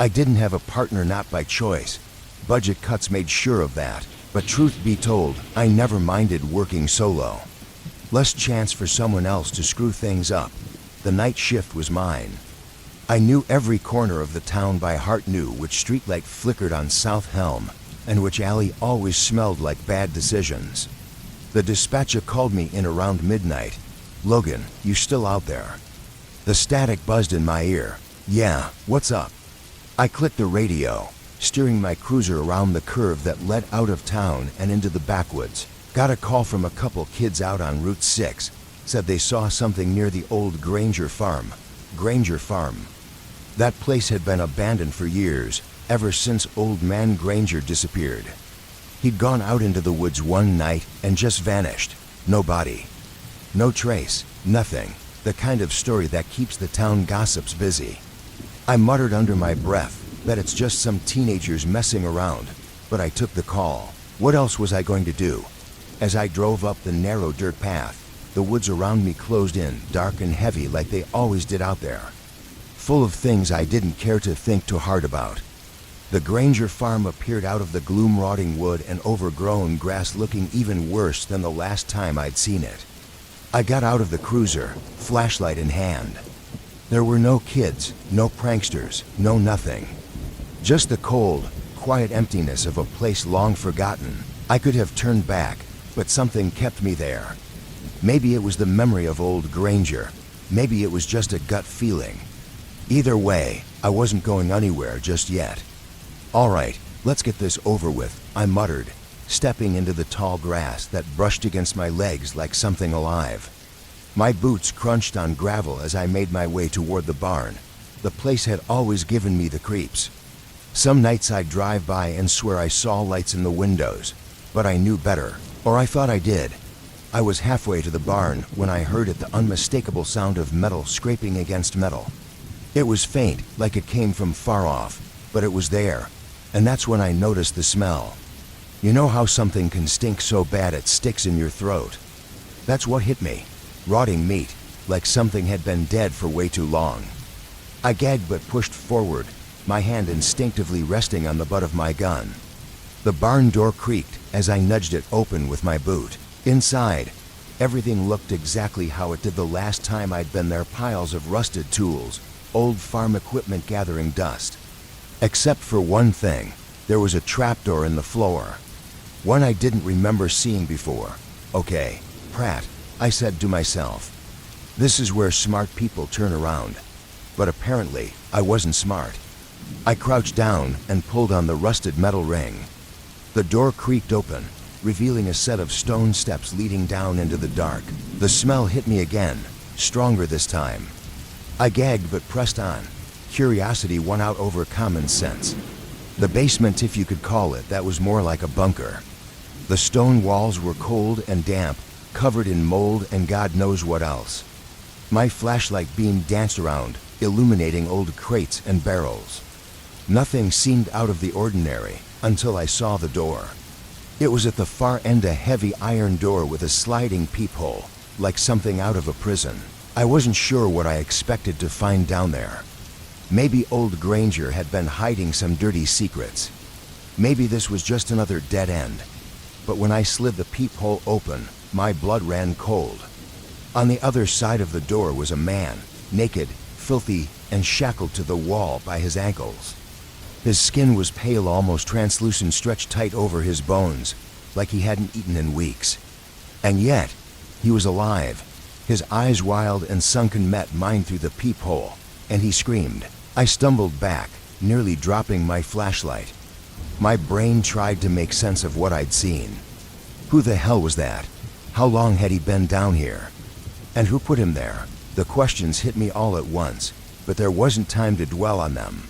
I didn't have a partner, not by choice. Budget cuts made sure of that, but truth be told, I never minded working solo. Less chance for someone else to screw things up. The night shift was mine. I knew every corner of the town by heart, knew which streetlight flickered on South Helm, and which alley always smelled like bad decisions. The dispatcher called me in around midnight. "Logan, you still out there?" The static buzzed in my ear. "Yeah, what's up?" I clicked the radio, steering my cruiser around the curve that led out of town and into the backwoods. Got a call from a couple kids out on Route 6. Said they saw something near the old Granger Farm. Granger Farm. That place had been abandoned for years, ever since old man Granger disappeared. He'd gone out into the woods one night and just vanished. No body. No trace. Nothing. The kind of story that keeps the town gossips busy. I muttered under my breath that it's just some teenagers messing around, but I took the call. What else was I going to do? As I drove up the narrow dirt path, the woods around me closed in, dark and heavy like they always did out there. Full of things I didn't care to think too hard about. The Granger farm appeared out of the gloom, rotting wood and overgrown grass, looking even worse than the last time I'd seen it. I got out of the cruiser, flashlight in hand. There were no kids, no pranksters, no nothing. Just the cold, quiet emptiness of a place long forgotten. I could have turned back, but something kept me there. Maybe it was the memory of old Granger. Maybe it was just a gut feeling. Either way, I wasn't going anywhere just yet. All right, let's get this over with, I muttered, stepping into the tall grass that brushed against my legs like something alive. My boots crunched on gravel as I made my way toward the barn. The place had always given me the creeps. Some nights I'd drive by and swear I saw lights in the windows, but I knew better, or I thought I did. I was halfway to the barn when I heard it, the unmistakable sound of metal scraping against metal. It was faint, like it came from far off, but it was there, and that's when I noticed the smell. You know how something can stink so bad it sticks in your throat? That's what hit me. Rotting meat, like something had been dead for way too long. I gagged but pushed forward, my hand instinctively resting on the butt of my gun. The barn door creaked as I nudged it open with my boot. Inside, everything looked exactly how it did the last time I'd been there, piles of rusted tools, old farm equipment gathering dust. Except for one thing, there was a trapdoor in the floor. One I didn't remember seeing before. Okay, Pratt, I said to myself. This is where smart people turn around. But apparently, I wasn't smart. I crouched down and pulled on the rusted metal ring. The door creaked open, revealing a set of stone steps leading down into the dark. The smell hit me again, stronger this time. I gagged but pressed on. Curiosity won out over common sense. The basement, if you could call it, that was more like a bunker. The stone walls were cold and damp, covered in mold and God knows what else. My flashlight beam danced around, illuminating old crates and barrels. Nothing seemed out of the ordinary until I saw the door. It was at the far end, a heavy iron door with a sliding peephole, like something out of a prison. I wasn't sure what I expected to find down there. Maybe old Granger had been hiding some dirty secrets. Maybe this was just another dead end. But when I slid the peephole open, my blood ran cold. On the other side of the door was a man, naked, filthy, and shackled to the wall by his ankles. His skin was pale, almost translucent, stretched tight over his bones, like he hadn't eaten in weeks. And yet, he was alive. His eyes, wild and sunken, met mine through the peephole, and he screamed. I stumbled back, nearly dropping my flashlight. My brain tried to make sense of what I'd seen. Who the hell was that? How long had he been down here? And who put him there? The questions hit me all at once, but there wasn't time to dwell on them.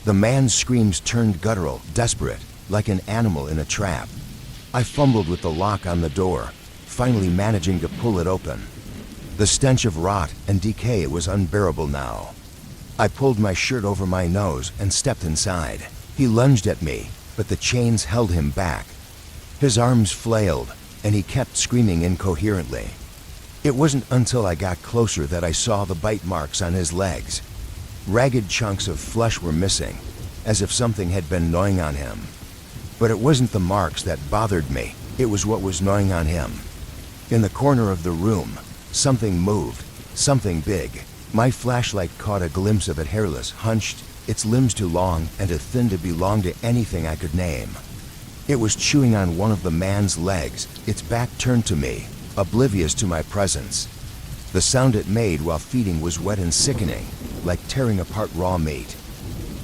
The man's screams turned guttural, desperate, like an animal in a trap. I fumbled with the lock on the door, finally managing to pull it open. The stench of rot and decay was unbearable now. I pulled my shirt over my nose and stepped inside. He lunged at me, but the chains held him back. His arms flailed, and he kept screaming incoherently. It wasn't until I got closer that I saw the bite marks on his legs. Ragged chunks of flesh were missing, as if something had been gnawing on him. But it wasn't the marks that bothered me, it was what was gnawing on him. In the corner of the room, something moved, something big. My flashlight caught a glimpse of it, hairless, hunched, its limbs too long and too thin to belong to anything I could name. It was chewing on one of the man's legs, its back turned to me, oblivious to my presence. The sound it made while feeding was wet and sickening, like tearing apart raw meat.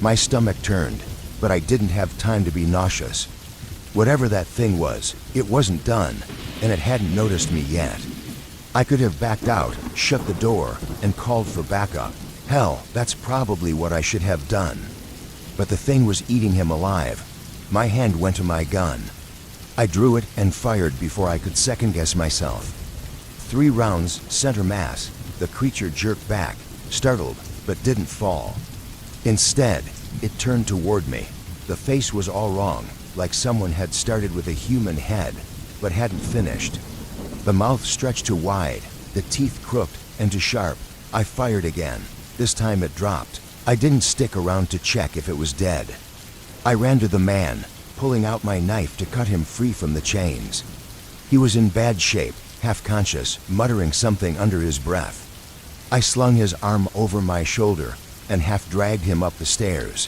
My stomach turned, but I didn't have time to be nauseous. Whatever that thing was, it wasn't done, and it hadn't noticed me yet. I could have backed out, shut the door, and called for backup. Hell, that's probably what I should have done. But the thing was eating him alive. My hand went to my gun. I drew it and fired before I could second-guess myself. 3 rounds, center mass. The creature jerked back, startled, but didn't fall. Instead, it turned toward me. The face was all wrong, like someone had started with a human head, but hadn't finished. The mouth stretched too wide, the teeth crooked and too sharp. I fired again. This time it dropped. I didn't stick around to check if it was dead. I ran to the man, pulling out my knife to cut him free from the chains. He was in bad shape, half-conscious, muttering something under his breath. I slung his arm over my shoulder and half-dragged him up the stairs.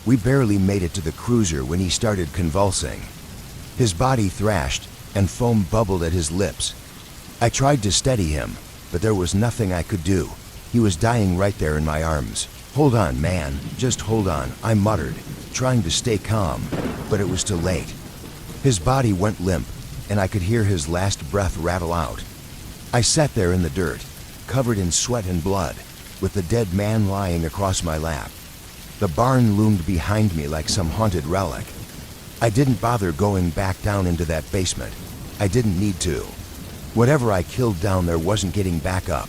We barely made it to the cruiser when he started convulsing. His body thrashed, and foam bubbled at his lips. I tried to steady him, but there was nothing I could do. He was dying right there in my arms. "Hold on, man, just hold on," I muttered, trying to stay calm, but it was too late. His body went limp, and I could hear his last breath rattle out. I sat there in the dirt, covered in sweat and blood, with the dead man lying across my lap. The barn loomed behind me like some haunted relic. I didn't bother going back down into that basement. I didn't need to. Whatever I killed down there wasn't getting back up,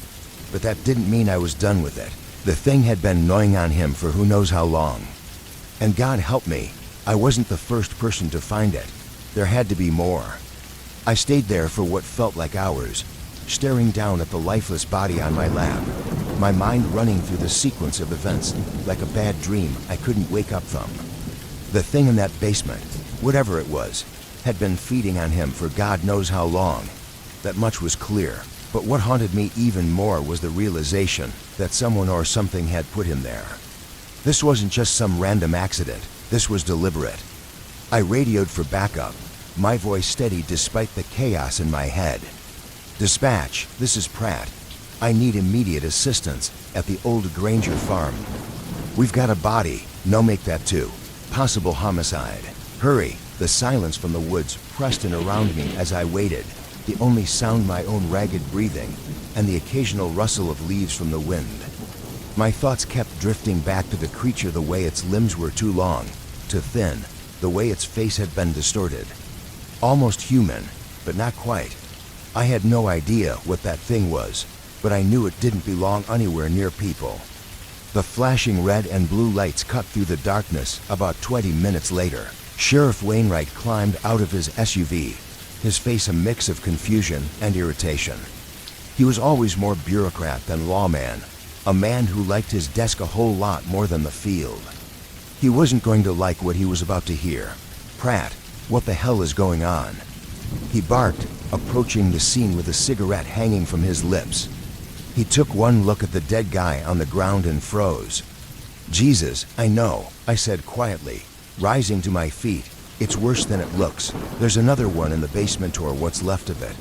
but that didn't mean I was done with it. The thing had been gnawing on him for who knows how long. And God help me, I wasn't the first person to find it. There had to be more. I stayed there for what felt like hours, staring down at the lifeless body on my lap, my mind running through the sequence of events like a bad dream I couldn't wake up from. The thing in that basement, whatever it was, had been feeding on him for God knows how long. That much was clear, but what haunted me even more was the realization that someone or something had put him there. This wasn't just some random accident, this was deliberate. I radioed for backup, my voice steady despite the chaos in my head. "Dispatch, this is Pratt. I need immediate assistance at the old Granger farm. We've got a body, no make that two. Possible homicide. Hurry." The silence from the woods pressed in around me as I waited, the only sound my own ragged breathing and the occasional rustle of leaves from the wind. My thoughts kept drifting back to the creature, the way its limbs were too long, too thin, the way its face had been distorted. Almost human, but not quite. I had no idea what that thing was, but I knew it didn't belong anywhere near people. The flashing red and blue lights cut through the darkness about 20 minutes later. Sheriff Wainwright climbed out of his SUV, his face a mix of confusion and irritation. He was always more bureaucrat than lawman, a man who liked his desk a whole lot more than the field. He wasn't going to like what he was about to hear. "Pratt, what the hell is going on?" He barked, approaching the scene with a cigarette hanging from his lips. He took one look at the dead guy on the ground and froze. "Jesus, I know," I said quietly, rising to my feet. "It's worse than it looks. There's another one in the basement or what's left of it."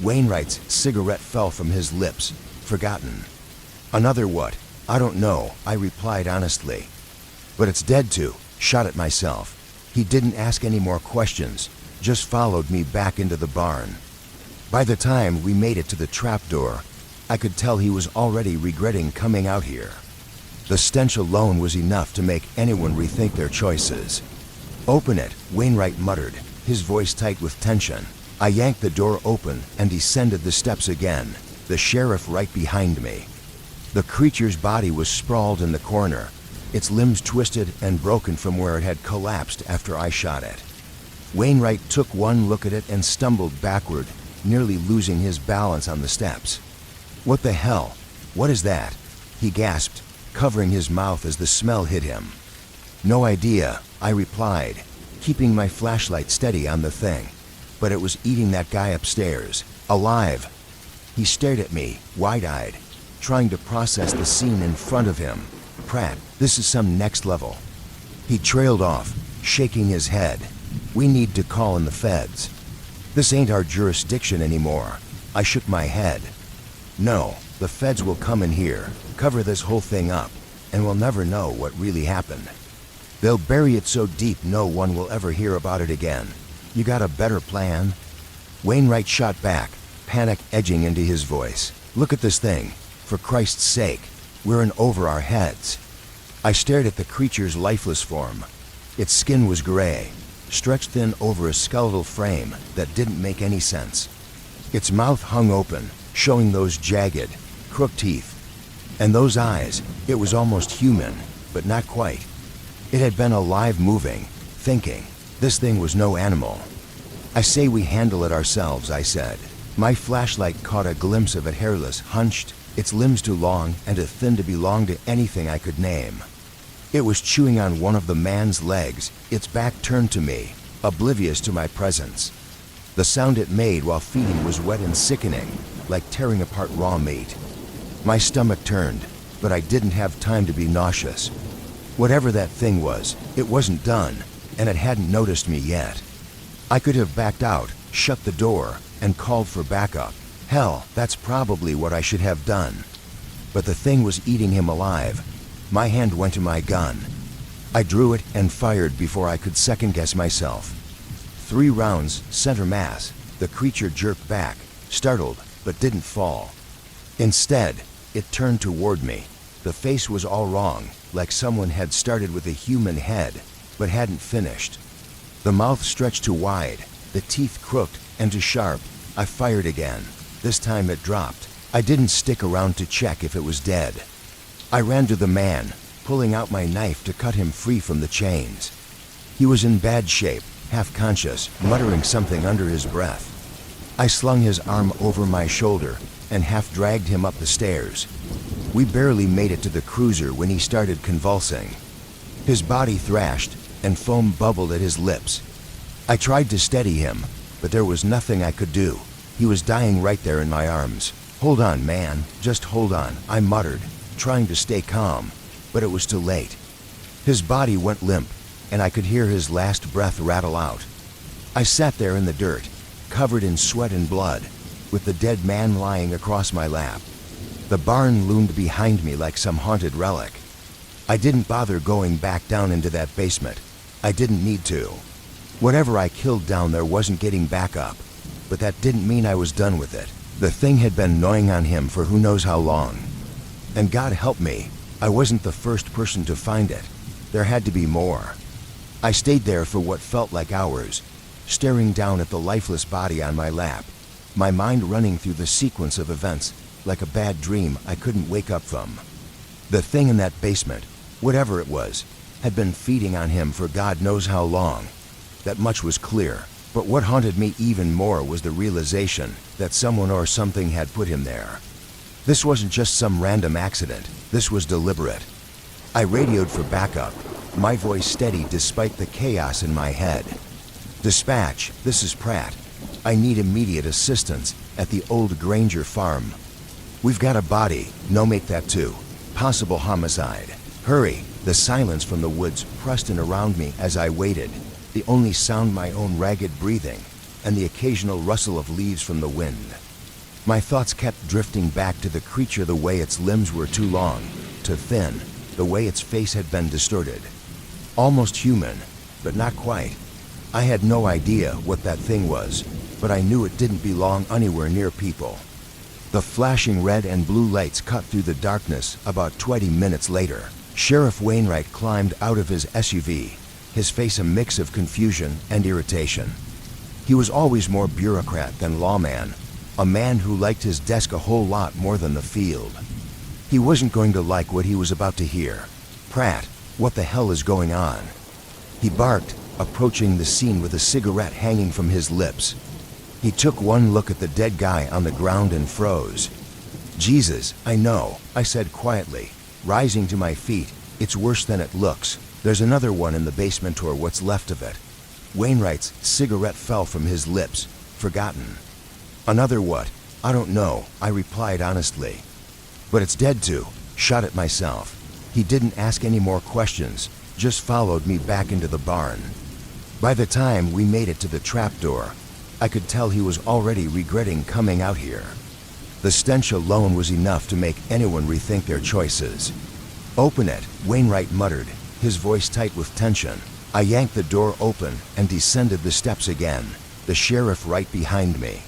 Wainwright's cigarette fell from his lips, forgotten. "Another what? I don't know," I replied honestly. "But it's dead too." Shot at myself. He didn't ask any more questions, just followed me back into the barn. By the time we made it to the trapdoor, I could tell he was already regretting coming out here. The stench alone was enough to make anyone rethink their choices. "Open it," Wainwright muttered, his voice tight with tension. I yanked the door open and descended the steps again, the sheriff right behind me. The creature's body was sprawled in the corner, its limbs twisted and broken from where it had collapsed after I shot it. Wainwright took one look at it and stumbled backward, nearly losing his balance on the steps. "What the hell? What is that?" he gasped, covering his mouth as the smell hit him. "No idea," I replied, keeping my flashlight steady on the thing. But it was eating that guy upstairs, alive. He stared at me, wide-eyed, trying to process the scene in front of him. "Pratt, this is some next level." He trailed off, shaking his head. "We need to call in the feds. This ain't our jurisdiction anymore." I shook my head. "No, the feds will come in here, cover this whole thing up, and we'll never know what really happened. They'll bury it so deep no one will ever hear about it again. You got a better plan?" Wainwright shot back, panic edging into his voice. "Look at this thing. For Christ's sake, we're in over our heads." I stared at the creature's lifeless form. Its skin was gray, stretched thin over a skeletal frame that didn't make any sense. Its mouth hung open, showing those jagged, crooked teeth. And those eyes, it was almost human, but not quite. It had been alive, moving, thinking. This thing was no animal. "I say we handle it ourselves," I said. My flashlight caught a glimpse of it, hairless, hunched, its limbs too long and too thin to belong to anything I could name. It was chewing on one of the man's legs, its back turned to me, oblivious to my presence. The sound it made while feeding was wet and sickening, like tearing apart raw meat. My stomach turned, but I didn't have time to be nauseous. Whatever that thing was, it wasn't done, and it hadn't noticed me yet. I could have backed out, shut the door, and called for backup. Hell, that's probably what I should have done. But the thing was eating him alive. My hand went to my gun. I drew it and fired before I could second-guess myself. 3 rounds, center mass. The creature jerked back, startled, but didn't fall. Instead, it turned toward me. The face was all wrong, like someone had started with a human head, but hadn't finished. The mouth stretched too wide, the teeth crooked and too sharp. I fired again. This time it dropped. I didn't stick around to check if it was dead. I ran to the man, pulling out my knife to cut him free from the chains. He was in bad shape, half-conscious, muttering something under his breath. I slung his arm over my shoulder and half-dragged him up the stairs. We barely made it to the cruiser when he started convulsing. His body thrashed, and foam bubbled at his lips. I tried to steady him, but there was nothing I could do. He was dying right there in my arms. "Hold on, man, just hold on," I muttered, trying to stay calm, but it was too late. His body went limp, and I could hear his last breath rattle out. I sat there in the dirt, covered in sweat and blood, with the dead man lying across my lap. The barn loomed behind me like some haunted relic. I didn't bother going back down into that basement. I didn't need to. Whatever I killed down there wasn't getting back up, but that didn't mean I was done with it. The thing had been gnawing on him for who knows how long. And God help me, I wasn't the first person to find it. There had to be more. I stayed there for what felt like hours, staring down at the lifeless body on my lap, my mind running through the sequence of events like a bad dream I couldn't wake up from. The thing in that basement, whatever it was, had been feeding on him for God knows how long. That much was clear, but what haunted me even more was the realization that someone or something had put him there. This wasn't just some random accident, this was deliberate. I radioed for backup, my voice steady despite the chaos in my head. "Dispatch, this is Pratt. I need immediate assistance at the old Granger farm. We've got a body, no make that too. Possible homicide. Hurry." The silence from the woods pressed in around me as I waited, the only sound my own ragged breathing and the occasional rustle of leaves from the wind. My thoughts kept drifting back to the creature, the way its limbs were too long, too thin, the way its face had been distorted. Almost human, but not quite. I had no idea what that thing was, but I knew it didn't belong anywhere near people. The flashing red and blue lights cut through the darkness about 20 minutes later. Sheriff Wainwright climbed out of his SUV, his face a mix of confusion and irritation. He was always more bureaucrat than lawman, a man who liked his desk a whole lot more than the field. He wasn't going to like what he was about to hear. "Pratt, what the hell is going on?" He barked, approaching the scene with a cigarette hanging from his lips. He took one look at the dead guy on the ground and froze. "Jesus, I know," I said quietly, rising to my feet. "It's worse than it looks. There's another one in the basement or what's left of it." Wainwright's cigarette fell from his lips, forgotten. "Another what? I don't know," I replied honestly. "But it's dead too. Shot it myself." He didn't ask any more questions, just followed me back into the barn. By the time we made it to the trapdoor, I could tell he was already regretting coming out here. The stench alone was enough to make anyone rethink their choices. "Open it," Wainwright muttered, his voice tight with tension. I yanked the door open and descended the steps again, the sheriff right behind me.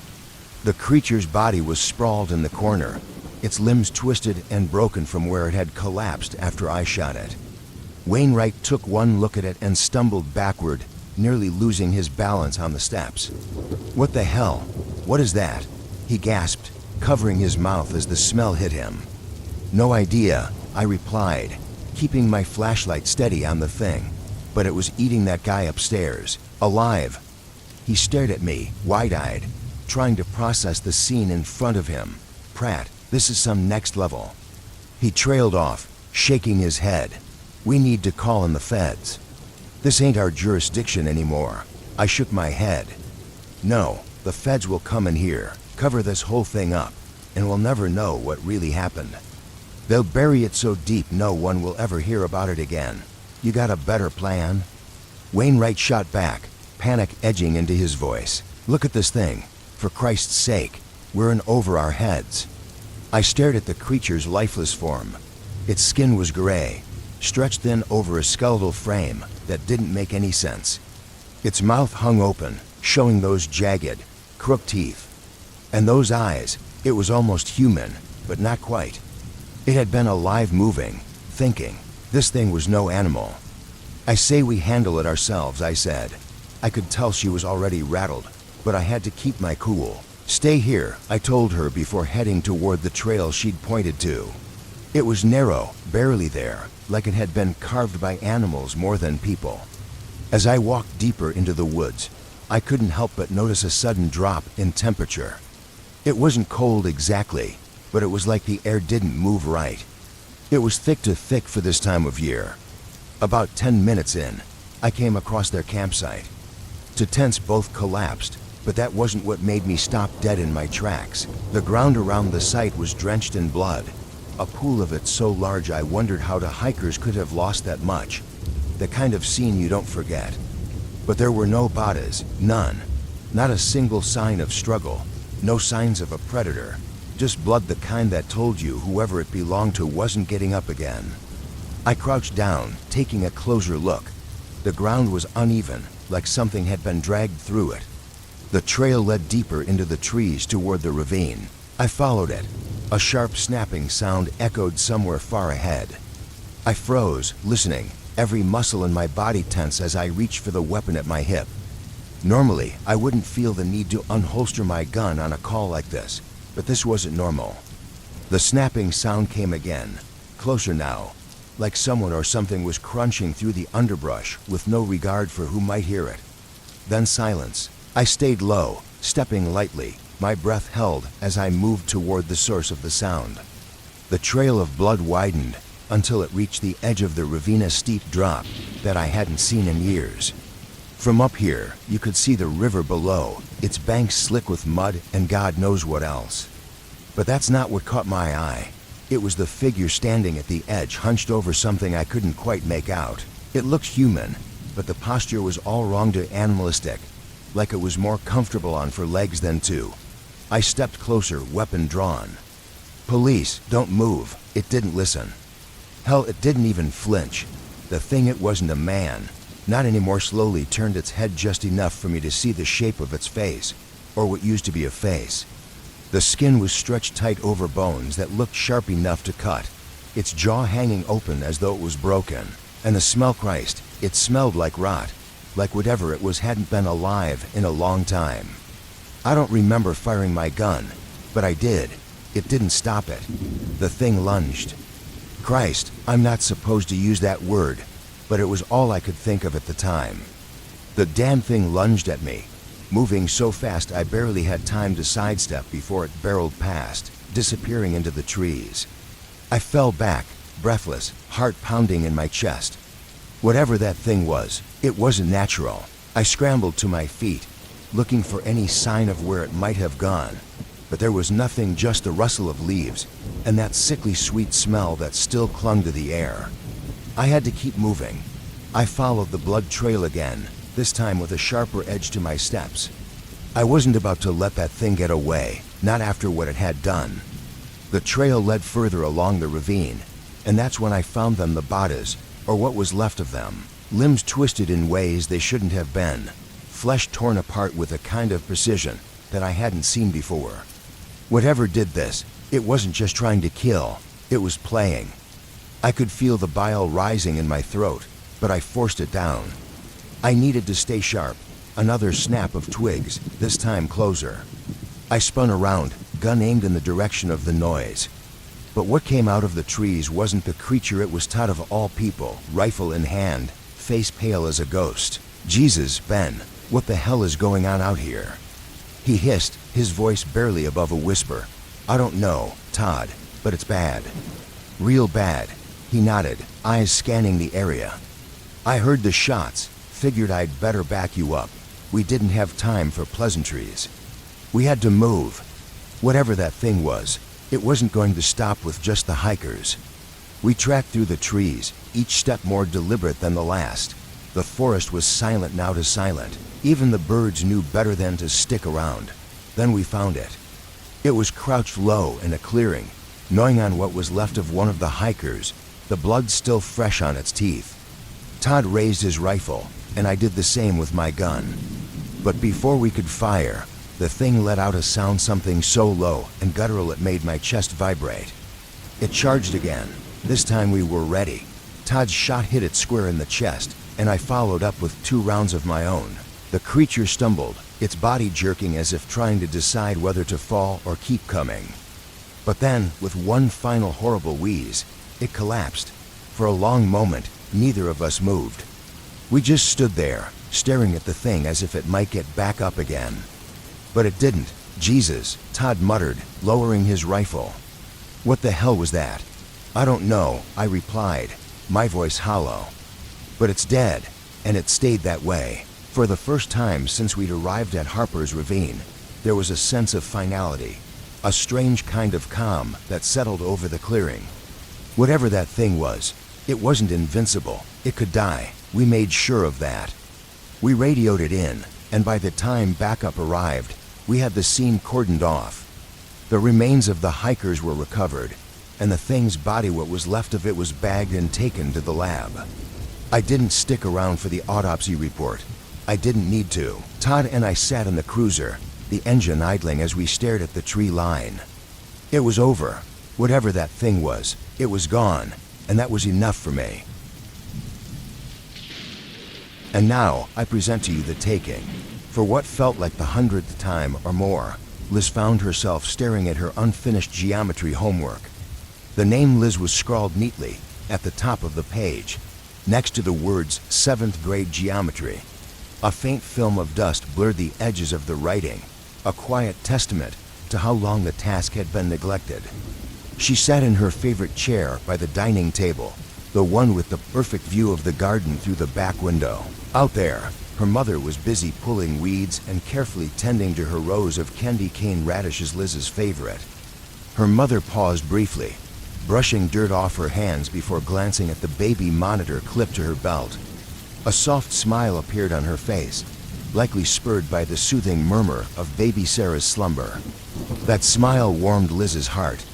The creature's body was sprawled in the corner, its limbs twisted and broken from where it had collapsed after I shot it. Wainwright took one look at it and stumbled backward, nearly losing his balance on the steps. "What the hell? What is that?" he gasped, covering his mouth as the smell hit him. "No idea," I replied, keeping my flashlight steady on the thing, but it was eating that guy upstairs, alive. He stared at me, wide-eyed, trying to process the scene in front of him. "Pratt, this is some next level." He trailed off, shaking his head. "We need to call in the feds. This ain't our jurisdiction anymore." I shook my head. "No, the feds will come in here, cover this whole thing up, and we'll never know what really happened. They'll bury it so deep no one will ever hear about it again. You got a better plan?" Wainwright shot back, panic edging into his voice. "Look at this thing. For Christ's sake, we're in over our heads." I stared at the creature's lifeless form. Its skin was gray, stretched thin over a skeletal frame that didn't make any sense. Its mouth hung open, showing those jagged, crooked teeth. And those eyes, it was almost human, but not quite. It had been alive, moving, thinking. This thing was no animal. "I say we handle it ourselves," I said. I could tell she was already rattled, but I had to keep my cool. "Stay here," I told her before heading toward the trail she'd pointed to. It was narrow, barely there, like it had been carved by animals more than people. As I walked deeper into the woods, I couldn't help but notice a sudden drop in temperature. It wasn't cold exactly, but it was like the air didn't move right. It was thick to thick for this time of year. About 10 minutes in, I came across their campsite. The tents both collapsed, but that wasn't what made me stop dead in my tracks. The ground around the site was drenched in blood, a pool of it so large I wondered how the hikers could have lost that much. The kind of scene you don't forget. But there were no bodies, none. Not a single sign of struggle, no signs of a predator. Just blood, the kind that told you whoever it belonged to wasn't getting up again. I crouched down, taking a closer look. The ground was uneven, like something had been dragged through it. The trail led deeper into the trees toward the ravine. I followed it. A sharp snapping sound echoed somewhere far ahead. I froze, listening, every muscle in my body tense as I reached for the weapon at my hip. Normally, I wouldn't feel the need to unholster my gun on a call like this, but this wasn't normal. The snapping sound came again, closer now, like someone or something was crunching through the underbrush with no regard for who might hear it. Then silence. I stayed low, stepping lightly, my breath held as I moved toward the source of the sound. The trail of blood widened until it reached the edge of the ravine, a steep drop that I hadn't seen in years. From up here, you could see the river below, its banks slick with mud and God knows what else. But that's not what caught my eye. It was the figure standing at the edge, hunched over something I couldn't quite make out. It looked human, but the posture was all wrong to animalistic, like it was more comfortable on 4 legs than 2. I stepped closer, weapon drawn. "Police, don't move." It didn't listen. Hell, it didn't even flinch. The thing, it wasn't a man. Not anymore. Slowly turned its head just enough for me to see the shape of its face, or what used to be a face. The skin was stretched tight over bones that looked sharp enough to cut, its jaw hanging open as though it was broken. And the smell, Christ, it smelled like rot, like whatever it was hadn't been alive in a long time. I don't remember firing my gun, but I did. It didn't stop it. The thing lunged. Christ, I'm not supposed to use that word, but it was all I could think of at the time. The damn thing lunged at me, moving so fast I barely had time to sidestep before it barreled past, disappearing into the trees. I fell back, breathless, heart pounding in my chest. Whatever that thing was, it wasn't natural. I scrambled to my feet, looking for any sign of where it might have gone. But there was nothing, just the rustle of leaves, and that sickly sweet smell that still clung to the air. I had to keep moving. I followed the blood trail again, this time with a sharper edge to my steps. I wasn't about to let that thing get away, not after what it had done. The trail led further along the ravine, and that's when I found them, the bodies, or what was left of them. limbs twisted in ways they shouldn't have been, flesh torn apart with a kind of precision that I hadn't seen before. Whatever did this, it wasn't just trying to kill, it was playing. I could feel the bile rising in my throat, but I forced it down. I needed to stay sharp. Another snap of twigs, this time closer. I spun around, gun aimed in the direction of the noise. But what came out of the trees wasn't the creature it was Todd of all people, rifle in hand, face pale as a ghost. Jesus, Ben, what the hell is going on out here? He hissed, his voice barely above a whisper. I don't know, Todd, but it's bad. Real bad. He nodded, eyes scanning the area. I heard the shots, figured I'd better back you up. We didn't have time for pleasantries. We had to move. Whatever that thing was, it wasn't going to stop with just the hikers. We tracked through the trees, each step more deliberate than the last. The forest was silent now to silent. Even the birds knew better than to stick around. Then we found it. It was crouched low in a clearing, gnawing on what was left of one of the hikers, the blood still fresh on its teeth. Todd raised his rifle, and I did the same with my gun. But before we could fire, the thing let out a sound, something so low and guttural it made my chest vibrate. It charged again. This time we were ready. Todd's shot hit it square in the chest, and I followed up with 2 rounds of my own. The creature stumbled, its body jerking as if trying to decide whether to fall or keep coming. But then, with one final horrible wheeze, it collapsed. For a long moment, neither of us moved. We just stood there, staring at the thing as if it might get back up again. But it didn't. Jesus, Todd muttered, lowering his rifle. What the hell was that? I don't know, I replied, my voice hollow. But it's dead, and it stayed that way. For the first time since we'd arrived at Harper's Ravine, there was a sense of finality, a strange kind of calm that settled over the clearing. Whatever that thing was, it wasn't invincible. It could die. We made sure of that. We radioed it in, and by the time backup arrived, we had the scene cordoned off. The remains of the hikers were recovered, and the thing's body, what was left of it, was bagged and taken to the lab. I didn't stick around for the autopsy report. I didn't need to. Todd and I sat in the cruiser, the engine idling as we stared at the tree line. It was over. Whatever that thing was, it was gone, and that was enough for me. And now, I present to you the taking. For what felt like the 100th time or more, Liz found herself staring at her unfinished geometry homework. The name Liz was scrawled neatly at the top of the page, next to the words 7th grade geometry. A faint film of dust blurred the edges of the writing, a quiet testament to how long the task had been neglected. She sat in her favorite chair by the dining table, the one with the perfect view of the garden through the back window. Out there, her mother was busy pulling weeds and carefully tending to her rows of candy cane radishes, Liz's favorite. Her mother paused briefly, brushing dirt off her hands before glancing at the baby monitor clipped to her belt. A soft smile appeared on her face, likely spurred by the soothing murmur of baby Sarah's slumber. That smile warmed Liz's heart.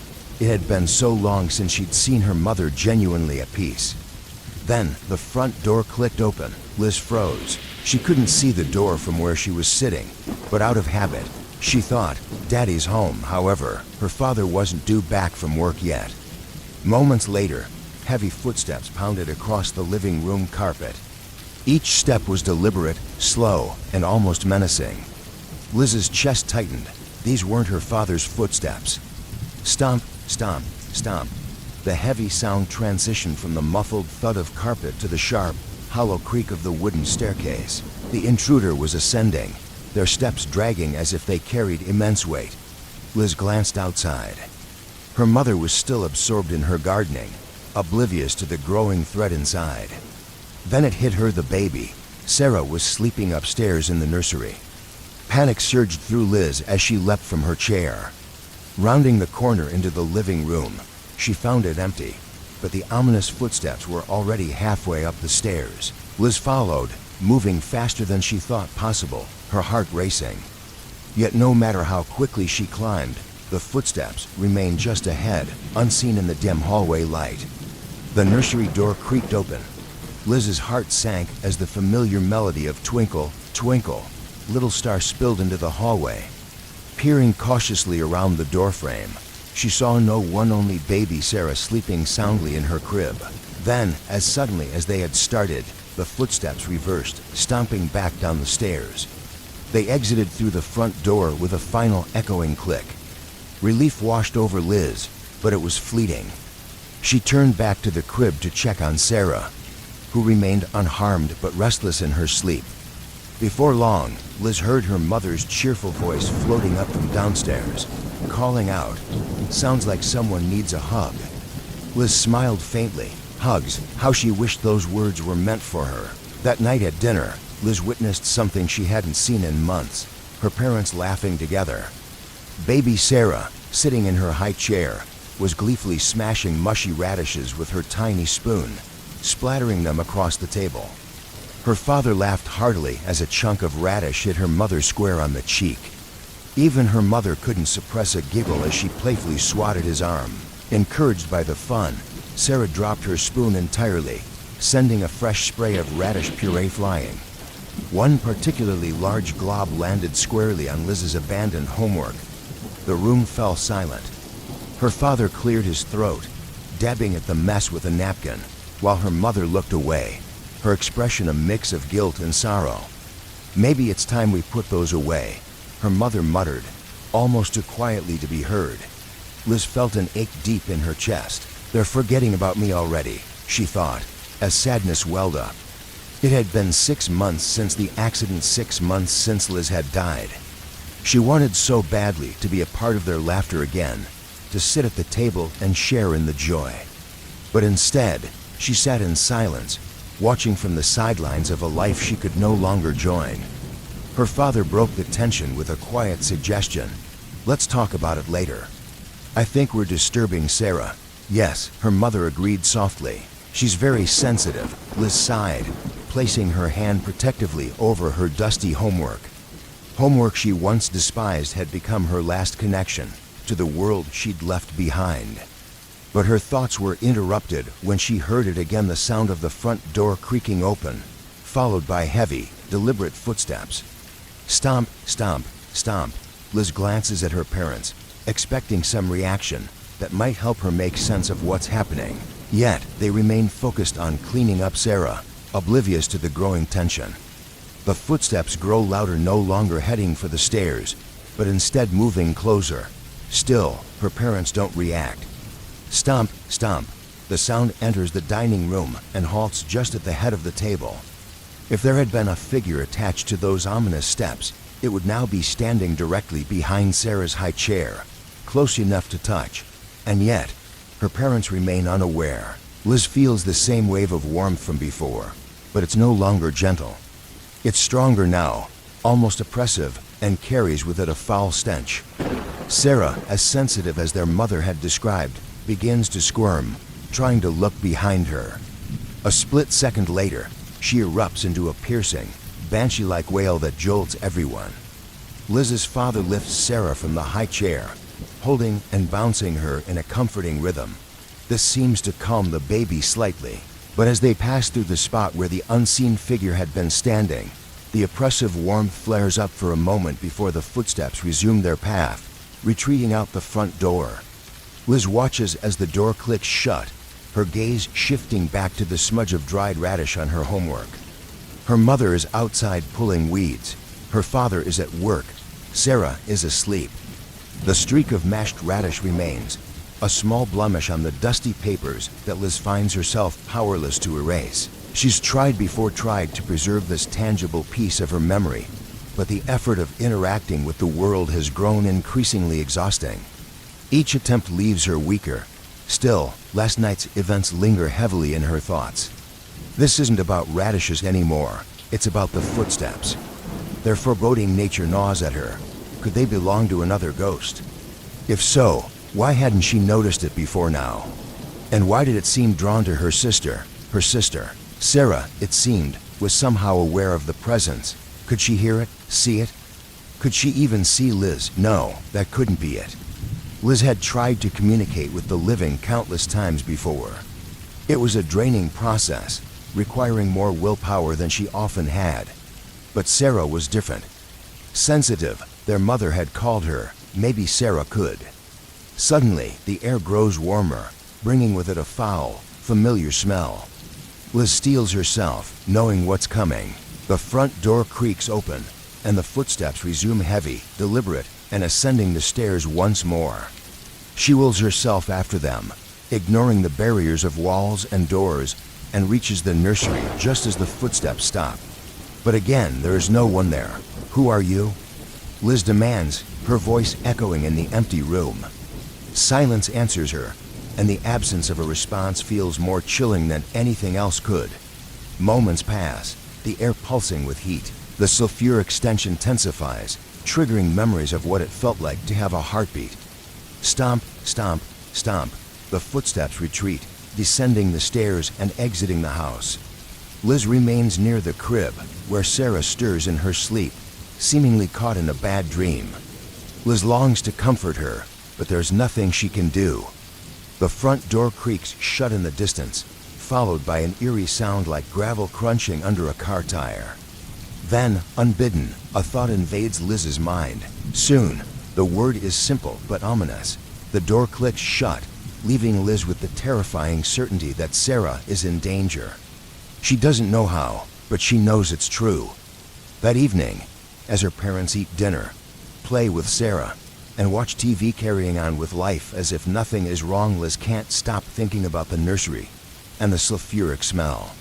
It had been so long since she'd seen her mother genuinely at peace. Then, the front door clicked open. Liz froze. She couldn't see the door from where she was sitting, but out of habit, she thought, Daddy's home. However, her father wasn't due back from work yet. Moments later, heavy footsteps pounded across the living room carpet. Each step was deliberate, slow, and almost menacing. Liz's chest tightened. These weren't her father's footsteps. Stomp, stomp, stomp. The heavy sound transitioned from the muffled thud of carpet to the sharp, hollow creak of the wooden staircase. The intruder was ascending, their steps dragging as if they carried immense weight. Liz glanced outside. Her mother was still absorbed in her gardening, oblivious to the growing threat inside. Then it hit her, the baby. Sarah was sleeping upstairs in the nursery. Panic surged through Liz as she leapt from her chair. Rounding the corner into the living room, she found it empty, but the ominous footsteps were already halfway up the stairs. Liz followed, moving faster than she thought possible, her heart racing. Yet no matter how quickly she climbed, the footsteps remained just ahead, unseen in the dim hallway light. The nursery door creaked open. Liz's heart sank as the familiar melody of Twinkle, Twinkle, Little Star spilled into the hallway. Peering cautiously around the doorframe, she saw no one, only baby Sarah sleeping soundly in her crib. Then, as suddenly as they had started, the footsteps reversed, stomping back down the stairs. They exited through the front door with a final echoing click. Relief washed over Liz, but it was fleeting. She turned back to the crib to check on Sarah, who remained unharmed but restless in her sleep. Before long, Liz heard her mother's cheerful voice floating up from downstairs, calling out, "Sounds like someone needs a hug." Liz smiled faintly. Hugs, how she wished those words were meant for her. That night at dinner, Liz witnessed something she hadn't seen in months, her parents laughing together. Baby Sarah, sitting in her high chair, was gleefully smashing mushy radishes with her tiny spoon, splattering them across the table. Her father laughed heartily as a chunk of radish hit her mother square on the cheek. Even her mother couldn't suppress a giggle as she playfully swatted his arm. Encouraged by the fun, Sarah dropped her spoon entirely, sending a fresh spray of radish puree flying. One particularly large glob landed squarely on Liz's abandoned homework. The room fell silent. Her father cleared his throat, dabbing at the mess with a napkin, while her mother looked away, her expression a mix of guilt and sorrow. "Maybe it's time we put those away," her mother muttered, almost too quietly to be heard. Liz felt an ache deep in her chest. "They're forgetting about me already," she thought, as sadness welled up. It had been 6 months since the accident, 6 months since Liz had died. She wanted so badly to be a part of their laughter again, to sit at the table and share in the joy. But instead, she sat in silence, watching from the sidelines of a life she could no longer join. Her father broke the tension with a quiet suggestion. "Let's talk about it later." "I think we're disturbing Sarah." "Yes," her mother agreed softly. "She's very sensitive," Liz sighed, placing her hand protectively over her dusty homework. Homework she once despised had become her last connection to the world she'd left behind. But her thoughts were interrupted when she heard it again, the sound of the front door creaking open, followed by heavy, deliberate footsteps. Stomp, stomp, stomp. Liz glances at her parents, expecting some reaction that might help her make sense of what's happening. Yet, they remain focused on cleaning up Sarah, oblivious to the growing tension. The footsteps grow louder, no longer heading for the stairs, but instead moving closer. Still, her parents don't react. Stomp, stomp. The sound enters the dining room and halts just at the head of the table. If there had been a figure attached to those ominous steps, it would now be standing directly behind Sarah's high chair, close enough to touch. And yet, her parents remain unaware. Liz feels the same wave of warmth from before, but it's no longer gentle. It's stronger now, almost oppressive, and carries with it a foul stench. Sarah, as sensitive as their mother had described, begins to squirm, trying to look behind her. A split second later, she erupts into a piercing, banshee-like wail that jolts everyone. Liz's father lifts Sarah from the high chair, holding and bouncing her in a comforting rhythm. This seems to calm the baby slightly, but as they pass through the spot where the unseen figure had been standing, the oppressive warmth flares up for a moment before the footsteps resume their path, retreating out the front door. Liz watches as the door clicks shut, her gaze shifting back to the smudge of dried radish on her homework. Her mother is outside pulling weeds. Her father is at work. Sarah is asleep. The streak of mashed radish remains, a small blemish on the dusty papers that Liz finds herself powerless to erase. She's tried to preserve this tangible piece of her memory, but the effort of interacting with the world has grown increasingly exhausting. Each attempt leaves her weaker. Still, last night's events linger heavily in her thoughts. This isn't about radishes anymore. It's about the footsteps. Their foreboding nature gnaws at her. Could they belong to another ghost? If so, why hadn't she noticed it before now? And why did it seem drawn to her sister? Her sister, Sarah, it seemed, was somehow aware of the presence. Could she hear it? See it? Could she even see Liz? No, that couldn't be it. Liz had tried to communicate with the living countless times before. It was a draining process, requiring more willpower than she often had. But Sarah was different. Sensitive, their mother had called her, maybe Sarah could. Suddenly, the air grows warmer, bringing with it a foul, familiar smell. Liz steels herself, knowing what's coming. The front door creaks open, and the footsteps resume heavy, deliberate, and ascending the stairs once more. She wills herself after them, ignoring the barriers of walls and doors, and reaches the nursery just as the footsteps stop. But again, there is no one there. "Who are you?" Liz demands, her voice echoing in the empty room. Silence answers her, and the absence of a response feels more chilling than anything else could. Moments pass, the air pulsing with heat. The sulfuric stench intensifies, triggering memories of what it felt like to have a heartbeat. Stomp, stomp, stomp. The footsteps retreat, descending the stairs and exiting the house. Liz remains near the crib, where Sarah stirs in her sleep, seemingly caught in a bad dream. Liz longs to comfort her, but there's nothing she can do. The front door creaks shut in the distance, followed by an eerie sound like gravel crunching under a car tire. Then, unbidden, a thought invades Liz's mind. Soon, the word is simple but ominous. The door clicks shut, leaving Liz with the terrifying certainty that Sarah is in danger. She doesn't know how, but she knows it's true. That evening, as her parents eat dinner, play with Sarah, and watch TV carrying on with life as if nothing is wrong, Liz can't stop thinking about the nursery and the sulfuric smell.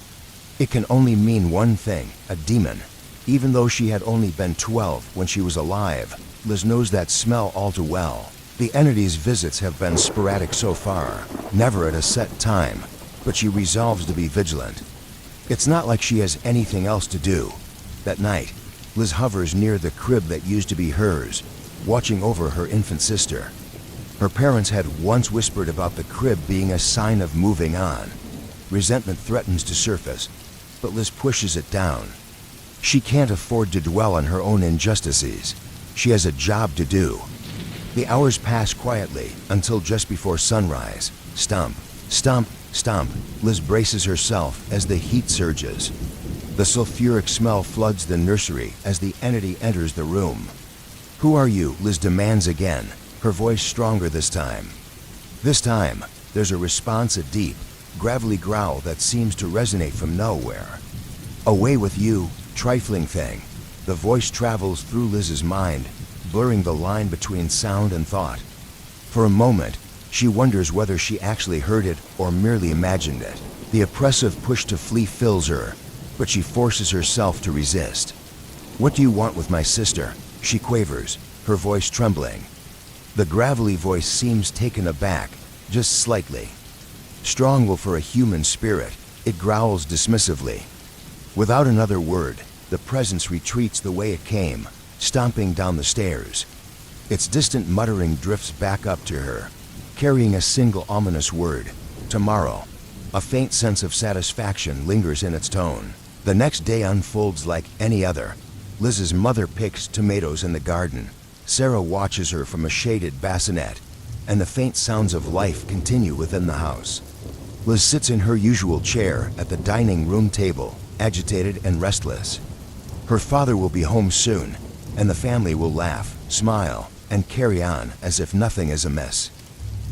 It can only mean one thing, a demon. Even though she had only been 12 when she was alive, Liz knows that smell all too well. The entity's visits have been sporadic so far, never at a set time, but she resolves to be vigilant. It's not like she has anything else to do. That night, Liz hovers near the crib that used to be hers, watching over her infant sister. Her parents had once whispered about the crib being a sign of moving on. Resentment threatens to surface, but Liz pushes it down. She can't afford to dwell on her own injustices. She has a job to do. The hours pass quietly until just before sunrise. Stomp, stomp, stomp. Liz braces herself as the heat surges. The sulfuric smell floods the nursery as the entity enters the room. "Who are you?" Liz demands again, her voice stronger this time. This time, there's a response, a deep, gravelly growl that seems to resonate from nowhere. "Away with you, trifling thing." The voice travels through Liz's mind, blurring the line between sound and thought. For a moment, she wonders whether she actually heard it or merely imagined it. The oppressive push to flee fills her, but she forces herself to resist. "What do you want with my sister?" she quavers, her voice trembling. The gravelly voice seems taken aback, just slightly. Strong will for a human spirit, it growls dismissively. Without another word, the presence retreats the way it came, stomping down the stairs. Its distant muttering drifts back up to her, carrying a single ominous word, tomorrow. A faint sense of satisfaction lingers in its tone. The next day unfolds like any other. Liz's mother picks tomatoes in the garden. Sarah watches her from a shaded bassinet, and the faint sounds of life continue within the house. Liz sits in her usual chair at the dining room table, agitated and restless. Her father will be home soon, and the family will laugh, smile, and carry on as if nothing is amiss.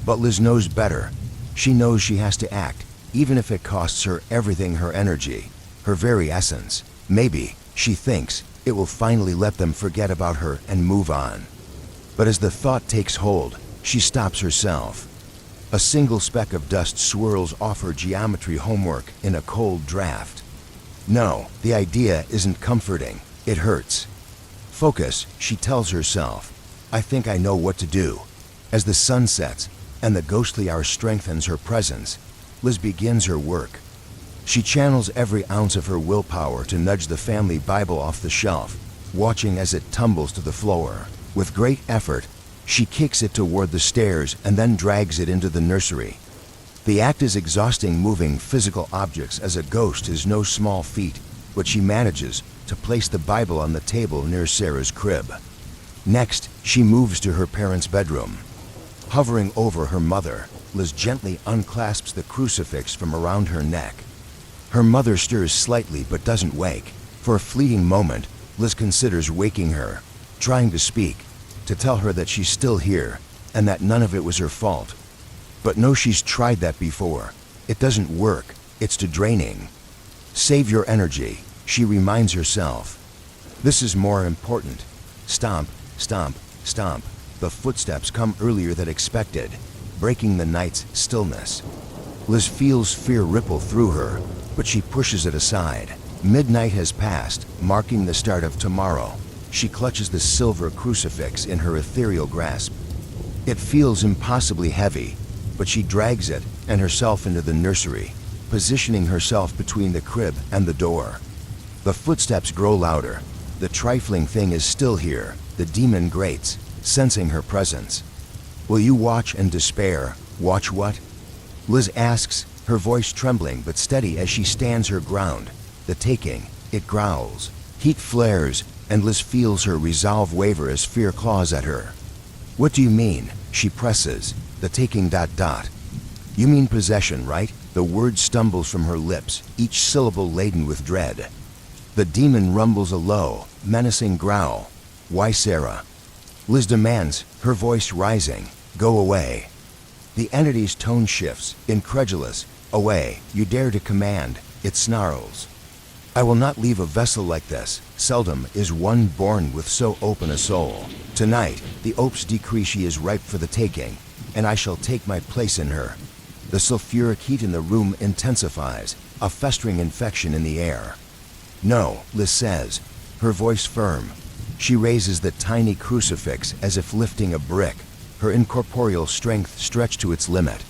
But Liz knows better. She knows she has to act, even if it costs her everything, her energy, her very essence. Maybe, she thinks, it will finally let them forget about her and move on. But as the thought takes hold, she stops herself. A single speck of dust swirls off her geometry homework in a cold draft. No, the idea isn't comforting. It hurts. Focus, she tells herself. I think I know what to do. As the sun sets and the ghostly hour strengthens her presence, Liz begins her work. She channels every ounce of her willpower to nudge the family Bible off the shelf, watching as it tumbles to the floor. With great effort, she kicks it toward the stairs and then drags it into the nursery. The act is exhausting, moving physical objects as a ghost is no small feat, but she manages to place the Bible on the table near Sarah's crib. Next, she moves to her parents' bedroom. Hovering over her mother, Liz gently unclasps the crucifix from around her neck. Her mother stirs slightly but doesn't wake. For a fleeting moment, Liz considers waking her, trying to speak, to tell her that she's still here, and that none of it was her fault. But no, she's tried that before. It doesn't work. It's too draining. Save your energy, she reminds herself. This is more important. Stomp, stomp, stomp. The footsteps come earlier than expected, breaking the night's stillness. Liz feels fear ripple through her, but she pushes it aside. Midnight has passed, marking the start of tomorrow. She clutches the silver crucifix in her ethereal grasp. It feels impossibly heavy, but she drags it and herself into the nursery, positioning herself between the crib and the door. The footsteps grow louder. The trifling thing is still here. The demon grates, sensing her presence. Will you watch and despair? Watch what? Liz asks, her voice trembling but steady as she stands her ground. The taking, it growls. Heat flares, and Liz feels her resolve waver as fear claws at her. What do you mean? She presses. The taking ... You mean possession, right? The word stumbles from her lips, each syllable laden with dread. The demon rumbles a low, menacing growl. Why, Sarah? Liz demands, her voice rising. Go away. The entity's tone shifts, incredulous. Away, you dare to command. It snarls. I will not leave a vessel like this. Seldom is one born with so open a soul. Tonight, the opes decree she is ripe for the taking, and I shall take my place in her. The sulfuric heat in the room intensifies, a festering infection in the air. No, Liz says, her voice firm. She raises the tiny crucifix as if lifting a brick, her incorporeal strength stretched to its limit.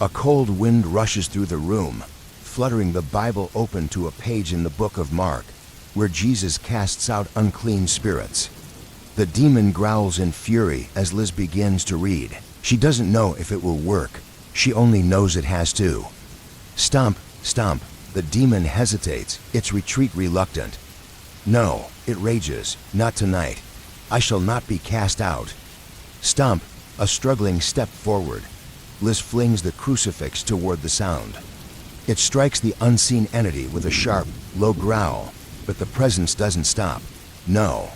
A cold wind rushes through the room, fluttering the Bible open to a page in the book of Mark, where Jesus casts out unclean spirits. The demon growls in fury as Liz begins to read. She doesn't know if it will work. She only knows it has to. Stomp, stomp. The demon hesitates, its retreat reluctant. No, it rages. Not tonight. I shall not be cast out. Stomp, a struggling step forward. Liz flings the crucifix toward the sound. It strikes the unseen entity with a sharp, low growl, but the presence doesn't stop. No.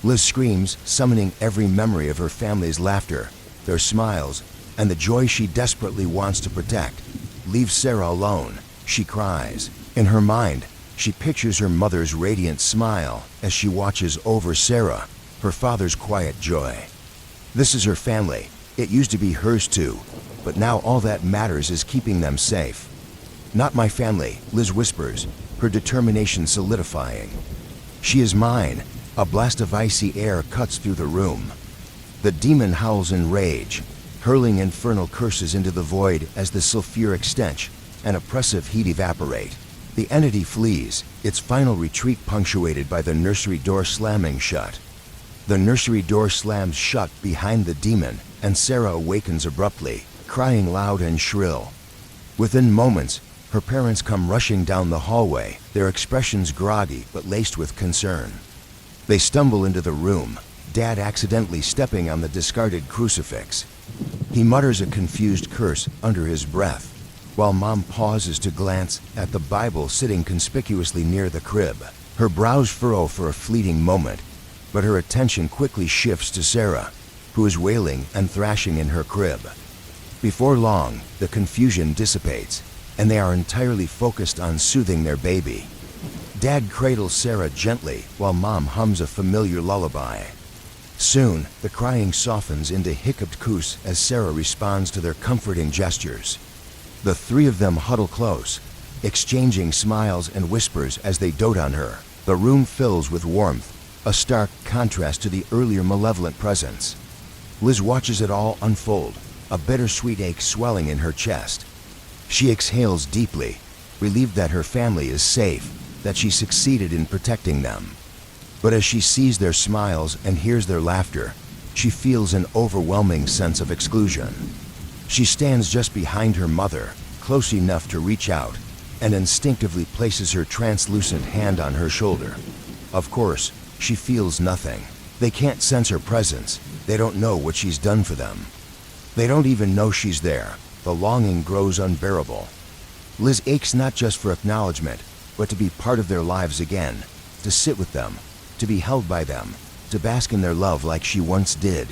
Liz screams, summoning every memory of her family's laughter, their smiles, and the joy she desperately wants to protect. Leave Sarah alone, she cries. In her mind, she pictures her mother's radiant smile as she watches over Sarah, her father's quiet joy. This is her family. It used to be hers too, but now all that matters is keeping them safe. Not my family, Liz whispers, her determination solidifying. She is mine. A blast of icy air cuts through the room. The demon howls in rage, hurling infernal curses into the void as the sulfuric stench and oppressive heat evaporate. The entity flees, its final retreat punctuated by the nursery door slamming shut. The nursery door slams shut behind the demon, and Sarah awakens abruptly, crying loud and shrill. Within moments, her parents come rushing down the hallway, their expressions groggy but laced with concern. They stumble into the room, Dad accidentally stepping on the discarded crucifix. He mutters a confused curse under his breath, while Mom pauses to glance at the Bible sitting conspicuously near the crib. Her brows furrow for a fleeting moment, but her attention quickly shifts to Sarah, who is wailing and thrashing in her crib. Before long, the confusion dissipates, and they are entirely focused on soothing their baby. Dad cradles Sarah gently while Mom hums a familiar lullaby. Soon, the crying softens into hiccuped coos as Sarah responds to their comforting gestures. The three of them huddle close, exchanging smiles and whispers as they dote on her. The room fills with warmth, a stark contrast to the earlier malevolent presence. Liz watches it all unfold, a bittersweet ache swelling in her chest. She exhales deeply, relieved that her family is safe, that she succeeded in protecting them. But as she sees their smiles and hears their laughter, she feels an overwhelming sense of exclusion. She stands just behind her mother, close enough to reach out, and instinctively places her translucent hand on her shoulder. Of course, she feels nothing. They can't sense her presence. They don't know what she's done for them. They don't even know she's there. The longing grows unbearable. Liz aches not just for acknowledgement, but to be part of their lives again, to sit with them, to be held by them, to bask in their love like she once did.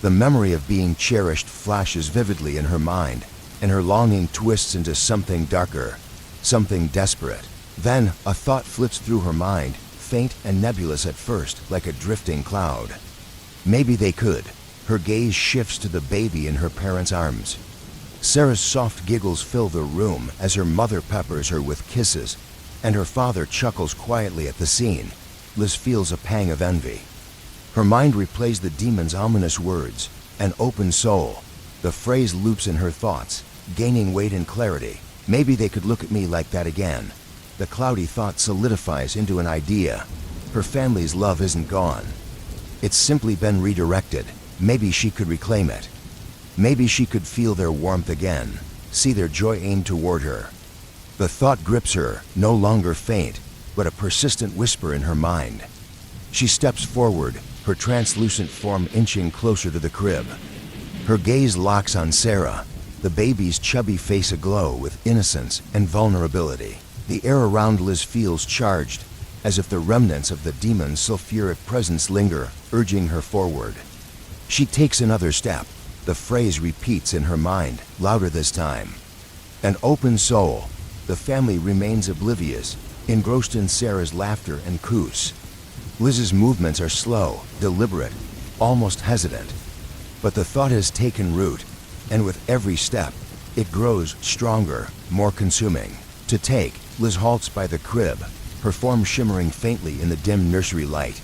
The memory of being cherished flashes vividly in her mind, and her longing twists into something darker, something desperate. Then a thought flits through her mind, faint and nebulous at first, like a drifting cloud. Maybe they could. Her gaze shifts to the baby in her parents' arms. Sarah's soft giggles fill the room as her mother peppers her with kisses, and her father chuckles quietly at the scene. Liz feels a pang of envy. Her mind replays the demon's ominous words, an open soul. The phrase loops in her thoughts, gaining weight and clarity. Maybe they could look at me like that again. The cloudy thought solidifies into an idea. Her family's love isn't gone. It's simply been redirected. Maybe she could reclaim it. Maybe she could feel their warmth again, see their joy aimed toward her. The thought grips her, no longer faint, but a persistent whisper in her mind. She steps forward, her translucent form inching closer to the crib. Her gaze locks on Sarah, the baby's chubby face aglow with innocence and vulnerability. The air around Liz feels charged, as if the remnants of the demon's sulfuric presence linger, urging her forward. She takes another step. The phrase repeats in her mind, louder this time. An open soul. The family remains oblivious, engrossed in Sarah's laughter and coos. Liz's movements are slow, deliberate, almost hesitant. But the thought has taken root, and with every step, it grows stronger, more consuming. To take, Liz halts by the crib, her form shimmering faintly in the dim nursery light.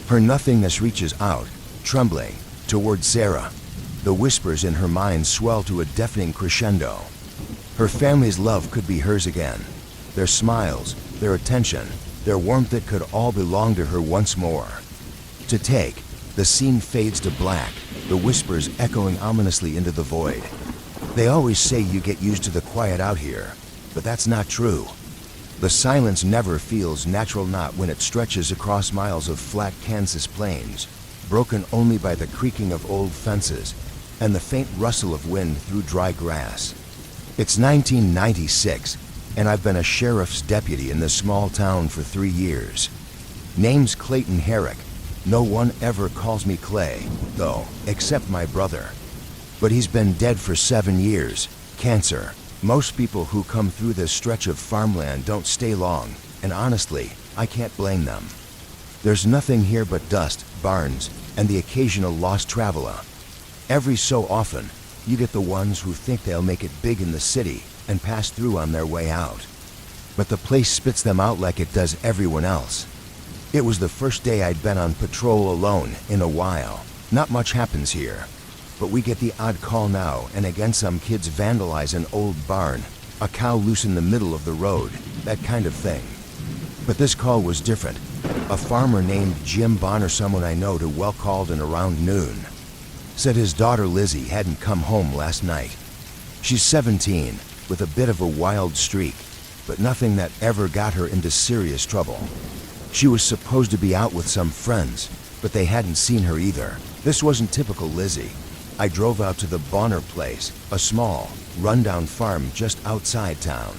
Her nothingness reaches out, trembling, toward Sarah. The whispers in her mind swell to a deafening crescendo. Her family's love could be hers again. Their smiles, their attention, their warmth that could all belong to her once more. To take, the scene fades to black, the whispers echoing ominously into the void. They always say you get used to the quiet out here, but that's not true. The silence never feels natural, not when it stretches across miles of flat Kansas plains, broken only by the creaking of old fences and the faint rustle of wind through dry grass. It's 1996, and I've been a sheriff's deputy in this small town for 3 years. Name's Clayton Herrick. No one ever calls me Clay, though, except my brother. But he's been dead for 7 years, cancer. Most people who come through this stretch of farmland don't stay long, and honestly, I can't blame them. There's nothing here but dust, barns, and the occasional lost traveler. Every so often, you get the ones who think they'll make it big in the city and pass through on their way out. But the place spits them out like it does everyone else. It was the first day I'd been on patrol alone in a while. Not much happens here, but we get the odd call now and again. Some kids vandalize an old barn, a cow loose in the middle of the road, that kind of thing. But this call was different. A farmer named Jim Bonner, someone I know too well, called in around noon. Said his daughter Lizzie hadn't come home last night. She's 17, with a bit of a wild streak, but nothing that ever got her into serious trouble. She was supposed to be out with some friends, but they hadn't seen her either. This wasn't typical Lizzie. I drove out to the Bonner place, a small, rundown farm just outside town.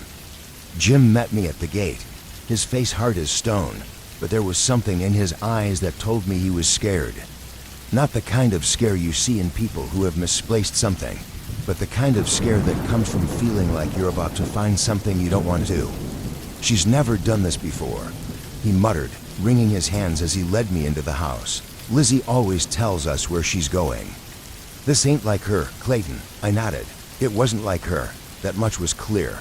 Jim met me at the gate, his face hard as stone, but there was something in his eyes that told me he was scared. Not the kind of scare you see in people who have misplaced something, but the kind of scare that comes from feeling like you're about to find something you don't want to. She's never done this before, he muttered, wringing his hands as he led me into the house. Lizzie always tells us where she's going. This ain't like her, Clayton. I nodded. It wasn't like her. That much was clear.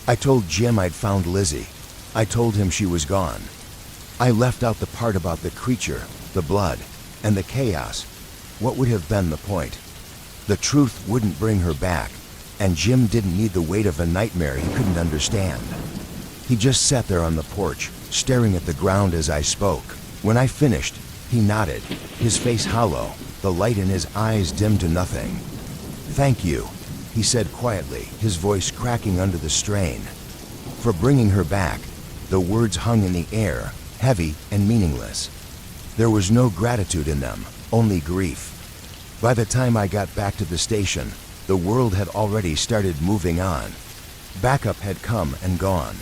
I told Jim I'd found Lizzie. I told him she was gone. I left out the part about the creature, the blood, and the chaos. What would have been the point? The truth wouldn't bring her back, and Jim didn't need the weight of a nightmare he couldn't understand. He just sat there on the porch, staring at the ground as I spoke. When I finished, he nodded, his face hollow, the light in his eyes dimmed to nothing. "Thank you," he said quietly, his voice cracking under the strain. "For bringing her back." The words hung in the air, heavy and meaningless. There was no gratitude in them, only grief. By the time I got back to the station, the world had already started moving on. Backup had come and gone.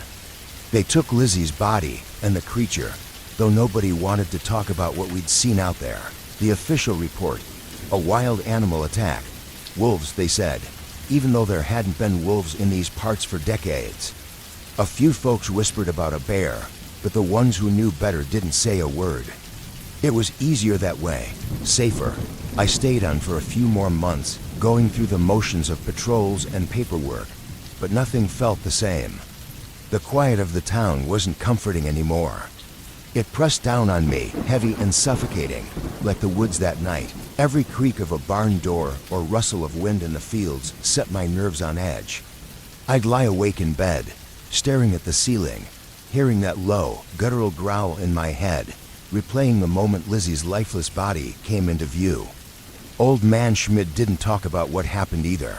They took Lizzie's body and the creature, though nobody wanted to talk about what we'd seen out there. The official report: a wild animal attack. Wolves, they said, even though there hadn't been wolves in these parts for decades. A few folks whispered about a bear, but the ones who knew better didn't say a word. It was easier that way, safer. I stayed on for a few more months, going through the motions of patrols and paperwork, but nothing felt the same. The quiet of the town wasn't comforting anymore. It pressed down on me, heavy and suffocating, like the woods that night. Every creak of a barn door or rustle of wind in the fields set my nerves on edge. I'd lie awake in bed, staring at the ceiling, hearing that low, guttural growl in my head, replaying the moment Lizzie's lifeless body came into view. Old man Schmid didn't talk about what happened either.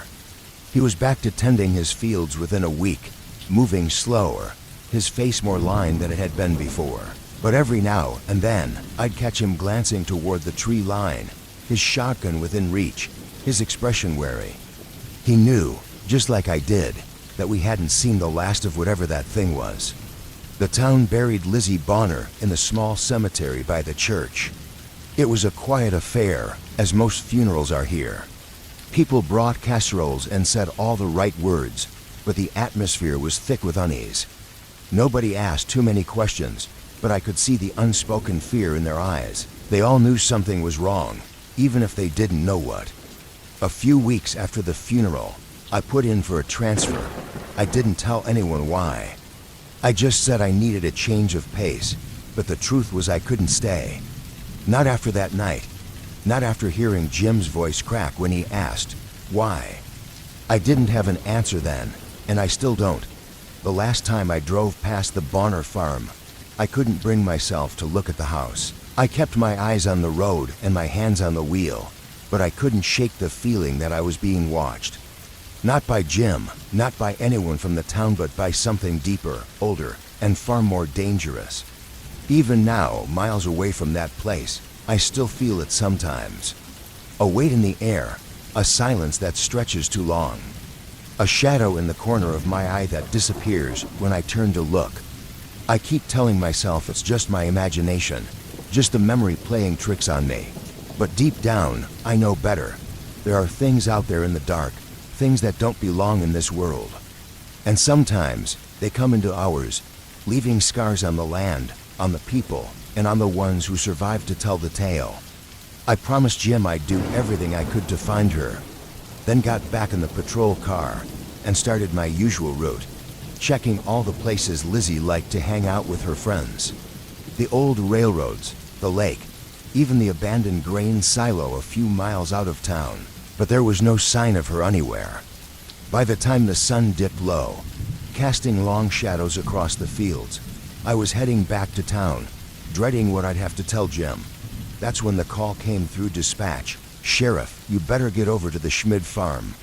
He was back to tending his fields within a week, moving slower, his face more lined than it had been before. But every now and then, I'd catch him glancing toward the tree line, his shotgun within reach, his expression wary. He knew, just like I did, that we hadn't seen the last of whatever that thing was. The town buried Lizzie Bonner in the small cemetery by the church. It was a quiet affair, as most funerals are here. People brought casseroles and said all the right words, but the atmosphere was thick with unease. Nobody asked too many questions, but I could see the unspoken fear in their eyes. They all knew something was wrong, even if they didn't know what. A few weeks after the funeral, I put in for a transfer. I didn't tell anyone why. I just said I needed a change of pace, but the truth was I couldn't stay. Not after that night. Not after hearing Jim's voice crack when he asked, why? I didn't have an answer then, and I still don't. The last time I drove past the Bonner farm, I couldn't bring myself to look at the house. I kept my eyes on the road and my hands on the wheel, but I couldn't shake the feeling that I was being watched. Not by Jim, not by anyone from the town, but by something deeper, older, and far more dangerous. Even now, miles away from that place, I still feel it sometimes. A weight in the air, a silence that stretches too long. A shadow in the corner of my eye that disappears when I turn to look. I keep telling myself it's just my imagination, just the memory playing tricks on me. But deep down, I know better. There are things out there in the dark, things that don't belong in this world. And sometimes, they come into ours, leaving scars on the land, on the people, and on the ones who survived to tell the tale. I promised Jim I'd do everything I could to find her, then got back in the patrol car and started my usual route, checking all the places Lizzie liked to hang out with her friends. The old railroads, the lake, even the abandoned grain silo a few miles out of town. But there was no sign of her anywhere. By the time the sun dipped low, casting long shadows across the fields, I was heading back to town, dreading what I'd have to tell Jim. That's when the call came through dispatch. Sheriff, you better get over to the Schmid farm.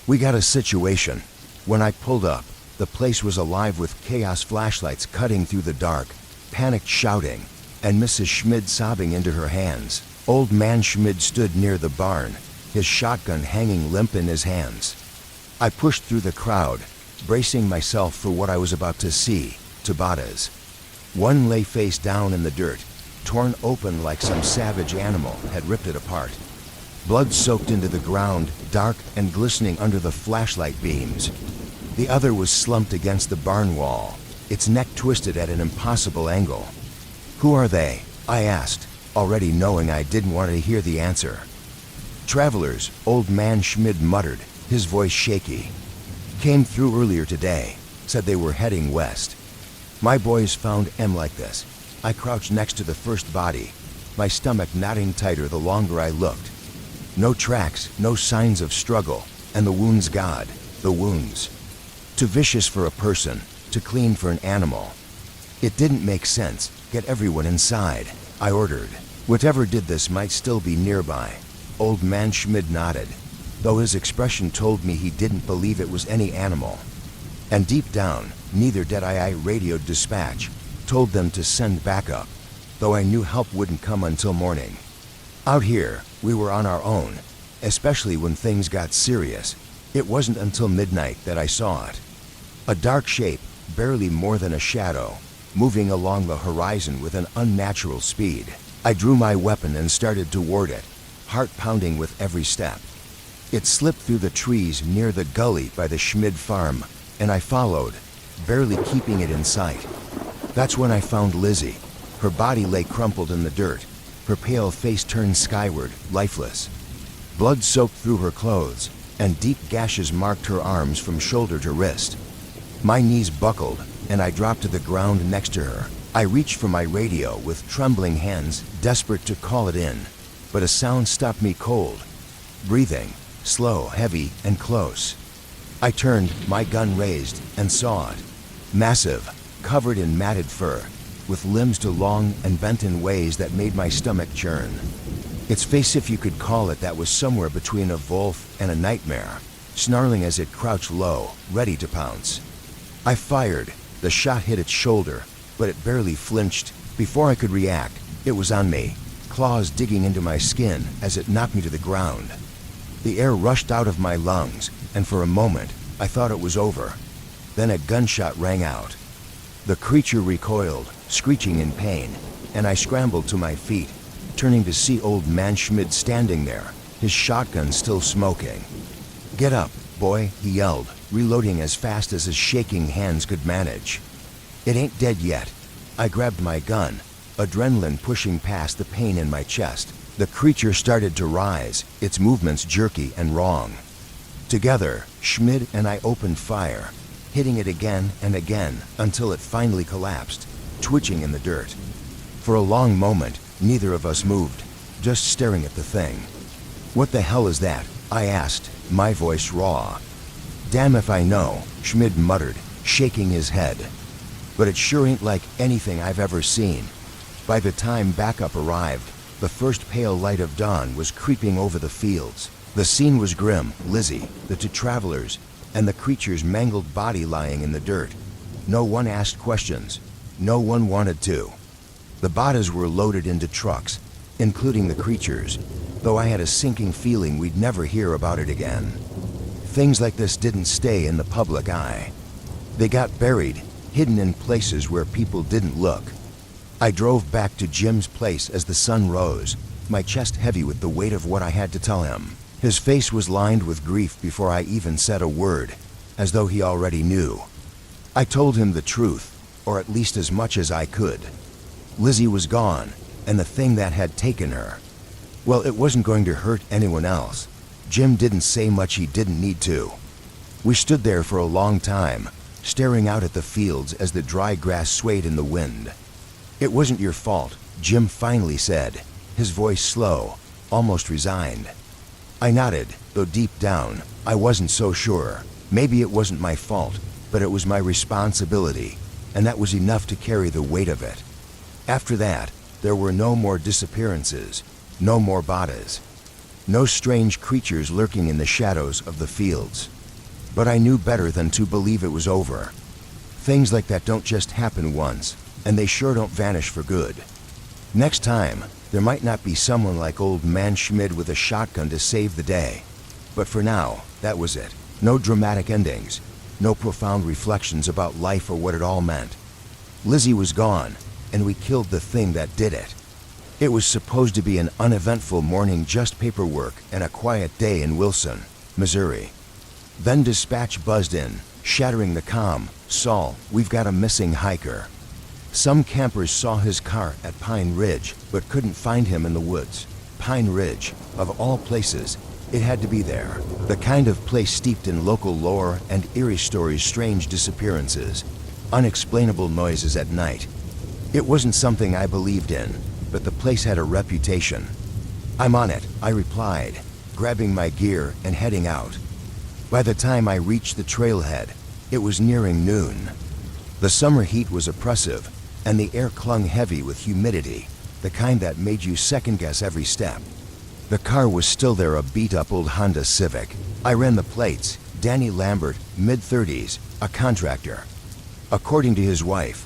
We got a situation. When I pulled up, the place was alive with chaos flashlights cutting through the dark, panicked shouting, and Mrs. Schmid sobbing into her hands. Old man Schmid stood near the barn, his shotgun hanging limp in his hands. I pushed through the crowd, bracing myself for what I was about to see. Tabatas. One lay face down in the dirt, torn open like some savage animal had ripped it apart. Blood soaked into the ground, dark and glistening under the flashlight beams. The other was slumped against the barn wall, its neck twisted at an impossible angle. Who are they? I asked, already knowing I didn't want to hear the answer. Travelers, old man Schmid muttered, his voice shaky. Came through earlier today, said they were heading west. My boys found M like this. I crouched next to the first body, my stomach knotting tighter the longer I looked. No tracks, no signs of struggle, and the wounds God, the wounds. Too vicious for a person, too clean for an animal. It didn't make sense. Get everyone inside, I ordered. Whatever did this might still be nearby. Old man Schmid nodded, though his expression told me he didn't believe it was any animal. And deep down, neither did I radioed dispatch, told them to send backup, though I knew help wouldn't come until morning. Out here, we were on our own, especially when things got serious. It wasn't until midnight that I saw it. A dark shape, barely more than a shadow, moving along the horizon with an unnatural speed. I drew my weapon and started toward it, heart pounding with every step. It slipped through the trees near the gully by the Schmid farm, and I followed, barely keeping it in sight. That's when I found Lizzie. Her body lay crumpled in the dirt, her pale face turned skyward, lifeless. Blood soaked through her clothes, and deep gashes marked her arms from shoulder to wrist. My knees buckled, and I dropped to the ground next to her. I reached for my radio with trembling hands, desperate to call it in, but a sound stopped me cold. Breathing, slow, heavy, and close. I turned, my gun raised, and saw it. Massive, covered in matted fur, with limbs too long and bent in ways that made my stomach churn. Its face, if you could call it that, was somewhere between a wolf and a nightmare, snarling as it crouched low, ready to pounce. I fired. The shot hit its shoulder, but it barely flinched. Before I could react, it was on me, claws digging into my skin as it knocked me to the ground. The air rushed out of my lungs, and for a moment, I thought it was over. Then a gunshot rang out. The creature recoiled, screeching in pain, and I scrambled to my feet, turning to see old man Schmid standing there, his shotgun still smoking. "Get up, boy," he yelled, reloading as fast as his shaking hands could manage. "It ain't dead yet." I grabbed my gun, adrenaline pushing past the pain in my chest. The creature started to rise, its movements jerky and wrong. Together, Schmid and I opened fire, hitting it again and again until it finally collapsed, twitching in the dirt. For a long moment, neither of us moved, just staring at the thing. "What the hell is that?" I asked, my voice raw. "Damn if I know," Schmid muttered, shaking his head. "But it sure ain't like anything I've ever seen." By the time backup arrived, the first pale light of dawn was creeping over the fields. The scene was grim. Lizzie, the two travelers, and the creature's mangled body lying in the dirt. No one asked questions. No one wanted to. The bodies were loaded into trucks, including the creatures, though I had a sinking feeling we'd never hear about it again. Things like this didn't stay in the public eye. They got buried, hidden in places where people didn't look. I drove back to Jim's place as the sun rose, my chest heavy with the weight of what I had to tell him. His face was lined with grief before I even said a word, as though he already knew. I told him the truth, or at least as much as I could. Lizzie was gone, and the thing that had taken her, well, it wasn't going to hurt anyone else. Jim didn't say much, he didn't need to. We stood there for a long time, staring out at the fields as the dry grass swayed in the wind. "It wasn't your fault," Jim finally said, his voice slow, almost resigned. I nodded, though deep down, I wasn't so sure. Maybe it wasn't my fault, but it was my responsibility, and that was enough to carry the weight of it. After that, there were no more disappearances, no more bodies, no strange creatures lurking in the shadows of the fields. But I knew better than to believe it was over. Things like that don't just happen once, and they sure don't vanish for good. Next time, there might not be someone like old man Schmid with a shotgun to save the day. But for now, that was it. No dramatic endings, no profound reflections about life or what it all meant. Lizzie was gone, and we killed the thing that did it. It was supposed to be an uneventful morning, just paperwork and a quiet day in Wilson, Missouri. Then dispatch buzzed in, shattering the calm. "Saul, we've got a missing hiker." Some campers saw his car at Pine Ridge, but couldn't find him in the woods. Pine Ridge, of all places, it had to be there. The kind of place steeped in local lore and eerie stories, strange disappearances, unexplainable noises at night. It wasn't something I believed in, but the place had a reputation. "I'm on it," I replied, grabbing my gear and heading out. By the time I reached the trailhead, it was nearing noon. The summer heat was oppressive, and the air clung heavy with humidity, the kind that made you second-guess every step. The car was still there, a beat-up old Honda Civic. I ran the plates. Danny Lambert, mid-30s, a contractor. According to his wife,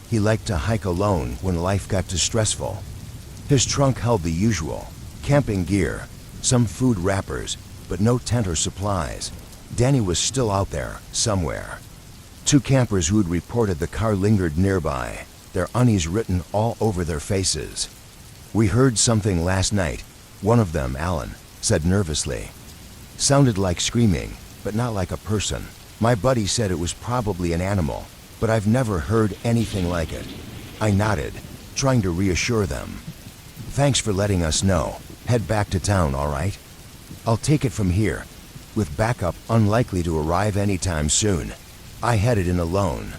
he liked to hike alone when life got too stressful. His trunk held the usual: camping gear, some food wrappers, but no tent or supplies. Danny was still out there, somewhere. Two campers who had reported the car lingered nearby, their unease written all over their faces. "We heard something last night," one of them, Alan, said nervously. "Sounded like screaming, but not like a person. My buddy said it was probably an animal, but I've never heard anything like it." I nodded, trying to reassure them. "Thanks for letting us know. Head back to town, all right? I'll take it from here, with backup unlikely to arrive anytime soon." I headed in alone.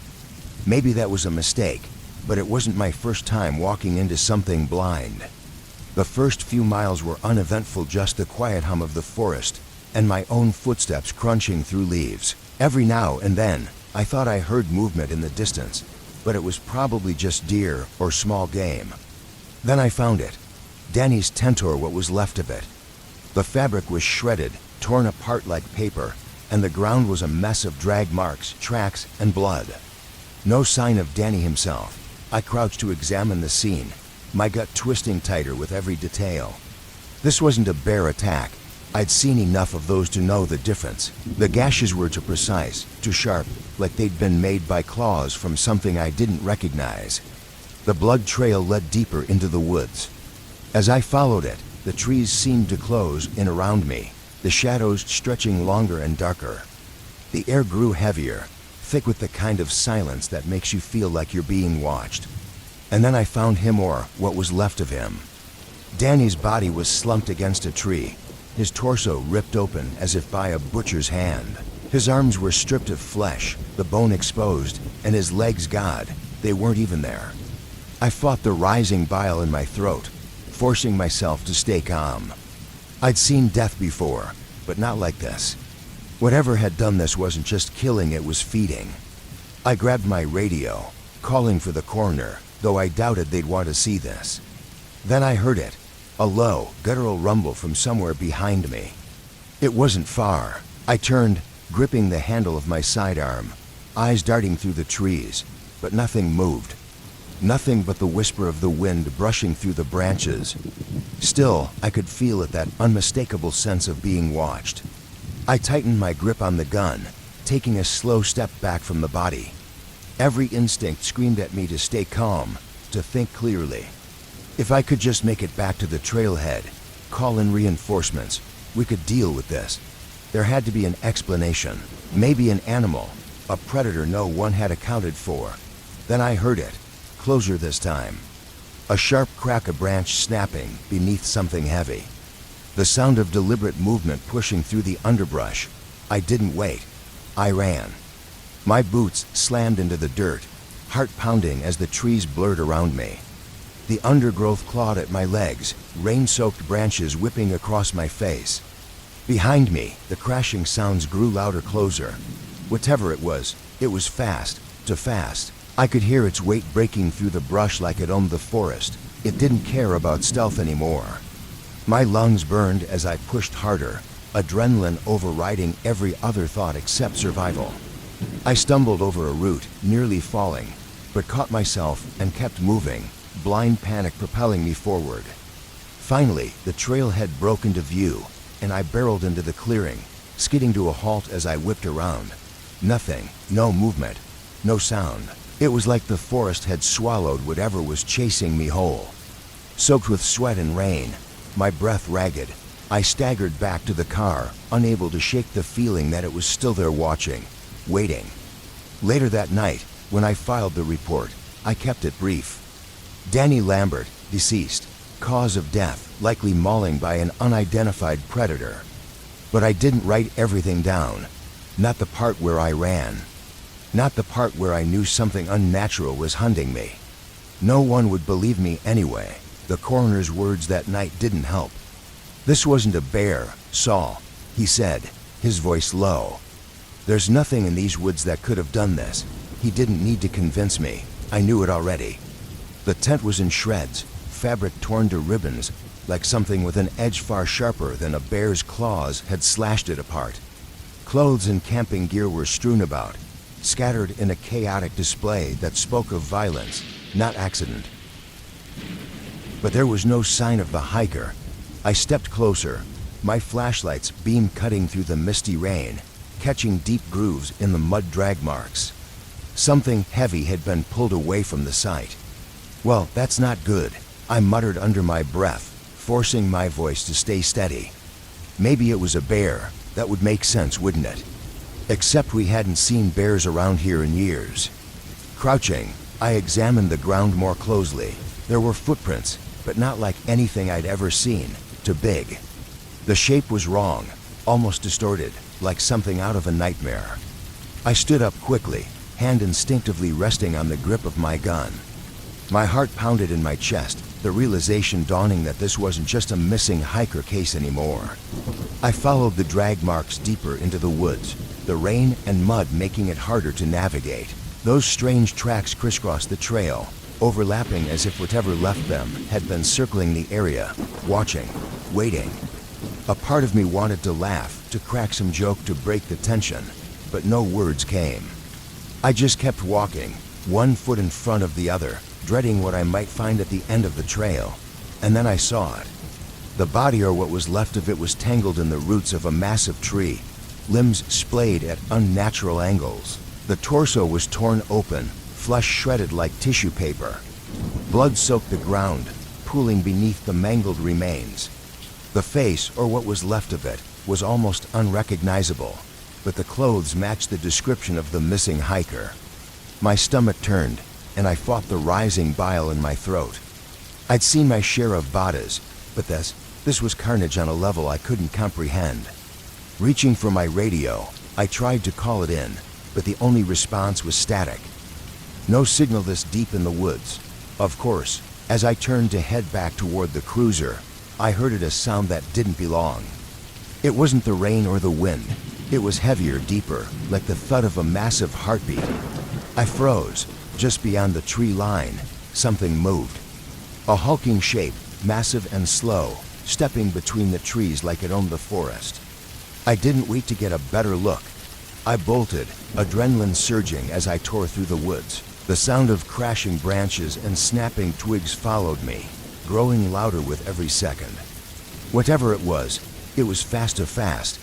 Maybe that was a mistake, but it wasn't my first time walking into something blind. The first few miles were uneventful, just the quiet hum of the forest and my own footsteps crunching through leaves. Every now and then, I thought I heard movement in the distance, but it was probably just deer or small game. Then I found it. Danny's tent, or what was left of it. The fabric was shredded, torn apart like paper, and the ground was a mess of drag marks, tracks, and blood. No sign of Danny himself. I crouched to examine the scene, my gut twisting tighter with every detail. This wasn't a bear attack. I'd seen enough of those to know the difference. The gashes were too precise, too sharp, like they'd been made by claws from something I didn't recognize. The blood trail led deeper into the woods. As I followed it, the trees seemed to close in around me, the shadows stretching longer and darker. The air grew heavier, thick with the kind of silence that makes you feel like you're being watched. And then I found him, or what was left of him. Danny's body was slumped against a tree, his torso ripped open as if by a butcher's hand. His arms were stripped of flesh, the bone exposed, and his legs, God, they weren't even there. I fought the rising bile in my throat, forcing myself to stay calm. I'd seen death before, but not like this. Whatever had done this wasn't just killing, it was feeding. I grabbed my radio, calling for the coroner, though I doubted they'd want to see this. Then I heard it, a low, guttural rumble from somewhere behind me. It wasn't far. I turned, gripping the handle of my sidearm, eyes darting through the trees, but nothing moved. Nothing but the whisper of the wind brushing through the branches. Still, I could feel it, that unmistakable sense of being watched. I tightened my grip on the gun, taking a slow step back from the body. Every instinct screamed at me to stay calm, to think clearly. If I could just make it back to the trailhead, call in reinforcements, we could deal with this. There had to be an explanation, maybe an animal, a predator no one had accounted for. Then I heard it, closer this time. A sharp crack, a branch snapping beneath something heavy. The sound of deliberate movement pushing through the underbrush. I didn't wait. I ran. My boots slammed into the dirt, heart pounding as the trees blurred around me. The undergrowth clawed at my legs, rain-soaked branches whipping across my face. Behind me, the crashing sounds grew louder, closer. Whatever it was fast, too fast. I could hear its weight breaking through the brush like it owned the forest. It didn't care about stealth anymore. My lungs burned as I pushed harder, adrenaline overriding every other thought except survival. I stumbled over a root, nearly falling, but caught myself and kept moving, blind panic propelling me forward. Finally, the trailhead broke into view, and I barreled into the clearing, skidding to a halt as I whipped around. Nothing, no movement, no sound. It was like the forest had swallowed whatever was chasing me whole. Soaked with sweat and rain, my breath ragged, I staggered back to the car, unable to shake the feeling that it was still there watching, waiting. Later that night, when I filed the report, I kept it brief. Danny Lambert, deceased. Cause of death, likely mauling by an unidentified predator. But I didn't write everything down. Not the part where I ran. Not the part where I knew something unnatural was hunting me. No one would believe me anyway. The coroner's words that night didn't help. "This wasn't a bear, Saul," he said, his voice low. "There's nothing in these woods that could have done this." He didn't need to convince me. I knew it already. The tent was in shreds, fabric torn to ribbons, like something with an edge far sharper than a bear's claws had slashed it apart. Clothes and camping gear were strewn about, scattered in a chaotic display that spoke of violence, not accident. But there was no sign of the hiker. I stepped closer, my flashlight's beam cutting through the misty rain, catching deep grooves in the mud drag marks. Something heavy had been pulled away from the site. "Well, that's not good," I muttered under my breath, forcing my voice to stay steady. Maybe it was a bear. That would make sense, wouldn't it? Except we hadn't seen bears around here in years. Crouching, I examined the ground more closely. There were footprints, but not like anything I'd ever seen. Too big. The shape was wrong, almost distorted, like something out of a nightmare. I stood up quickly, hand instinctively resting on the grip of my gun. My heart pounded in my chest, the realization dawning that this wasn't just a missing hiker case anymore. I followed the drag marks deeper into the woods, the rain and mud making it harder to navigate. Those strange tracks crisscrossed the trail, overlapping as if whatever left them had been circling the area, watching, waiting. A part of me wanted to laugh, to crack some joke to break the tension, but no words came. I just kept walking, one foot in front of the other, dreading what I might find at the end of the trail. And then I saw it. The body, or what was left of it, was tangled in the roots of a massive tree, limbs splayed at unnatural angles. The torso was torn open, flesh shredded like tissue paper. Blood soaked the ground, pooling beneath the mangled remains. The face, or what was left of it, was almost unrecognizable, but the clothes matched the description of the missing hiker. My stomach turned, and I fought the rising bile in my throat. I'd seen my share of badas, but this was carnage on a level I couldn't comprehend. Reaching for my radio, I tried to call it in, but the only response was static. No signal this deep in the woods. Of course, as I turned to head back toward the cruiser, I heard a sound that didn't belong. It wasn't the rain or the wind. It was heavier, deeper, like the thud of a massive heartbeat. I froze. Just beyond the tree line, something moved. A hulking shape, massive and slow, stepping between the trees like it owned the forest. I didn't wait to get a better look. I bolted, adrenaline surging as I tore through the woods. The sound of crashing branches and snapping twigs followed me, growing louder with every second. Whatever it was fast.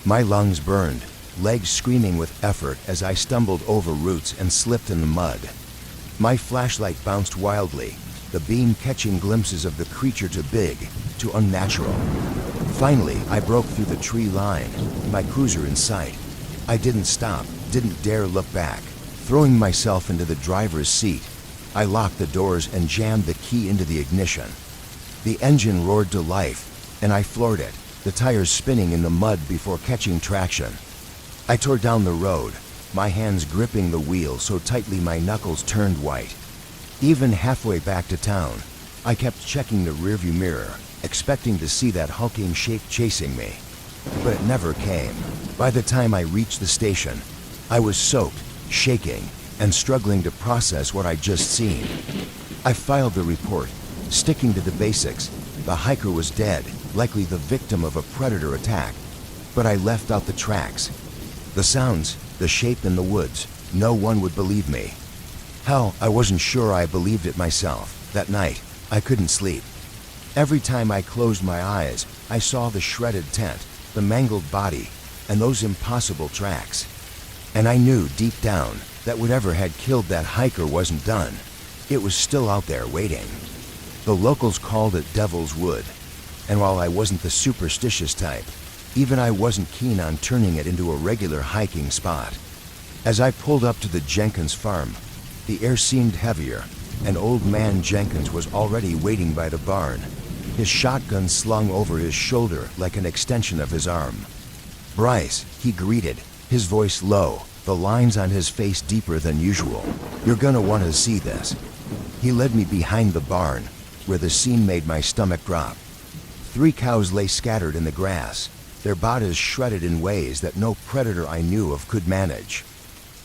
My lungs burned, legs screaming with effort as I stumbled over roots and slipped in the mud. My flashlight bounced wildly, the beam catching glimpses of the creature too big, too unnatural. Finally, I broke through the tree line, my cruiser in sight. I didn't stop, didn't dare look back. Throwing myself into the driver's seat, I locked the doors and jammed the key into the ignition. The engine roared to life, and I floored it, the tires spinning in the mud before catching traction. I tore down the road, my hands gripping the wheel so tightly my knuckles turned white. Even halfway back to town, I kept checking the rearview mirror, expecting to see that hulking shape chasing me. But it never came. By the time I reached the station, I was soaked, shaking, and struggling to process what I'd just seen. I filed the report, sticking to the basics. The hiker was dead, likely the victim of a predator attack. But I left out the tracks. The sounds, the shape in the woods. No one would believe me. Hell, I wasn't sure I believed it myself. That night, I couldn't sleep. Every time I closed my eyes, I saw the shredded tent, the mangled body, and those impossible tracks. And I knew deep down that whatever had killed that hiker wasn't done. It was still out there waiting. The locals called it Devil's Wood, and while I wasn't the superstitious type, even I wasn't keen on turning it into a regular hiking spot. As I pulled up to the Jenkins farm, the air seemed heavier, and old man Jenkins was already waiting by the barn, his shotgun slung over his shoulder like an extension of his arm. "Bryce," he greeted, his voice low, the lines on his face deeper than usual. "You're gonna want to see this." He led me behind the barn, where the scene made my stomach drop. 3 cows lay scattered in the grass, their bodies shredded in ways that no predator I knew of could manage.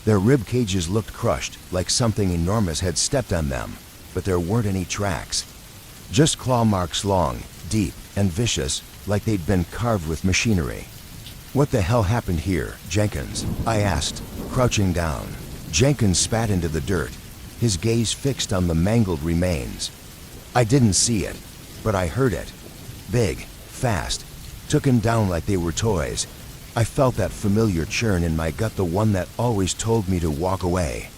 Their rib cages looked crushed, like something enormous had stepped on them, but there weren't any tracks. Just claw marks long, deep, and vicious, like they'd been carved with machinery. "What the hell happened here, Jenkins?" I asked, crouching down. Jenkins spat into the dirt, his gaze fixed on the mangled remains. I didn't see it, but I heard it. Big, fast, took him down like they were toys. I felt that familiar churn in my gut, the one that always told me to walk away.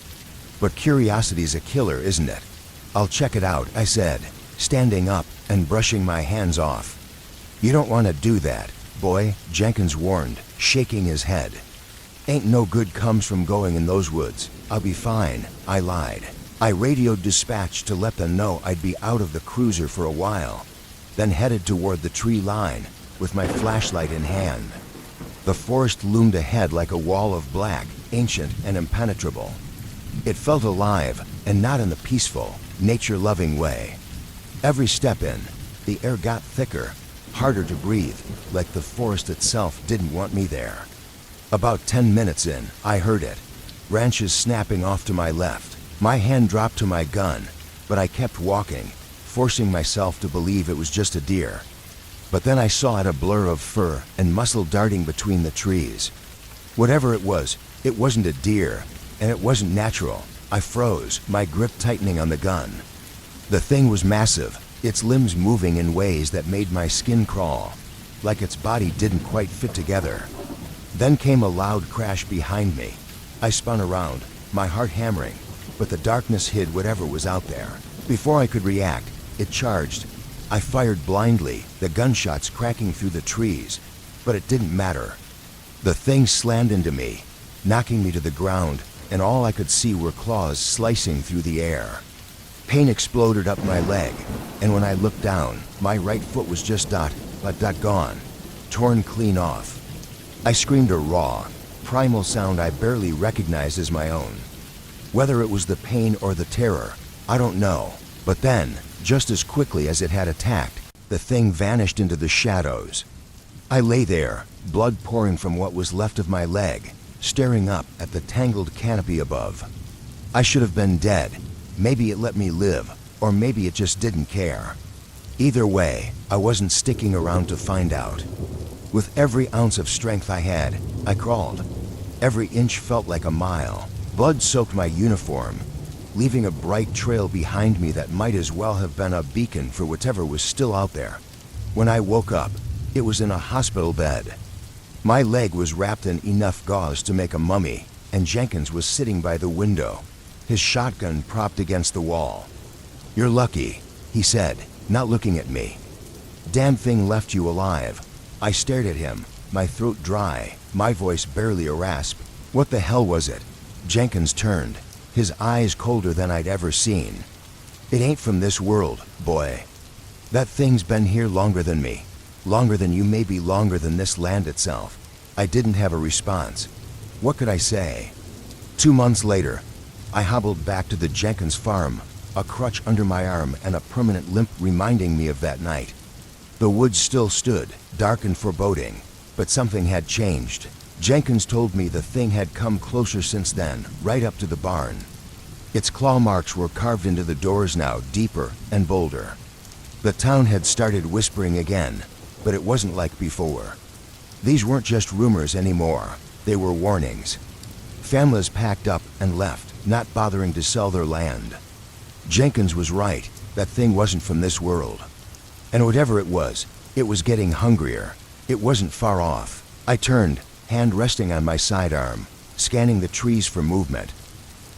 But curiosity's a killer, isn't it? I'll check it out, I said, standing up and brushing my hands off. You don't want to do that, boy, Jenkins warned, shaking his head. Ain't no good comes from going in those woods. I'll be fine, I lied. I radioed dispatch to let them know I'd be out of the cruiser for a while, then headed toward the tree line with my flashlight in hand. The forest loomed ahead like a wall of black, ancient and impenetrable. It felt alive, and not in the peaceful, nature-loving way. Every step in, the air got thicker, harder to breathe, like the forest itself didn't want me there. About 10 minutes in, I heard it. Branches snapping off to my left. My hand dropped to my gun, but I kept walking, forcing myself to believe it was just a deer. But then I saw it, a blur of fur and muscle darting between the trees. Whatever it wasn't a deer, and it wasn't natural. I froze, my grip tightening on the gun. The thing was massive, its limbs moving in ways that made my skin crawl, like its body didn't quite fit together. Then came a loud crash behind me. I spun around, my heart hammering, but the darkness hid whatever was out there. Before I could react, it charged. I fired blindly, the gunshots cracking through the trees, but it didn't matter. The thing slammed into me, knocking me to the ground, and all I could see were claws slicing through the air. Pain exploded up my leg, and when I looked down, my right foot was just gone, torn clean off. I screamed a raw, primal sound I barely recognized as my own. Whether it was the pain or the terror, I don't know. But then, just as quickly as it had attacked, the thing vanished into the shadows. I lay there, blood pouring from what was left of my leg, staring up at the tangled canopy above. I should have been dead. Maybe it let me live, or maybe it just didn't care. Either way, I wasn't sticking around to find out. With every ounce of strength I had, I crawled. Every inch felt like a mile. Blood soaked my uniform, leaving a bright trail behind me that might as well have been a beacon for whatever was still out there. When I woke up, it was in a hospital bed. My leg was wrapped in enough gauze to make a mummy, and Jenkins was sitting by the window, his shotgun propped against the wall. "You're lucky," he said, not looking at me. "Damn thing left you alive." I stared at him, my throat dry, my voice barely a rasp. "What the hell was it?" Jenkins turned, his eyes colder than I'd ever seen. "It ain't from this world, boy. That thing's been here longer than me. Longer than you, maybe longer than this land itself." I didn't have a response. What could I say? 2 months later, I hobbled back to the Jenkins farm, a crutch under my arm and a permanent limp reminding me of that night. The woods still stood, dark and foreboding, but something had changed. Jenkins told me the thing had come closer since then, right up to the barn. Its claw marks were carved into the doors now, deeper and bolder. The town had started whispering again, but it wasn't like before. These weren't just rumors anymore, they were warnings. Families packed up and left, not bothering to sell their land. Jenkins was right, that thing wasn't from this world. And whatever it was getting hungrier. It wasn't far off. I turned, hand resting on my sidearm, scanning the trees for movement.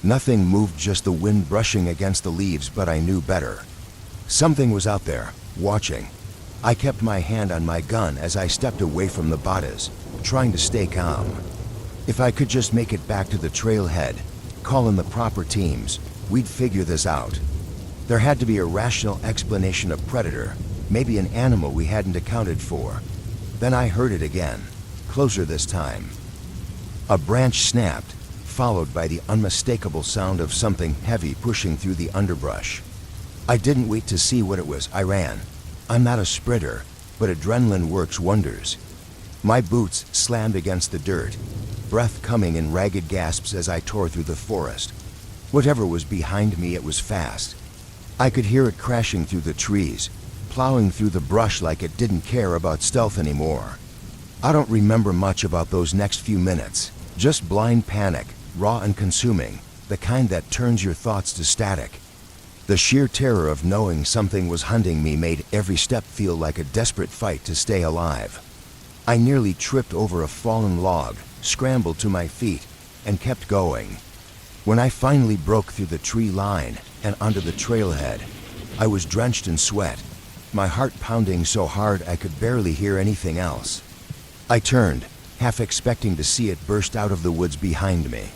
Nothing moved, just the wind brushing against the leaves, but I knew better. Something was out there, watching. I kept my hand on my gun as I stepped away from the bodies, trying to stay calm. If I could just make it back to the trailhead, call in the proper teams, we'd figure this out. There had to be a rational explanation, of predator, maybe an animal we hadn't accounted for. Then I heard it again, closer this time. A branch snapped, followed by the unmistakable sound of something heavy pushing through the underbrush. I didn't wait to see what it was, I ran. I'm not a sprinter, but adrenaline works wonders. My boots slammed against the dirt, breath coming in ragged gasps as I tore through the forest. Whatever was behind me, it was fast. I could hear it crashing through the trees, plowing through the brush like it didn't care about stealth anymore. I don't remember much about those next few minutes, just blind panic, raw and consuming, the kind that turns your thoughts to static. The sheer terror of knowing something was hunting me made every step feel like a desperate fight to stay alive. I nearly tripped over a fallen log, scrambled to my feet, and kept going. When I finally broke through the tree line and onto the trailhead, I was drenched in sweat, my heart pounding so hard I could barely hear anything else. I turned, half expecting to see it burst out of the woods behind me.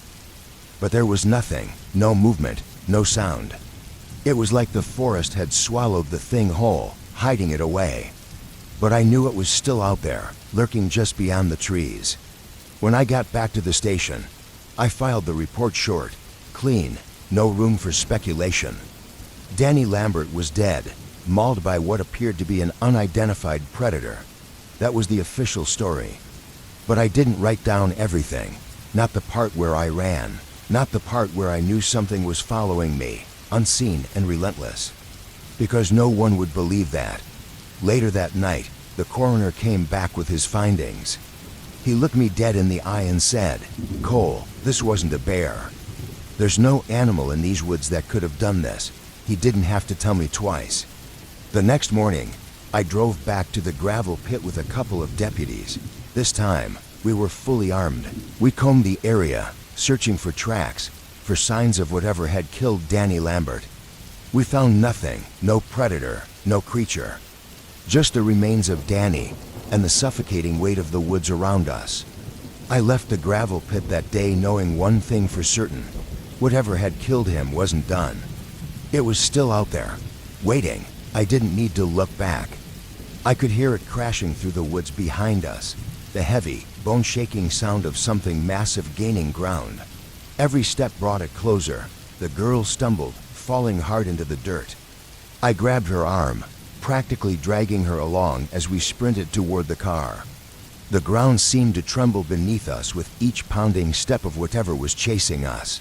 But there was nothing, no movement, no sound. It was like the forest had swallowed the thing whole, hiding it away. But I knew it was still out there, lurking just beyond the trees. When I got back to the station, I filed the report short, clean, no room for speculation. Danny Lambert was dead, mauled by what appeared to be an unidentified predator. That was the official story. But I didn't write down everything, not the part where I ran, not the part where I knew something was following me, unseen and relentless. Because no one would believe that. Later that night, the coroner came back with his findings. He looked me dead in the eye and said, "Cole, this wasn't a bear. There's no animal in these woods that could have done this." He didn't have to tell me twice. The next morning, I drove back to the gravel pit with a couple of deputies. This time, we were fully armed. We combed the area, searching for tracks, for signs of whatever had killed Danny Lambert. We found nothing, no predator, no creature. Just the remains of Danny and the suffocating weight of the woods around us. I left the gravel pit that day knowing one thing for certain. Whatever had killed him wasn't done. It was still out there, waiting. I didn't need to look back. I could hear it crashing through the woods behind us, the heavy, bone-shaking sound of something massive gaining ground. Every step brought it closer. The girl stumbled, falling hard into the dirt. I grabbed her arm, practically dragging her along as we sprinted toward the car. The ground seemed to tremble beneath us with each pounding step of whatever was chasing us.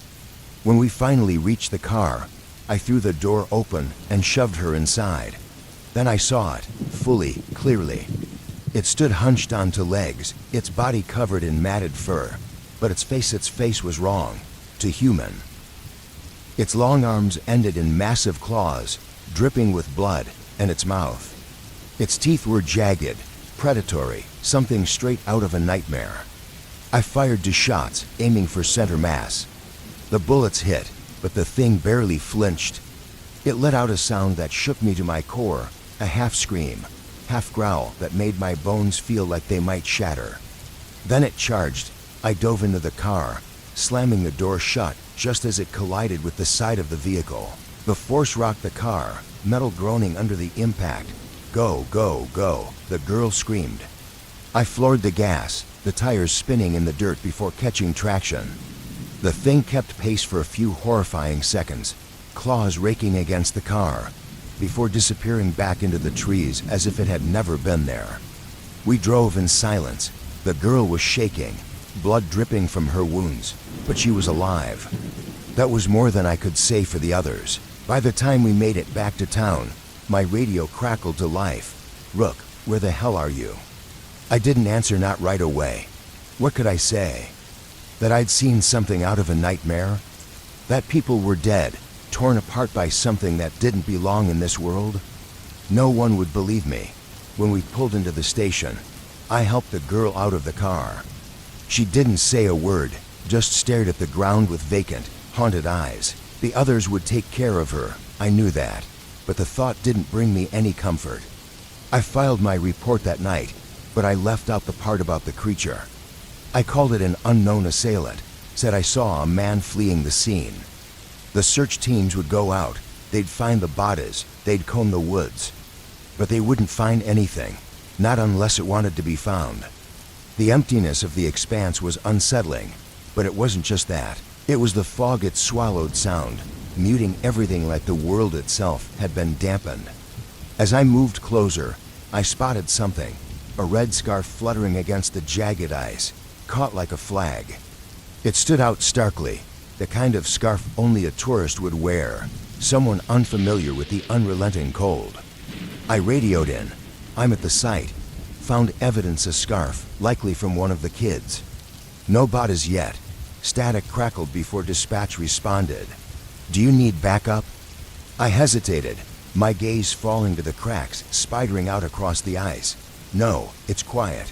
When we finally reached the car, I threw the door open and shoved her inside. Then I saw it, fully, clearly. It stood hunched onto legs, its body covered in matted fur, but its face was wrong, to human. Its long arms ended in massive claws, dripping with blood, and its mouth. Its teeth were jagged, predatory, something straight out of a nightmare. I fired 2 shots, aiming for center mass. The bullets hit, but the thing barely flinched. It let out a sound that shook me to my core, a half scream, half growl that made my bones feel like they might shatter. Then it charged. I dove into the car, slamming the door shut just as it collided with the side of the vehicle. The force rocked the car, metal groaning under the impact. "Go, go, go," the girl screamed. I floored the gas, the tires spinning in the dirt before catching traction. The thing kept pace for a few horrifying seconds, claws raking against the car, before disappearing back into the trees as if it had never been there. We drove in silence. The girl was shaking, blood dripping from her wounds, but she was alive. That was more than I could say for the others. By the time we made it back to town, my radio crackled to life. "Rook, where the hell are you?" I didn't answer, not right away. What could I say? That I'd seen something out of a nightmare? That people were dead, torn apart by something that didn't belong in this world? No one would believe me. When we pulled into the station, I helped the girl out of the car. She didn't say a word, just stared at the ground with vacant, haunted eyes. The others would take care of her, I knew that, but the thought didn't bring me any comfort. I filed my report that night, but I left out the part about the creature. I called it an unknown assailant, said I saw a man fleeing the scene. The search teams would go out, they'd find the bodies, they'd comb the woods. But they wouldn't find anything, not unless it wanted to be found. The emptiness of the expanse was unsettling, but it wasn't just that. It was the fog it swallowed sound, muting everything like the world itself had been dampened. As I moved closer, I spotted something, a red scarf fluttering against the jagged ice, caught like a flag. It stood out starkly, the kind of scarf only a tourist would wear, someone unfamiliar with the unrelenting cold. I radioed in. "I'm at the site. Found evidence a scarf, likely from one of the kids." "No bodies yet." Static crackled before dispatch responded. "Do you need backup?" I hesitated, my gaze falling to the cracks, spidering out across the ice. "No, it's quiet."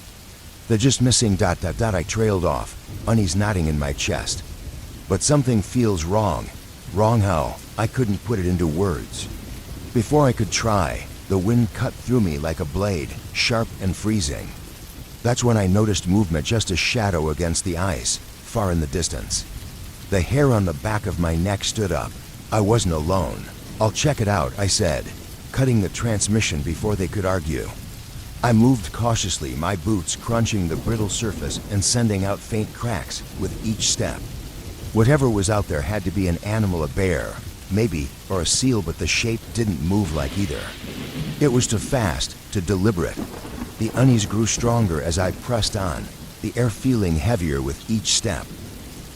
"They're just missing ... I trailed off, unease knotting in my chest. But something feels wrong. Wrong how? I couldn't put it into words. Before I could try, the wind cut through me like a blade, sharp and freezing. That's when I noticed movement, just a shadow against the ice, far in the distance. The hair on the back of my neck stood up. I wasn't alone. "I'll check it out," I said, cutting the transmission before they could argue. I moved cautiously, my boots crunching the brittle surface and sending out faint cracks with each step. Whatever was out there had to be an animal, a bear, maybe, or a seal, but the shape didn't move like either. It was too fast, too deliberate. The unease grew stronger as I pressed on, the air feeling heavier with each step.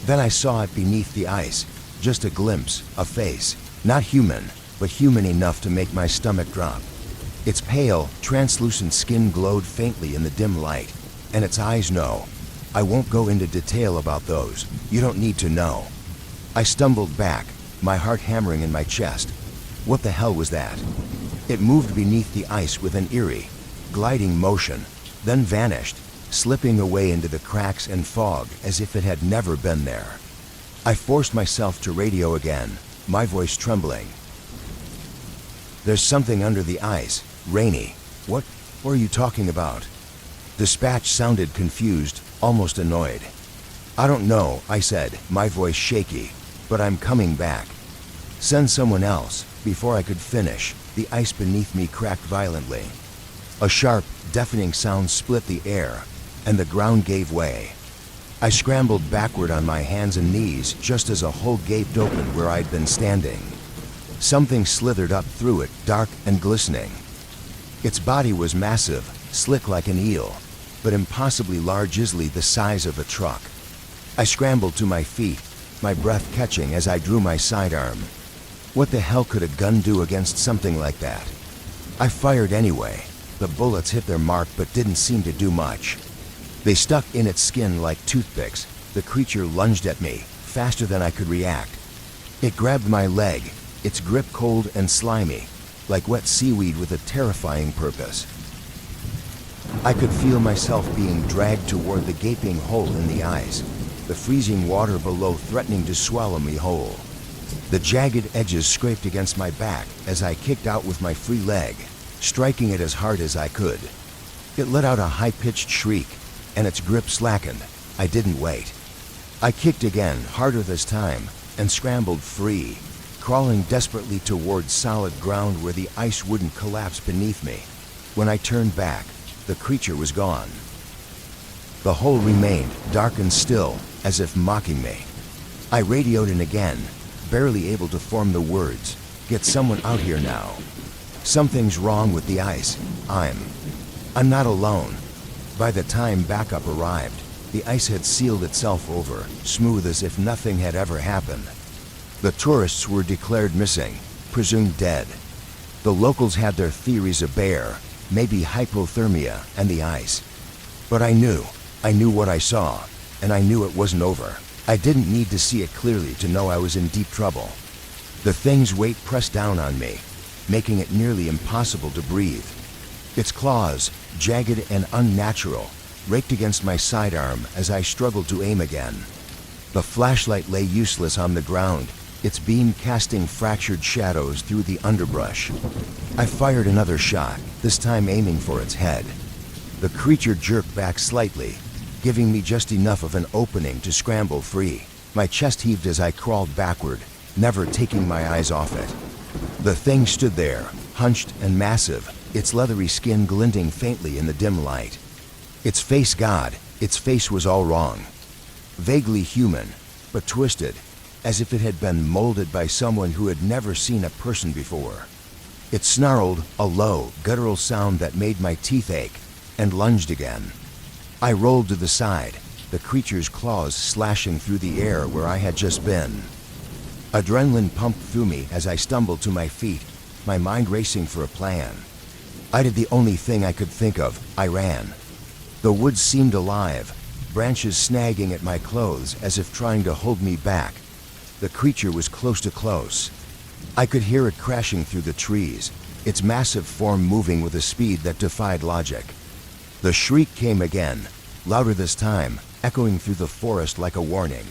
Then I saw it beneath the ice, just a glimpse, a face, not human, but human enough to make my stomach drop. Its pale, translucent skin glowed faintly in the dim light, and its eyes, no. I won't go into detail about those. You don't need to know. I stumbled back, my heart hammering in my chest. What the hell was that? It moved beneath the ice with an eerie, gliding motion, then vanished, slipping away into the cracks and fog as if it had never been there. I forced myself to radio again, my voice trembling. "There's something under the ice, Rainy. What are you talking about?" Dispatch sounded confused, almost annoyed. "I don't know," I said, my voice shaky, "but I'm coming back." "Send someone else." Before I could finish, the ice beneath me cracked violently. A sharp, deafening sound split the air, and the ground gave way. I scrambled backward on my hands and knees just as a hole gaped open where I'd been standing. Something slithered up through it, dark and glistening. Its body was massive, slick like an eel, but impossibly large, easily the size of a truck. I scrambled to my feet, my breath catching as I drew my sidearm. What the hell could a gun do against something like that? I fired anyway. The bullets hit their mark but didn't seem to do much. They stuck in its skin like toothpicks. The creature lunged at me, faster than I could react. It grabbed my leg, its grip cold and slimy, like wet seaweed with a terrifying purpose. I could feel myself being dragged toward the gaping hole in the ice, the freezing water below threatening to swallow me whole. The jagged edges scraped against my back as I kicked out with my free leg, striking it as hard as I could. It let out a high-pitched shriek, and its grip slackened. I didn't wait. I kicked again, harder this time, and scrambled free, crawling desperately towards solid ground where the ice wouldn't collapse beneath me. When I turned back, the creature was gone. The hole remained, dark and still, as if mocking me. I radioed in again, barely able to form the words, "Get someone out here now. Something's wrong with the ice. I'm not alone." By the time backup arrived, the ice had sealed itself over, smooth as if nothing had ever happened. The tourists were declared missing, presumed dead. The locals had their theories: a bear, maybe hypothermia, and the ice. But I knew what I saw, and I knew it wasn't over. I didn't need to see it clearly to know I was in deep trouble. The thing's weight pressed down on me, making it nearly impossible to breathe. Its claws, jagged and unnatural, raked against my sidearm as I struggled to aim again. The flashlight lay useless on the ground, its beam casting fractured shadows through the underbrush. I fired another shot, this time aiming for its head. The creature jerked back slightly, giving me just enough of an opening to scramble free. My chest heaved as I crawled backward, never taking my eyes off it. The thing stood there, hunched and massive, its leathery skin glinting faintly in the dim light. Its face, God, its face was all wrong. Vaguely human, but twisted, as if it had been molded by someone who had never seen a person before. It snarled, a low, guttural sound that made my teeth ache, and lunged again. I rolled to the side, the creature's claws slashing through the air where I had just been. Adrenaline pumped through me as I stumbled to my feet, my mind racing for a plan. I did the only thing I could think of: I ran. The woods seemed alive, branches snagging at my clothes as if trying to hold me back. The creature was close to close. I could hear it crashing through the trees, its massive form moving with a speed that defied logic. The shriek came again, louder this time, echoing through the forest like a warning.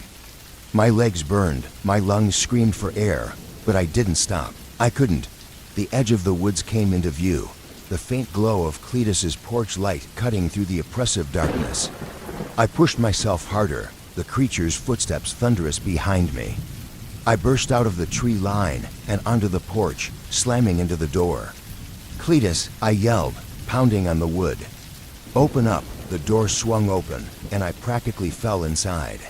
My legs burned, my lungs screamed for air, but I didn't stop. I couldn't. The edge of the woods came into view, the faint glow of Cletus's porch light cutting through the oppressive darkness. I pushed myself harder, the creature's footsteps thunderous behind me. I burst out of the tree line and onto the porch, slamming into the door. "Cletus," I yelled, pounding on the wood. "Open up." The door swung open, and I practically fell inside.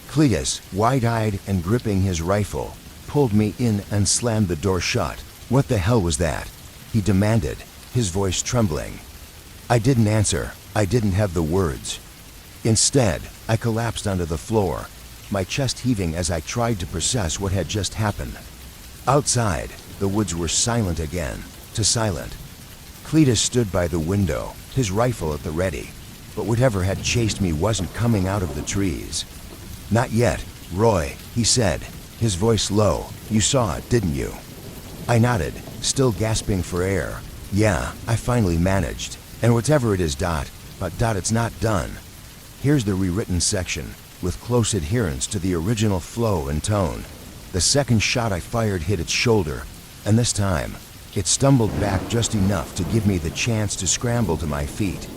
Cletus, wide-eyed and gripping his rifle, pulled me in and slammed the door shut. "What the hell was that?" he demanded, his voice trembling. I didn't answer. I didn't have the words. Instead, I collapsed onto the floor, my chest heaving as I tried to process what had just happened. Outside, the woods were silent again, too silent. Cletus stood by the window, his rifle at the ready, but whatever had chased me wasn't coming out of the trees. "Not yet, Roy," he said, his voice low. "You saw it, didn't you?" I nodded, still gasping for air. "Yeah, I finally managed. And whatever it is, it's not done." Here's the rewritten section, with close adherence to the original flow and tone. The second shot I fired hit its shoulder, and this time, it stumbled back just enough to give me the chance to scramble to my feet.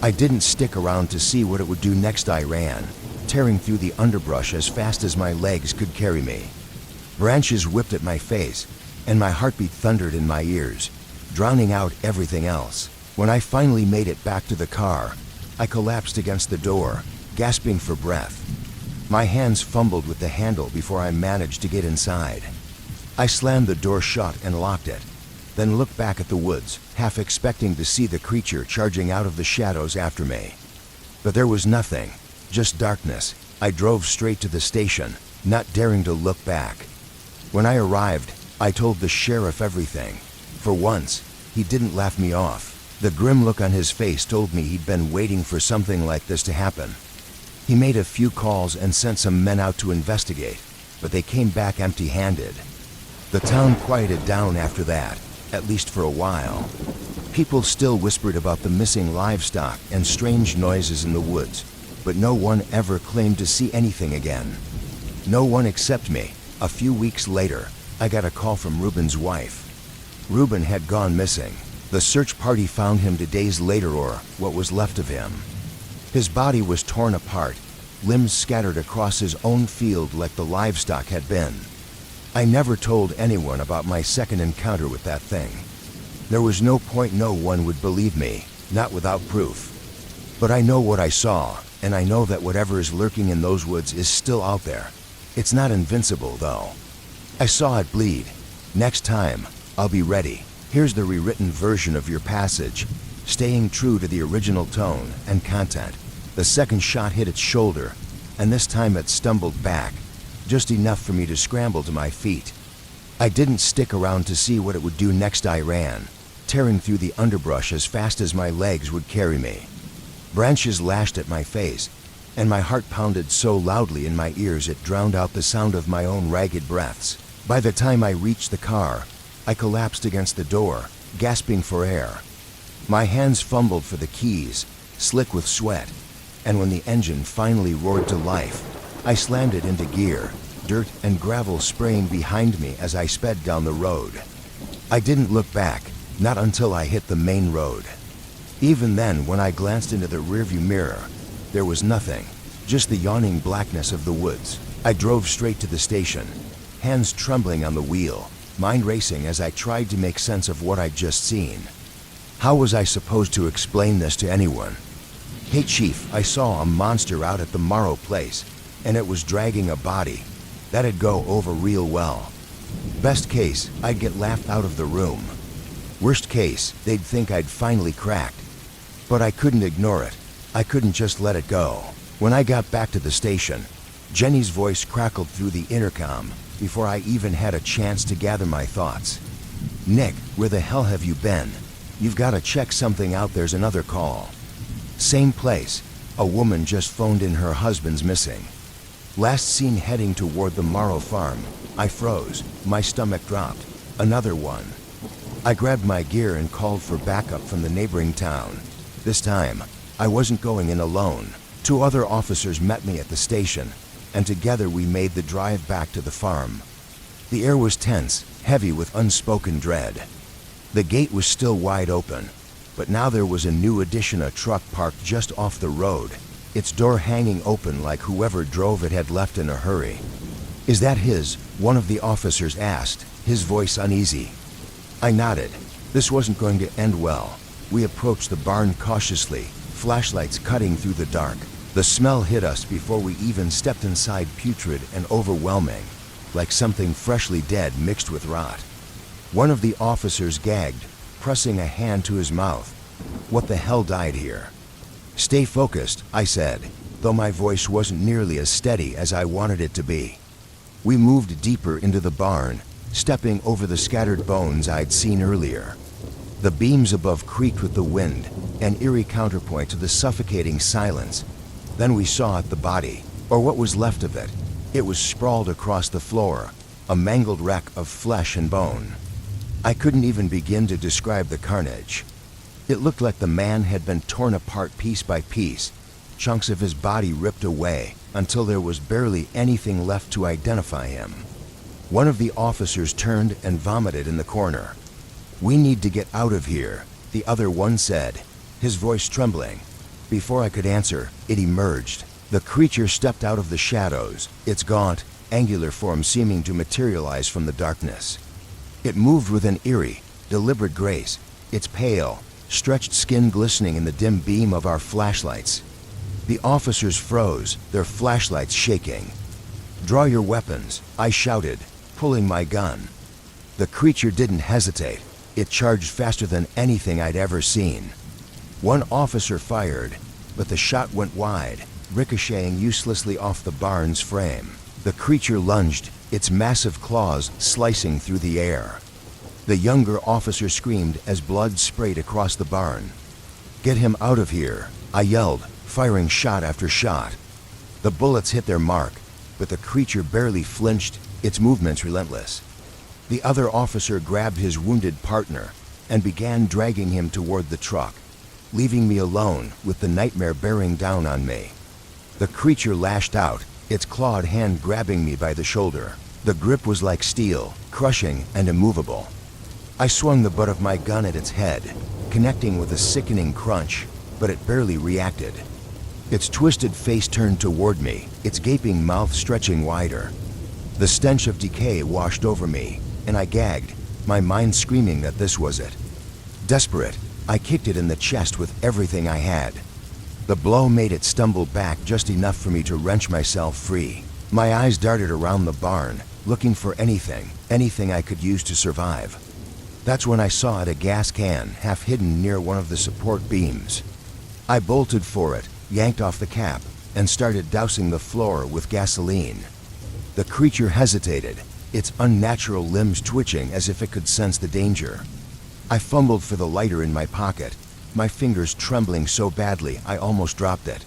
I didn't stick around to see what it would do next. I ran, tearing through the underbrush as fast as my legs could carry me. Branches whipped at my face, and my heartbeat thundered in my ears, drowning out everything else. When I finally made it back to the car, I collapsed against the door, gasping for breath. My hands fumbled with the handle before I managed to get inside. I slammed the door shut and locked it, then looked back at the woods, half expecting to see the creature charging out of the shadows after me. But there was nothing, just darkness. I drove straight to the station, not daring to look back. When I arrived, I told the sheriff everything. For once, he didn't laugh me off. The grim look on his face told me he'd been waiting for something like this to happen. He made a few calls and sent some men out to investigate, but they came back empty-handed. The town quieted down after that, at least for a while. People still whispered about the missing livestock and strange noises in the woods, but no one ever claimed to see anything again. No one except me. A few weeks later, I got a call from Ruben's wife. Ruben had gone missing. The search party found him 2 days later, or what was left of him. His body was torn apart, limbs scattered across his own field like the livestock had been. I never told anyone about my second encounter with that thing. There was no point. No one would believe me, not without proof. But I know what I saw, and I know that whatever is lurking in those woods is still out there. It's not invincible, though. I saw it bleed. Next time, I'll be ready. Here's the rewritten version of your passage, staying true to the original tone and content. The second shot hit its shoulder, and this time it stumbled back, just enough for me to scramble to my feet. I didn't stick around to see what it would do next. I ran, tearing through the underbrush as fast as my legs would carry me. Branches lashed at my face, and my heart pounded so loudly in my ears it drowned out the sound of my own ragged breaths. By the time I reached the car, I collapsed against the door, gasping for air. My hands fumbled for the keys, slick with sweat, and when the engine finally roared to life, I slammed it into gear, dirt and gravel spraying behind me as I sped down the road. I didn't look back, not until I hit the main road. Even then, when I glanced into the rearview mirror, there was nothing, just the yawning blackness of the woods. I drove straight to the station, hands trembling on the wheel, mind racing as I tried to make sense of what I'd just seen. How was I supposed to explain this to anyone? "Hey Chief, I saw a monster out at the Morrow place, and it was dragging a body." That'd go over real well. Best case, I'd get laughed out of the room. Worst case, they'd think I'd finally cracked. But I couldn't ignore it. I couldn't just let it go. When I got back to the station, Jenny's voice crackled through the intercom before I even had a chance to gather my thoughts. "Nick, where the hell have you been? You've got to check something out. There's another call." Same place. A woman just phoned in her husband's missing. Last seen heading toward the Morrow farm. I froze. My stomach dropped. Another one. I grabbed my gear and called for backup from the neighboring town. This time, I wasn't going in alone. 2 other officers met me at the station, and together we made the drive back to the farm. The air was tense, heavy with unspoken dread. The gate was still wide open, but now there was a new addition, a truck parked just off the road, its door hanging open like whoever drove it had left in a hurry. "Is that his?" one of the officers asked, his voice uneasy. I nodded. This wasn't going to end well. We approached the barn cautiously, flashlights cutting through the dark. The smell hit us before we even stepped inside, putrid and overwhelming, like something freshly dead mixed with rot. One of the officers gagged, pressing a hand to his mouth. "What the hell died here?" "Stay focused," I said, though my voice wasn't nearly as steady as I wanted it to be. We moved deeper into the barn, stepping over the scattered bones I'd seen earlier. The beams above creaked with the wind, an eerie counterpoint to the suffocating silence. Then we saw the body, or what was left of it. It was sprawled across the floor, a mangled wreck of flesh and bone. I couldn't even begin to describe the carnage. It looked like the man had been torn apart piece by piece, chunks of his body ripped away until there was barely anything left to identify him. One of the officers turned and vomited in the corner. "We need to get out of here," the other one said, his voice trembling. Before I could answer, it emerged. The creature stepped out of the shadows, its gaunt, angular form seeming to materialize from the darkness. It moved with an eerie, deliberate grace, its pale, stretched skin glistening in the dim beam of our flashlights. The officers froze, their flashlights shaking. "Draw your weapons," I shouted, pulling my gun. The creature didn't hesitate. It charged faster than anything I'd ever seen. One officer fired, but the shot went wide, ricocheting uselessly off the barn's frame. The creature lunged, its massive claws slicing through the air. The younger officer screamed as blood sprayed across the barn. "Get him out of here," I yelled, firing shot after shot. The bullets hit their mark, but the creature barely flinched, its movements relentless. The other officer grabbed his wounded partner and began dragging him toward the truck, leaving me alone with the nightmare bearing down on me. The creature lashed out, its clawed hand grabbing me by the shoulder. The grip was like steel, crushing and immovable. I swung the butt of my gun at its head, connecting with a sickening crunch, but it barely reacted. Its twisted face turned toward me, its gaping mouth stretching wider. The stench of decay washed over me, and I gagged, my mind screaming that this was it. Desperate, I kicked it in the chest with everything I had. The blow made it stumble back just enough for me to wrench myself free. My eyes darted around the barn, looking for anything I could use to survive. That's when I saw it, a gas can half hidden near one of the support beams. I bolted for it, yanked off the cap, and started dousing the floor with gasoline. The creature hesitated, its unnatural limbs twitching as if it could sense the danger. I fumbled for the lighter in my pocket, my fingers trembling so badly I almost dropped it.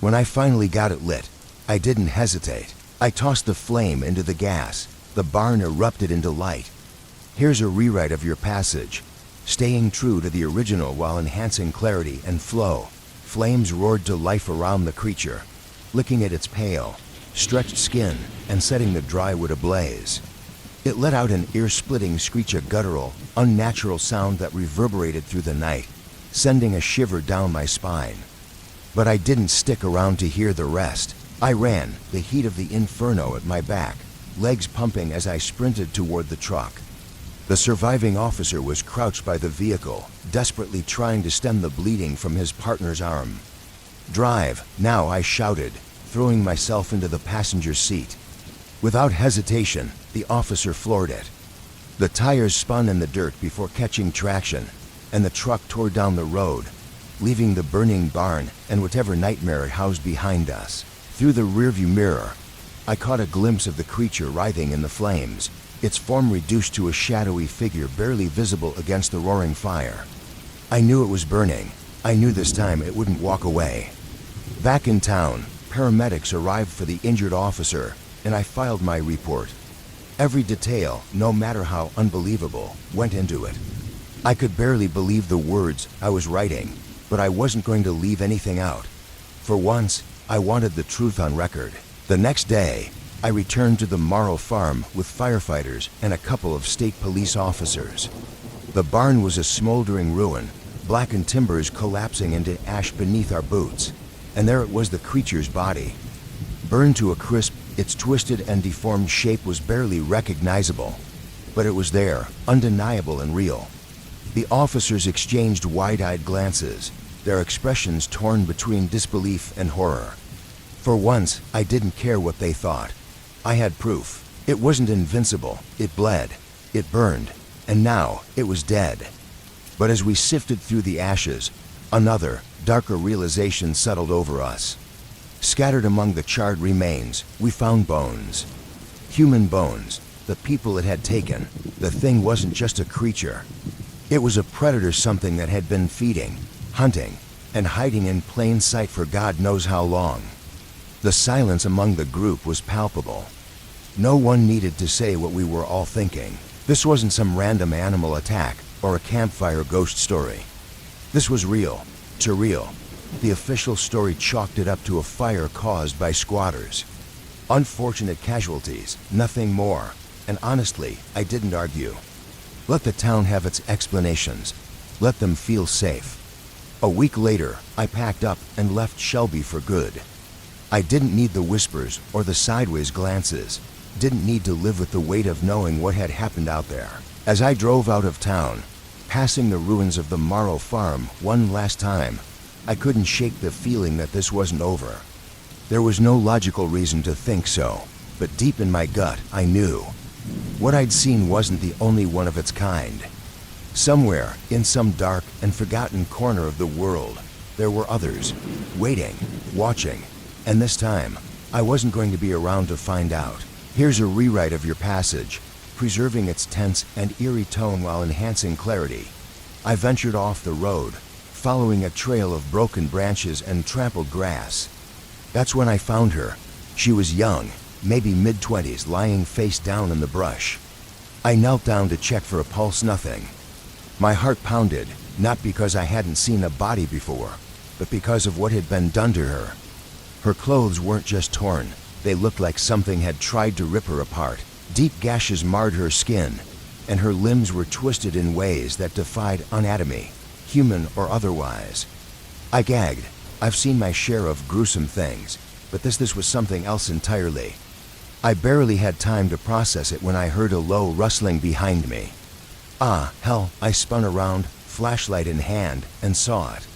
When I finally got it lit, I didn't hesitate. I tossed the flame into the gas. The barn erupted into light. Here's a rewrite of your passage, staying true to the original while enhancing clarity and flow. Flames roared to life around the creature, licking at its pale, stretched skin and setting the dry wood ablaze. It let out an ear-splitting screech, a guttural, unnatural sound that reverberated through the night, sending a shiver down my spine. But I didn't stick around to hear the rest. I ran, the heat of the inferno at my back, legs pumping as I sprinted toward the truck. The surviving officer was crouched by the vehicle, desperately trying to stem the bleeding from his partner's arm. "Drive, now," I shouted, throwing myself into the passenger seat. Without hesitation, the officer floored it. The tires spun in the dirt before catching traction, and the truck tore down the road, leaving the burning barn and whatever nightmare it housed behind us. Through the rearview mirror, I caught a glimpse of the creature writhing in the flames, its form reduced to a shadowy figure barely visible against the roaring fire. I knew it was burning. I knew this time it wouldn't walk away. Back in town, paramedics arrived for the injured officer, and I filed my report. Every detail, no matter how unbelievable, went into it. I could barely believe the words I was writing, but I wasn't going to leave anything out. For once, I wanted the truth on record. The next day, I returned to the Morrow farm with firefighters and a couple of state police officers. The barn was a smoldering ruin, blackened timbers collapsing into ash beneath our boots, and there it was, the creature's body. Burned to a crisp, its twisted and deformed shape was barely recognizable, but it was there, undeniable and real. The officers exchanged wide-eyed glances, their expressions torn between disbelief and horror. For once, I didn't care what they thought. I had proof. It wasn't invincible. It bled. It burned. And now, it was dead. But as we sifted through the ashes, another, darker realization settled over us. Scattered among the charred remains, we found bones. Human bones. The people it had taken. The thing wasn't just a creature. It was a predator, something that had been feeding, hunting, and hiding in plain sight for God knows how long. The silence among the group was palpable. No one needed to say what we were all thinking. This wasn't some random animal attack or a campfire ghost story. This was real, too real. The official story chalked it up to a fire caused by squatters. Unfortunate casualties, nothing more. And honestly, I didn't argue. Let the town have its explanations. Let them feel safe. A week later, I packed up and left Shelby for good. I didn't need the whispers or the sideways glances. Didn't need to live with the weight of knowing what had happened out there. As I drove out of town, passing the ruins of the Morrow farm one last time, I couldn't shake the feeling that this wasn't over. There was no logical reason to think so, but deep in my gut, I knew. What I'd seen wasn't the only one of its kind. Somewhere, in some dark and forgotten corner of the world, there were others, waiting, watching, and this time, I wasn't going to be around to find out. Here's a rewrite of your passage, preserving its tense and eerie tone while enhancing clarity. I ventured off the road, following a trail of broken branches and trampled grass. That's when I found her. She was young, maybe mid-20s, lying face down in the brush. I knelt down to check for a pulse, nothing. My heart pounded, not because I hadn't seen a body before, but because of what had been done to her. Her clothes weren't just torn, they looked like something had tried to rip her apart. Deep gashes marred her skin, and her limbs were twisted in ways that defied anatomy, human or otherwise. I gagged. I've seen my share of gruesome things, but this was something else entirely. I barely had time to process it when I heard a low rustling behind me. Ah, hell, I spun around, flashlight in hand, and saw it.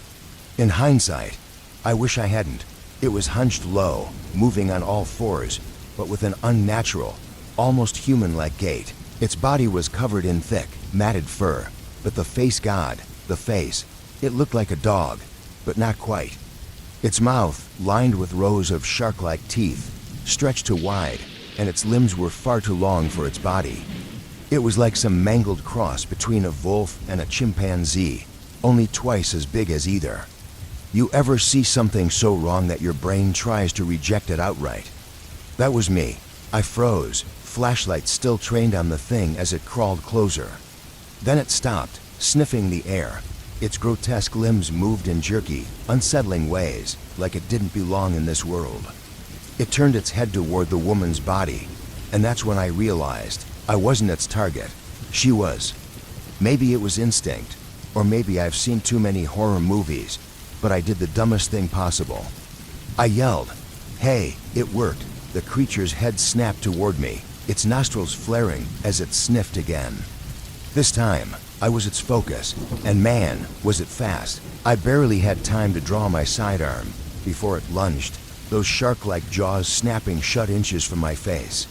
In hindsight, I wish I hadn't. It was hunched low, moving on all fours, but with an unnatural, almost human-like gait. Its body was covered in thick, matted fur, but the face, God, the face, it looked like a dog, but not quite. Its mouth, lined with rows of shark-like teeth, stretched too wide, and its limbs were far too long for its body. It was like some mangled cross between a wolf and a chimpanzee, only twice as big as either. You ever see something so wrong that your brain tries to reject it outright? That was me. I froze, flashlight still trained on the thing as it crawled closer. Then it stopped, sniffing the air. Its grotesque limbs moved in jerky, unsettling ways, like it didn't belong in this world. It turned its head toward the woman's body, and that's when I realized I wasn't its target. She was. Maybe it was instinct, or maybe I've seen too many horror movies, but I did the dumbest thing possible. I yelled. Hey, it worked. The creature's head snapped toward me, its nostrils flaring as it sniffed again. This time, I was its focus, and man, was it fast. I barely had time to draw my sidearm before it lunged, those shark-like jaws snapping shut inches from my face.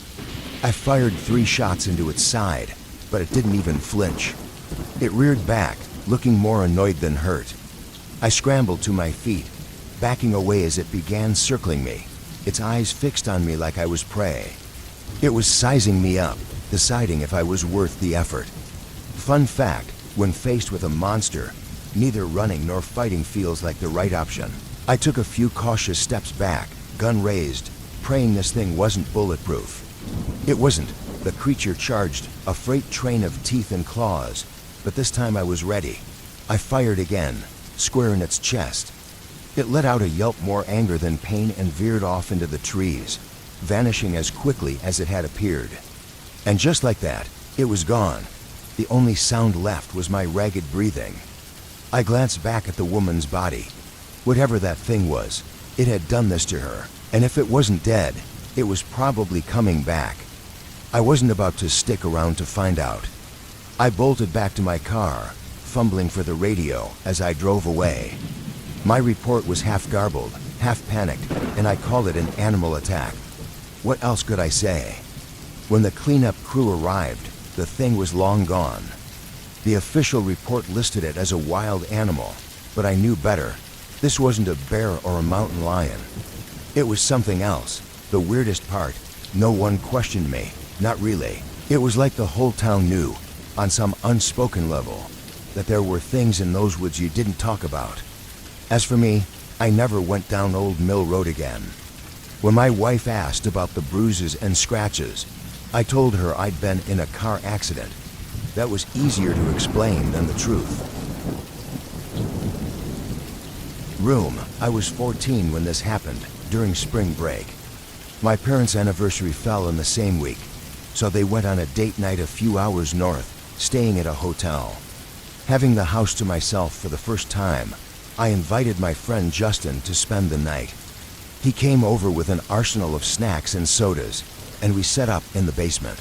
I fired 3 shots into its side, but it didn't even flinch. It reared back, looking more annoyed than hurt. I scrambled to my feet, backing away as it began circling me, its eyes fixed on me like I was prey. It was sizing me up, deciding if I was worth the effort. Fun fact, when faced with a monster, neither running nor fighting feels like the right option. I took a few cautious steps back, gun raised, praying this thing wasn't bulletproof. It wasn't. The creature charged, a freight train of teeth and claws, but this time I was ready. I fired again, square in its chest. It let out a yelp more anger than pain and veered off into the trees. vanishing as quickly as it had appeared. And just like that, it was gone. The only sound left was my ragged breathing. I glanced back at the woman's body. Whatever that thing was, it had done this to her, and if it wasn't dead, it was probably coming back. I wasn't about to stick around to find out. I bolted back to my car, fumbling for the radio as I drove away. My report was half garbled, half panicked, and I called it an animal attack. What else could I say? When the cleanup crew arrived, the thing was long gone. The official report listed it as a wild animal, but I knew better. This wasn't a bear or a mountain lion. It was something else. The weirdest part, no one questioned me. Not really. It was like the whole town knew, on some unspoken level, that there were things in those woods you didn't talk about. As for me, I never went down Old Mill Road again. When my wife asked about the bruises and scratches, I told her I'd been in a car accident. That was easier to explain than the truth. Room: I was 14 when this happened, during spring break. My parents' anniversary fell in the same week, so they went on a date night a few hours north, staying at a hotel. Having the house to myself for the first time, I invited my friend Justin to spend the night. He came over with an arsenal of snacks and sodas, and we set up in the basement.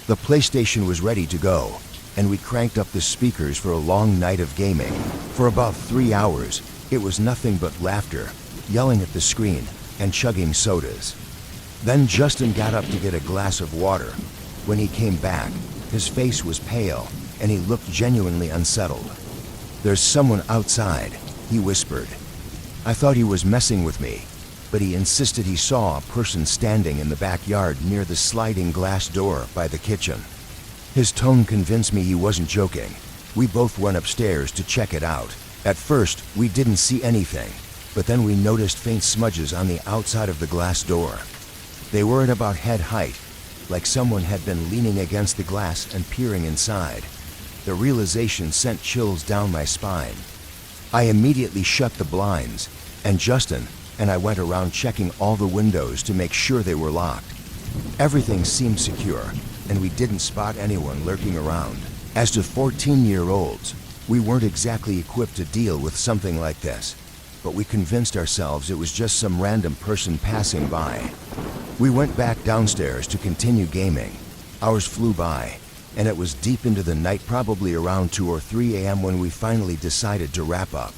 The PlayStation was ready to go, and we cranked up the speakers for a long night of gaming. For about 3 hours, it was nothing but laughter, yelling at the screen, and chugging sodas. Then Justin got up to get a glass of water. When he came back, his face was pale, and he looked genuinely unsettled. "There's someone outside," he whispered. I thought he was messing with me, but he insisted he saw a person standing in the backyard near the sliding glass door by the kitchen. His tone convinced me he wasn't joking. We both went upstairs to check it out. At first, we didn't see anything, but then we noticed faint smudges on the outside of the glass door. They were at about head height, like someone had been leaning against the glass and peering inside. The realization sent chills down my spine. I immediately shut the blinds, and Justin and I went around checking all the windows to make sure they were locked. Everything seemed secure, and we didn't spot anyone lurking around. As to 14-year-olds, we weren't exactly equipped to deal with something like this, but we convinced ourselves it was just some random person passing by. We went back downstairs to continue gaming. Hours flew by, and it was deep into the night, probably around 2 or 3 a.m. when we finally decided to wrap up.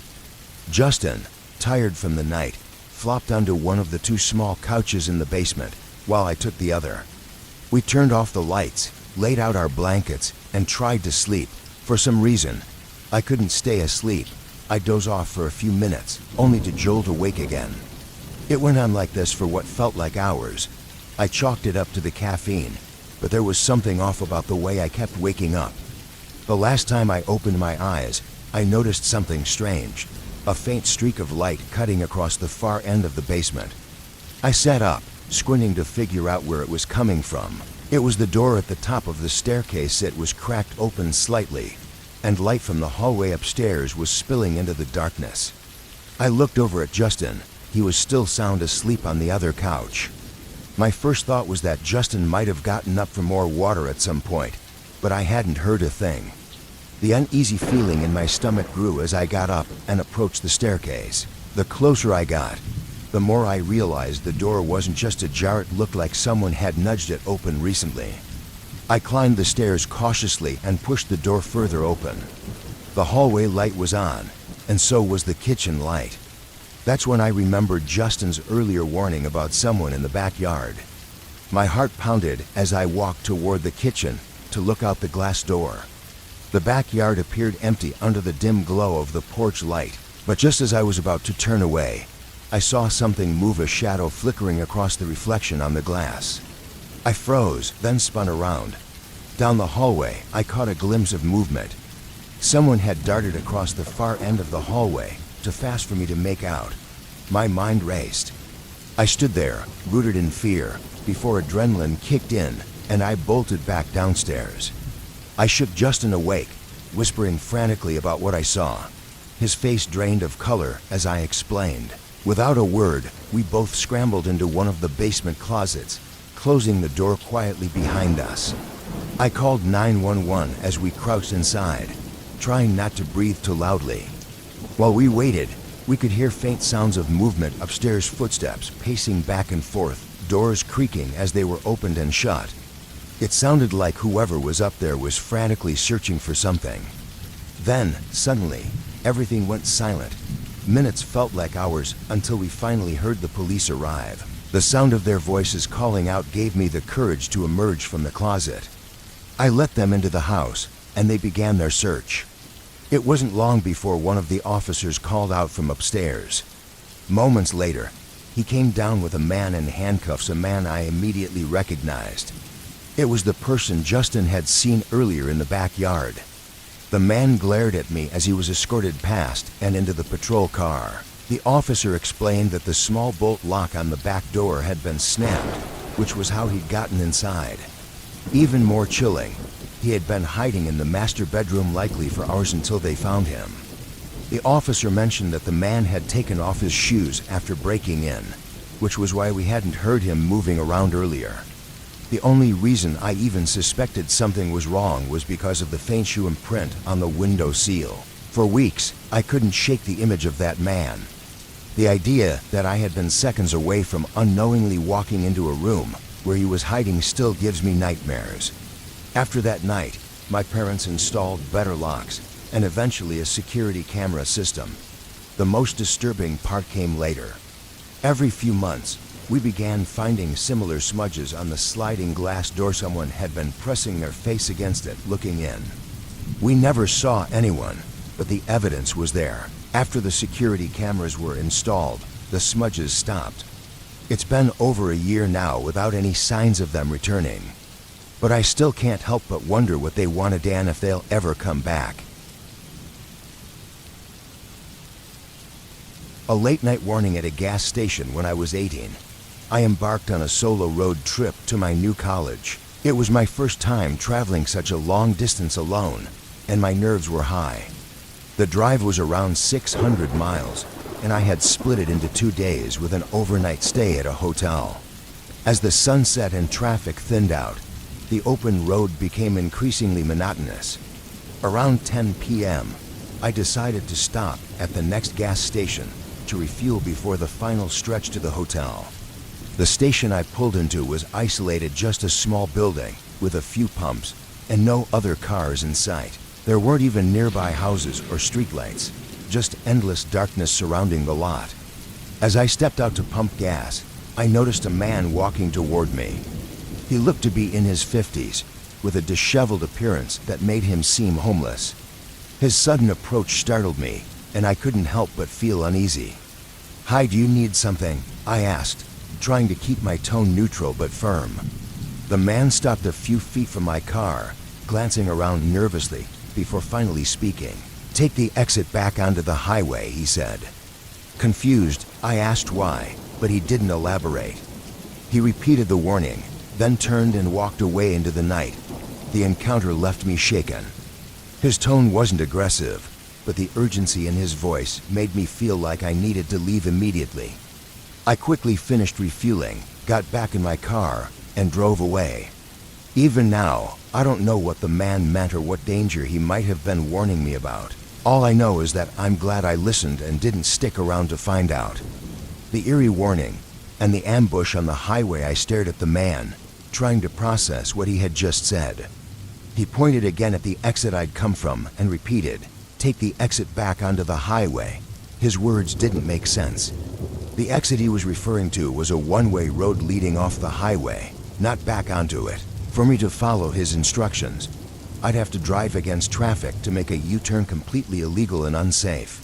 Justin, tired from the night, flopped onto one of the 2 small couches in the basement, while I took the other. We turned off the lights, laid out our blankets, and tried to sleep. For some reason, I couldn't stay asleep. I'd doze off for a few minutes, only to jolt awake again. It went on like this for what felt like hours. I chalked it up to the caffeine, but there was something off about the way I kept waking up. The last time I opened my eyes, I noticed something strange. A faint streak of light cutting across the far end of the basement. I sat up, squinting to figure out where it was coming from. It was the door at the top of the staircase. It was cracked open slightly, and light from the hallway upstairs was spilling into the darkness. I looked over at Justin. He was still sound asleep on the other couch. My first thought was that Justin might have gotten up for more water at some point, but I hadn't heard a thing. The uneasy feeling in my stomach grew as I got up and approached the staircase. The closer I got, the more I realized the door wasn't just ajar. It looked like someone had nudged it open recently. I climbed the stairs cautiously and pushed the door further open. The hallway light was on, and so was the kitchen light. That's when I remembered Justin's earlier warning about someone in the backyard. My heart pounded as I walked toward the kitchen to look out the glass door. The backyard appeared empty under the dim glow of the porch light, but just as I was about to turn away, I saw something move, a shadow flickering across the reflection on the glass. I froze, then spun around. Down the hallway, I caught a glimpse of movement. Someone had darted across the far end of the hallway, too fast for me to make out. My mind raced. I stood there, rooted in fear, before adrenaline kicked in, and I bolted back downstairs. I shook Justin awake, whispering frantically about what I saw. His face drained of color as I explained. Without a word, we both scrambled into one of the basement closets, closing the door quietly behind us. I called 911 as we crouched inside, trying not to breathe too loudly. While we waited, we could hear faint sounds of movement upstairs, footsteps pacing back and forth, doors creaking as they were opened and shut. It sounded like whoever was up there was frantically searching for something. Then, suddenly, everything went silent. Minutes felt like hours until we finally heard the police arrive. The sound of their voices calling out gave me the courage to emerge from the closet. I let them into the house, and they began their search. It wasn't long before one of the officers called out from upstairs. Moments later, he came down with a man in handcuffs, a man I immediately recognized. It was the person Justin had seen earlier in the backyard. The man glared at me as he was escorted past and into the patrol car. The officer explained that the small bolt lock on the back door had been snapped, which was how he'd gotten inside. Even more chilling, he had been hiding in the master bedroom likely for hours until they found him. The officer mentioned that the man had taken off his shoes after breaking in, which was why we hadn't heard him moving around earlier. The only reason I even suspected something was wrong was because of the faint shoe imprint on the window seal. For weeks, I couldn't shake the image of that man. The idea that I had been seconds away from unknowingly walking into a room where he was hiding still gives me nightmares. After that night, my parents installed better locks and eventually a security camera system. The most disturbing part came later. Every few months, we began finding similar smudges on the sliding glass door. Someone had been pressing their face against it, looking in. We never saw anyone, but the evidence was there. After the security cameras were installed, the smudges stopped. It's been over a year now without any signs of them returning. But I still can't help but wonder what they wanted and if they'll ever come back. A late-night warning at a gas station when I was 18. I embarked on a solo road trip to my new college. It was my first time traveling such a long distance alone, and my nerves were high. The drive was around 600 miles, and I had split it into 2 days with an overnight stay at a hotel. As the sun set and traffic thinned out, the open road became increasingly monotonous. Around 10 p.m., I decided to stop at the next gas station to refuel before the final stretch to the hotel. The station I pulled into was isolated, just a small building with a few pumps and no other cars in sight. There weren't even nearby houses or streetlights, just endless darkness surrounding the lot. As I stepped out to pump gas, I noticed a man walking toward me. He looked to be in his 50s, with a disheveled appearance that made him seem homeless. His sudden approach startled me, and I couldn't help but feel uneasy. "Hi, do you need something?" I asked, trying to keep my tone neutral but firm. The man stopped a few feet from my car, glancing around nervously before finally speaking. "Take the exit back onto the highway," he said. Confused, I asked why, but he didn't elaborate. He repeated the warning, then turned and walked away into the night. The encounter left me shaken. His tone wasn't aggressive, but the urgency in his voice made me feel like I needed to leave immediately. I quickly finished refueling, got back in my car, and drove away. Even now, I don't know what the man meant or what danger he might have been warning me about. All I know is that I'm glad I listened and didn't stick around to find out. The eerie warning and the ambush on the highway, I stared at the man, trying to process what he had just said. He pointed again at the exit I'd come from and repeated, "Take the exit back onto the highway." His words didn't make sense. The exit he was referring to was a one-way road leading off the highway, not back onto it. For me to follow his instructions, I'd have to drive against traffic to make a U-turn, completely illegal and unsafe.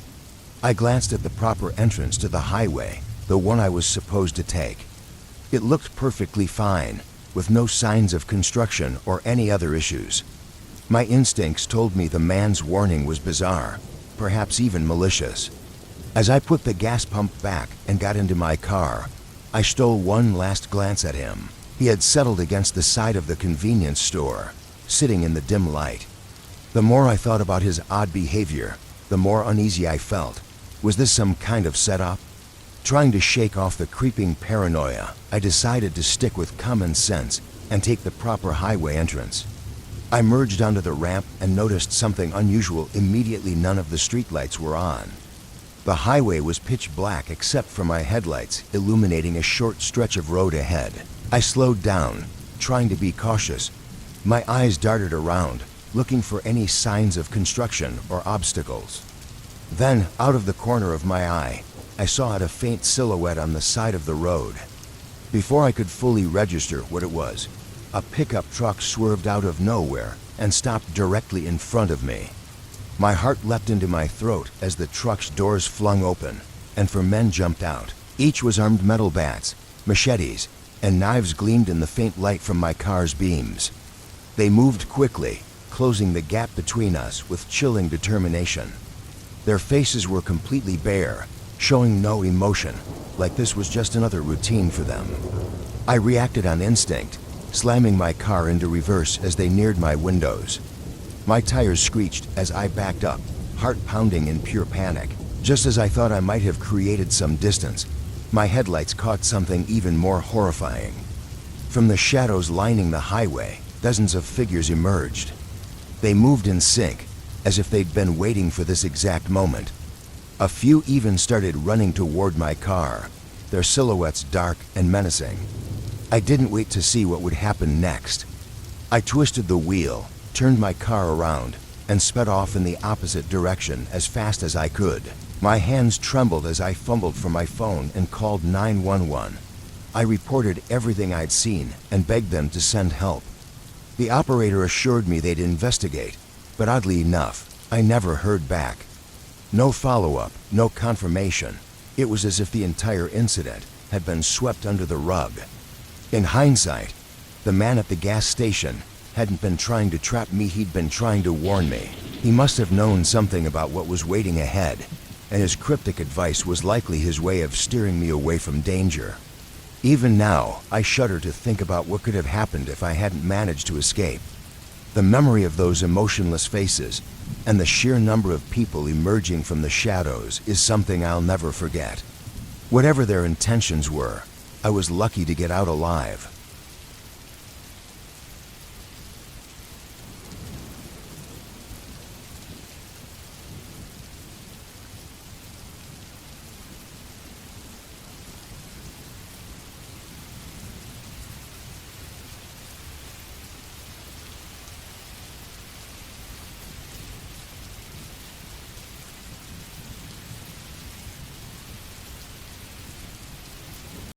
I glanced at the proper entrance to the highway, the one I was supposed to take. It looked perfectly fine, with no signs of construction or any other issues. My instincts told me the man's warning was bizarre, perhaps even malicious. As I put the gas pump back and got into my car, I stole one last glance at him. He had settled against the side of the convenience store, sitting in the dim light. The more I thought about his odd behavior, the more uneasy I felt. Was this some kind of setup? Trying to shake off the creeping paranoia, I decided to stick with common sense and take the proper highway entrance. I merged onto the ramp and noticed something unusual immediately. None of the streetlights were on. The highway was pitch black except for my headlights illuminating a short stretch of road ahead. I slowed down, trying to be cautious. My eyes darted around, looking for any signs of construction or obstacles. Then, out of the corner of my eye, I saw a faint silhouette on the side of the road. Before I could fully register what it was, a pickup truck swerved out of nowhere and stopped directly in front of me. My heart leapt into my throat as the truck's doors flung open, and 4 men jumped out. Each was armed metal bats, machetes, and knives gleamed in the faint light from my car's beams. They moved quickly, closing the gap between us with chilling determination. Their faces were completely bare, showing no emotion, like this was just another routine for them. I reacted on instinct, slamming my car into reverse as they neared my windows. My tires screeched as I backed up, heart pounding in pure panic. Just as I thought I might have created some distance, my headlights caught something even more horrifying. From the shadows lining the highway, dozens of figures emerged. They moved in sync, as if they'd been waiting for this exact moment. A few even started running toward my car, their silhouettes dark and menacing. I didn't wait to see what would happen next. I twisted the wheel, turned my car around, and sped off in the opposite direction as fast as I could. My hands trembled as I fumbled for my phone and called 911. I reported everything I'd seen and begged them to send help. The operator assured me they'd investigate, but oddly enough, I never heard back. No follow-up, no confirmation. It was as if the entire incident had been swept under the rug. In hindsight, the man at the gas station hadn't been trying to trap me, he'd been trying to warn me. He must have known something about what was waiting ahead, and his cryptic advice was likely his way of steering me away from danger. Even now, I shudder to think about what could have happened if I hadn't managed to escape. The memory of those emotionless faces and the sheer number of people emerging from the shadows is something I'll never forget. Whatever their intentions were, I was lucky to get out alive.